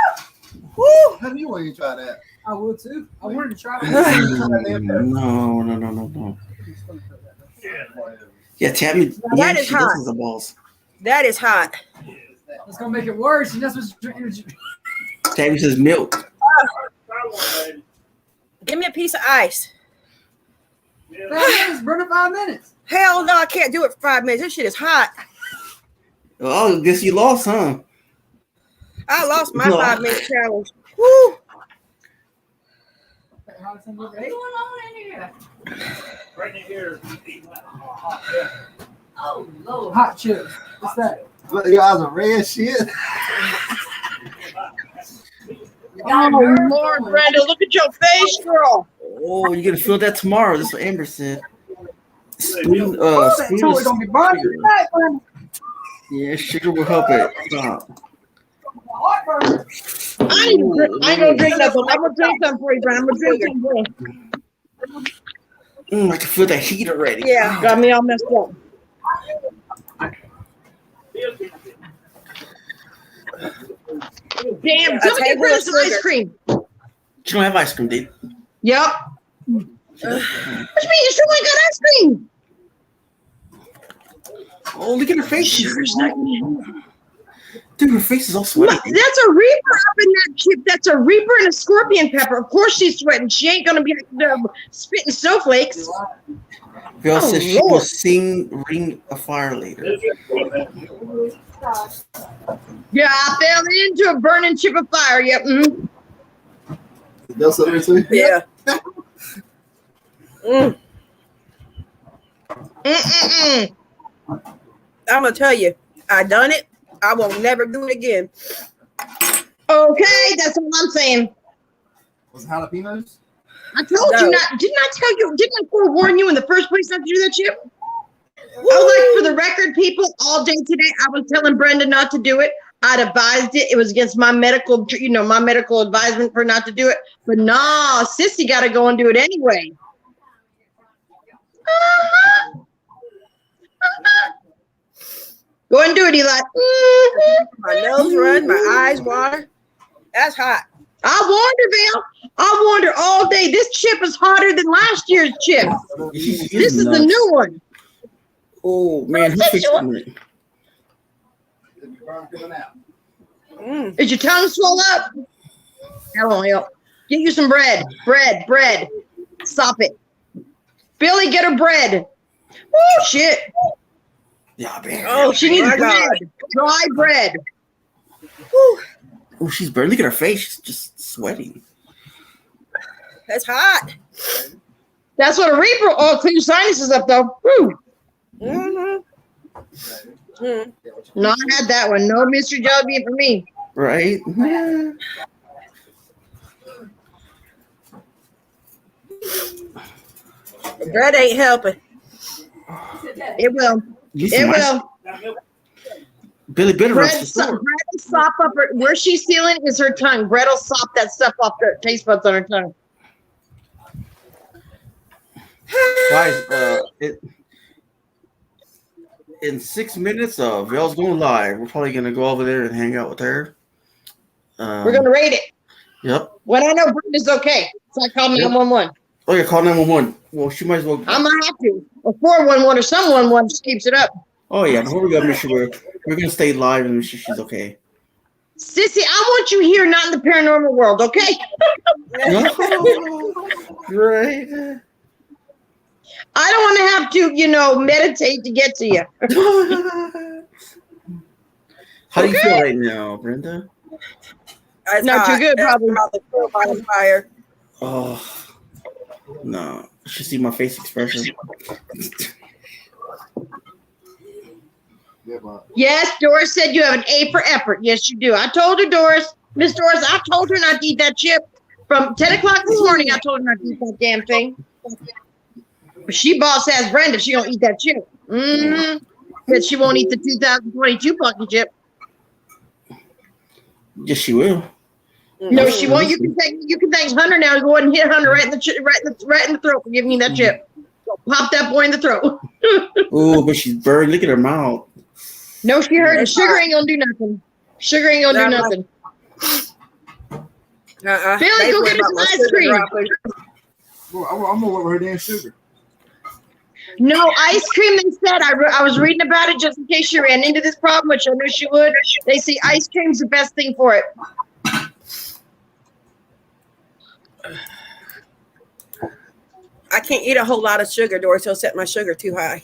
Woo. How do you want to try that? I would too. I wanted to try it. No. Yeah, Tammy. That is she hot. does the balls. That is hot. It's gonna make it worse. And that's what's energy. Tammy says milk. Give me a piece of ice. Burn it 5 minutes. Hell no, I can't do it for 5 minutes. This shit is hot. Oh, guess you lost, huh? I lost my 5 minute challenge. Woo. What's going on in here? Right in here. Oh Lord. Hot chips. What's that? Look, your eyes are red shit. Oh Lord, Brenda, look at your face, girl. Oh, you're gonna feel that tomorrow. That's what Amber said. Spoon, That's totally gonna be burning sugar. tonight, Brenda. Yeah, sugar will help it. Stop. Heartburn. I ain't gonna drink nothing. I'm gonna drink something for you, Brenda. I'm gonna drink something for you. I can feel that heat already. Yeah. Got me all messed up. Damn, somebody get Brenda some ice cream. You don't have ice cream, dude. Yep. What you mean? You still ain't got ice cream? Oh, look at her face. Sugar's not gonna- Dude, her face is all sweaty. That's a reaper up in that chip. That's a reaper and a scorpion pepper. Of course she's sweating. She ain't gonna be spitting snowflakes. Bill Oh, says she will Lord. sing Ring of Fire later. Yeah, I fell into a burning chip of fire. Yep. Mm. That's what too. Yeah. Mm. Mm-mm-mm. I'm gonna tell you, I done it. I will never do it again. Okay, that's all I'm saying. Was it jalapenos? I told No. you not. Didn't I tell you? Didn't I forewarn you in the first place not to do that chip? I was like, for the record, people, all day today, I was telling Brenda not to do it. I'd advised it. It was against my medical, my medical advisement for not to do it. But nah, Sissy got to go and do it anyway. Go and do it, Eli. My nose run, my eyes water. That's hot. I warned her, Val. I warned her all day. This chip is hotter than last year's chip. This is the new one. Oh man, her face is Mm. Is your tongue swell up? That won't help. Get you some bread. Bread. Stop it. Billy, get her bread. Oh, shit. Yeah, man. Oh, She needs my bread. God. Dry bread. Whew. Oh, she's burning. Look at her face. She's just sweating. That's hot. That's what a reaper. Oh, clean your sinuses up, though. Woo. Mm-hmm. Mm. No, I had that one. No mystery jelly bean for me. Right? The bread ain't helping. It will. You It will. Billy Bitter Bread, runs the store. bread will sop up her. Where she's sealing is her tongue. Bread will sop that stuff off her taste buds on her tongue. Guys, in 6 minutes, Vel's going live. We're probably going to go over there and hang out with her. We're going to rate it. Yep. When I know Brenda's okay. So I call 911. Oh, yeah, call 911. Well, she might as well. I might have to. Or 411 or some 11 just keeps it up. Oh, yeah. Before we go, make sure we're going to stay live and make sure she's okay. Sissy, I want you here, not in the paranormal world, okay? Right. I don't want to have to, meditate to get to you. How do you feel right now, Brenda? It's Not too hot. good, probably. I'm about to feel on fire. Oh no! You should see my face expression. Yeah, but Yes, Doris said you have an A for effort. Yes, you do. I told her, Doris, Miss Doris, I told her not to eat that chip. From 10 o'clock this morning, I told her not to eat that damn thing. But she boss ass Brenda, she don't eat that chip. But she won't eat the 2022 Pucky chip. Yes, she will. No, she won't. You can thank Hunter now to go ahead and hit Hunter right in the throat for giving you that chip. Pop that boy in the throat. Oh, but she's burned. Look at her mouth. No, she heard it. Sugar ain't gonna do nothing. Sugar ain't gonna do nothing. Billy, go get us some ice cream. well, I'm gonna work with her damn sugar. No ice cream. They said I was reading about it just in case she ran into this problem, which I knew she would. They say ice cream's the best thing for it. I can't eat a whole lot of sugar, Doris. It'll set my sugar too high.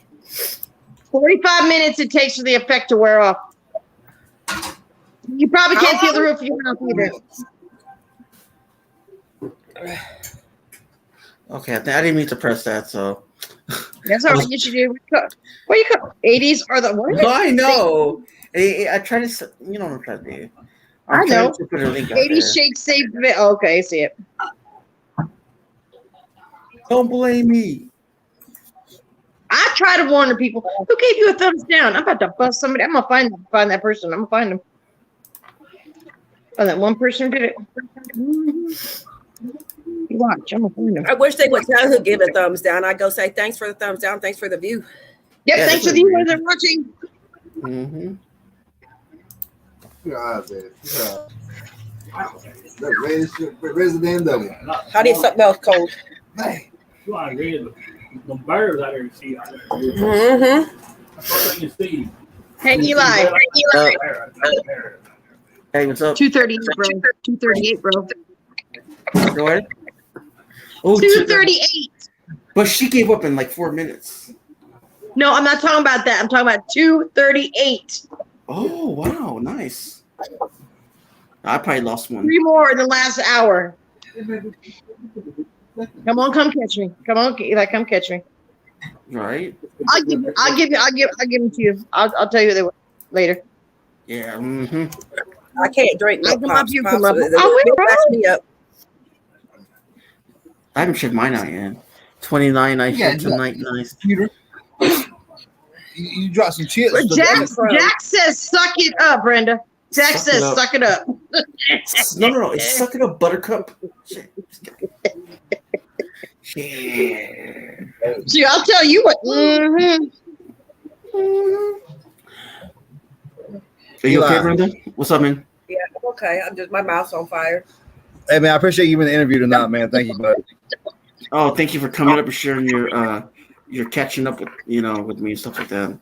45 minutes it takes for the effect to wear off. You probably can't feel the roof of your mouth either. Okay, I didn't mean to press that. So That's all right. You should do. What you call 80s or the what? no, I know. I try to, you know what I'm trying to do. I know. 80s shake safe. Oh, okay, I see it. Don't blame me. I try to warn the people. Who gave you a thumbs down? I'm about to bust somebody. I'm gonna find that person. I'm gonna find them. Oh, that one person did it. You watch. I'm gonna find them. I wish they would tell who give a thumbs down. I'd go say thanks for the thumbs down. Thanks for the view. Yep. Yeah, Thanks for the viewers that are watching. Mm-hmm. Your eyes, man. That red as a damn devil. How do you smell cold? Man. You are ready. The birds out there to see out there. Mm-hmm. That's what I can see. Hey, Eli. Hey, what's up? 2:38, bro. 2:38, bro. Go ahead. Oh, 2:38. But she gave up in like 4 minutes. No, I'm not talking about that. I'm talking about 2:38. Oh, wow. Nice. I probably lost one. 3 more in the last hour. Come on, come catch me. Come on, Eli, come catch me. Right? I'll give them to you. I'll tell you they were later. Yeah. Mm-hmm. I can't drink I'll milk come up, pops. you Pops, come up. it Oh, wait, mess me up. I haven't checked mine out yet. 29 I Yeah, checked tonight. Nice. Peter. You dropped some chips. But Jack says, suck it up, Brenda. Jack Suck it says, up. suck it up. No. It's suck it up, Buttercup. Yeah. See, I'll tell you what. Are you okay, Brenda? What's up, man? Yeah, I'm okay. I'm just my mouth's on fire. Hey man, I appreciate you in the interview tonight, man. Thank you, buddy. Oh, thank you for coming up and sharing your catching up with with me and stuff like that.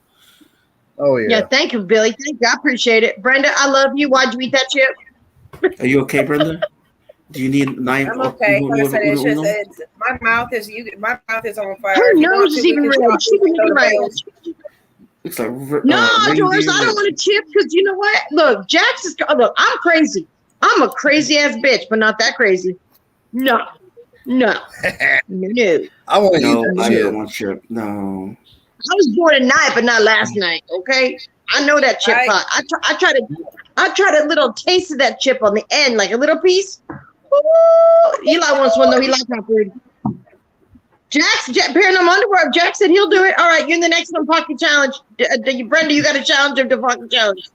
Oh yeah. Yeah, thank you, Billy. Thank you. I appreciate it. Brenda, I love you. Why'd you eat that chip? Are you okay, Brenda? Do you need 9? I'm okay. Like I said, it's just my mouth is on fire. Her If you want nose to, is we even can red. talk. She can Go to even red. bed. Looks like No, Doris, reindeer I don't want a chip because you know what? Look, Jax is. Look, I'm crazy. I'm a crazy ass bitch, but not that crazy. No. I want to No, eat that I chip. don't want chip. No. I was born tonight, but not last night. Okay, I know that chip Right. pot. I tried a little taste of that chip on the end, like a little piece. Ooh, Eli wants one though. He likes my food. Paranormal Underworld. Jack said he'll do it. All right, you're in the next one pocket challenge. Brenda, you got to challenge him to pocket challenge.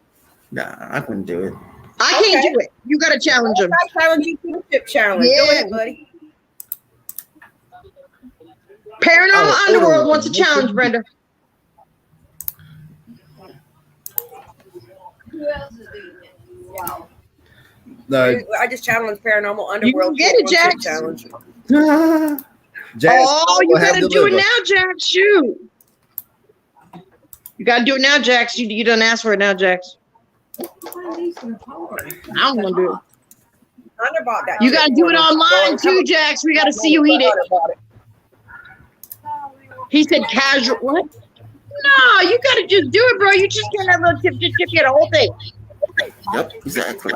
Nah, I couldn't do it. I can't do it. You got to challenge him. I challenge you to the chip challenge. Yeah. Go ahead, buddy. Paranormal Underworld wants a challenge, Brenda. No, I just challenged Paranormal Underworld. get it, to a chip Jax. challenge. Jack, Oh, you will have got to to do it deliver. now, Jax. Shoot. You got to do it now, Jax. You done asked for it now, Jax. I don't want to do it. Hunter bought that. You chip got to do for it me. online too, Jax. We got to see you eat it. Hunter bought He said casual. What? No, you gotta just do it, bro. You just can't have a little tip. You get a whole thing. Yep, exactly.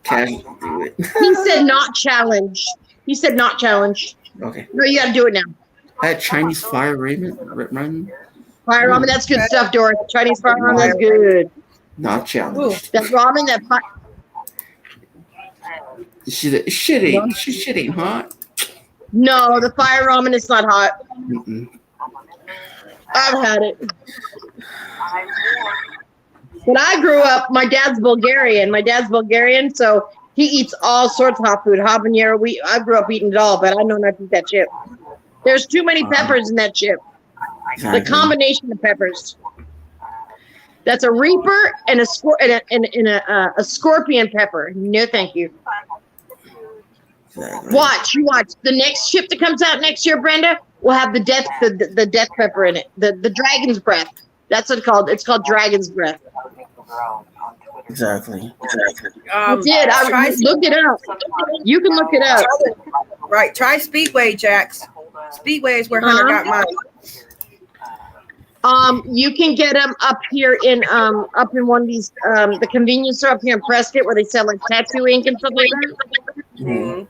Casual, do it. He said not challenged. He said not challenged. Okay. No, you gotta do it now. I had Chinese fire ramen. Fire ramen, that's good stuff, Doris. Chinese fire ramen, that's good. Not challenged. That ramen, that Shit ain't hot. No, the fire ramen is not hot. Mm-mm. I've had it. When I grew up, my dad's Bulgarian. So he eats all sorts of hot food. Habanero. I grew up eating it all, but I know not to eat that chip. There's too many peppers in that chip. Exactly. The combination of peppers. That's a reaper and a scorpion pepper. No, thank you. Exactly. Watch. The next chip that comes out next year, Brenda, will have the death pepper in it. The dragon's breath. That's what it's called. It's called dragon's breath. Exactly. I did. I looked it up. You can look it up. Right. Try Speedway, Jax. Speedway is where Hunter got mine. You can get them up here in one of these the convenience store up here in Prescott where they sell like tattoo ink and stuff like that. Mm-hmm.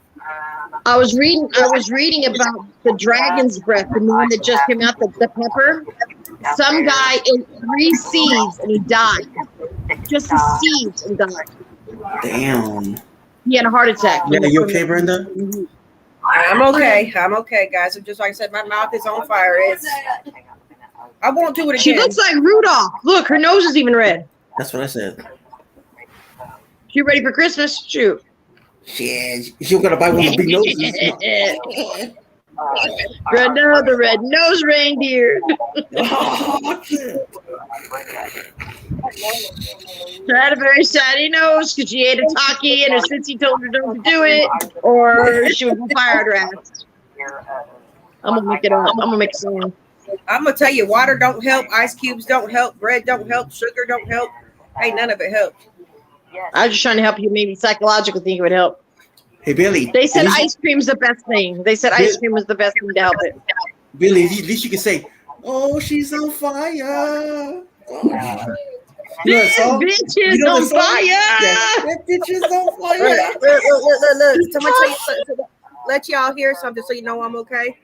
I was reading about the dragon's breath, the one that just came out, the pepper. Some guy ate 3 seeds and he died. Just the seeds and died. Damn. He had a heart attack. Yeah, you okay, Brenda? I'm okay, guys. Just like I said, my mouth is on fire. I won't do it again. She looks like Rudolph. Look, her nose is even red. That's what I said. You ready for Christmas? Shoot. Yeah, you're gonna buy one of the big noses. Brenda, the red-nosed reindeer. She had a very shiny nose because she ate a Taki and her sissy told her don't do it, or she would fire at her ass. I'm gonna make it up. I'm gonna make a song. I'm gonna tell you, water don't help, ice cubes don't help, bread don't help, sugar don't help. Hey, none of it helps. I was just trying to help you. Maybe psychologically think it would help. Hey, Billy. They said ice cream's the best thing. They said ice cream was the best thing to help it. Billy, at least you can say, "Oh, she's on fire." This bitch is on fire. That bitch is on fire. Look. Somebody let y'all hear something so you know I'm okay.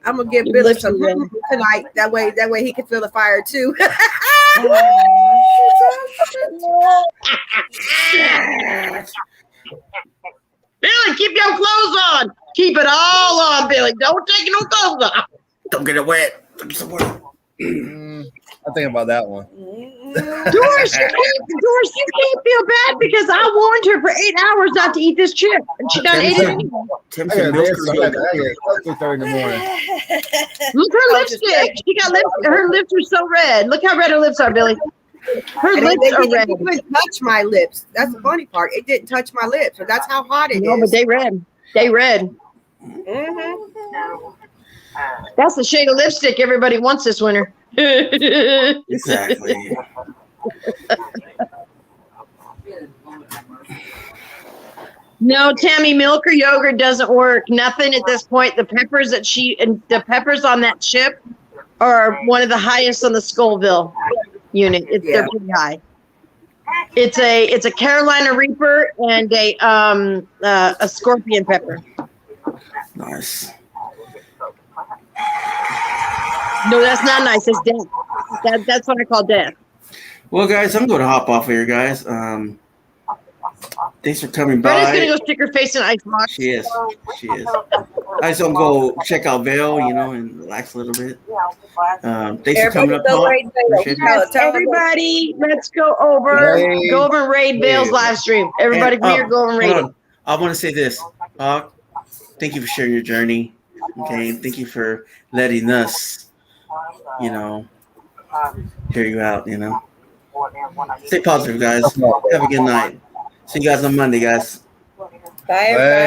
I'm gonna give Billy some tonight. That way he can feel the fire too. Billy, keep your clothes on. Keep it all on, Billy. Don't take no clothes off. Don't get it wet. I think about that one. Doris, you can't feel bad because I warned her for 8 hours not to eat this chip, and she done ate it anyway. Tim I said got milk this. her I milk. got 2:30 in the morning. Look, her lipstick. She got her lips are so red. Look how red her lips are, Billy. Her lips are red. It didn't touch my lips. That's the funny part. It didn't touch my lips, so that's how hot it is. No, but they red. They red. Mm-hmm. That's the shade of lipstick everybody wants this winter. Exactly. No, Tammy, milk or yogurt doesn't work. Nothing at this point. The peppers the peppers on that chip are one of the highest on the Scoville unit. They're pretty high. It's a Carolina Reaper and a scorpion pepper. Nice. No, that's not nice. It's death. That's what I call death. Well, guys, I'm going to hop off here, guys. Thanks for coming Brenda's by. gonna go stick her face in ice box. She is. I just want to go check out Vail, and relax a little bit. Thanks for coming up, Paul. Appreciate it. Everybody, let's go over and raid Vail's live stream. Everybody, come here, go over and raid it. I want to say this. Thank you for sharing your journey. Okay, thank you for letting us, hear you out. Stay positive, guys. Have a good night. See you guys on Monday, guys. Bye, everybody.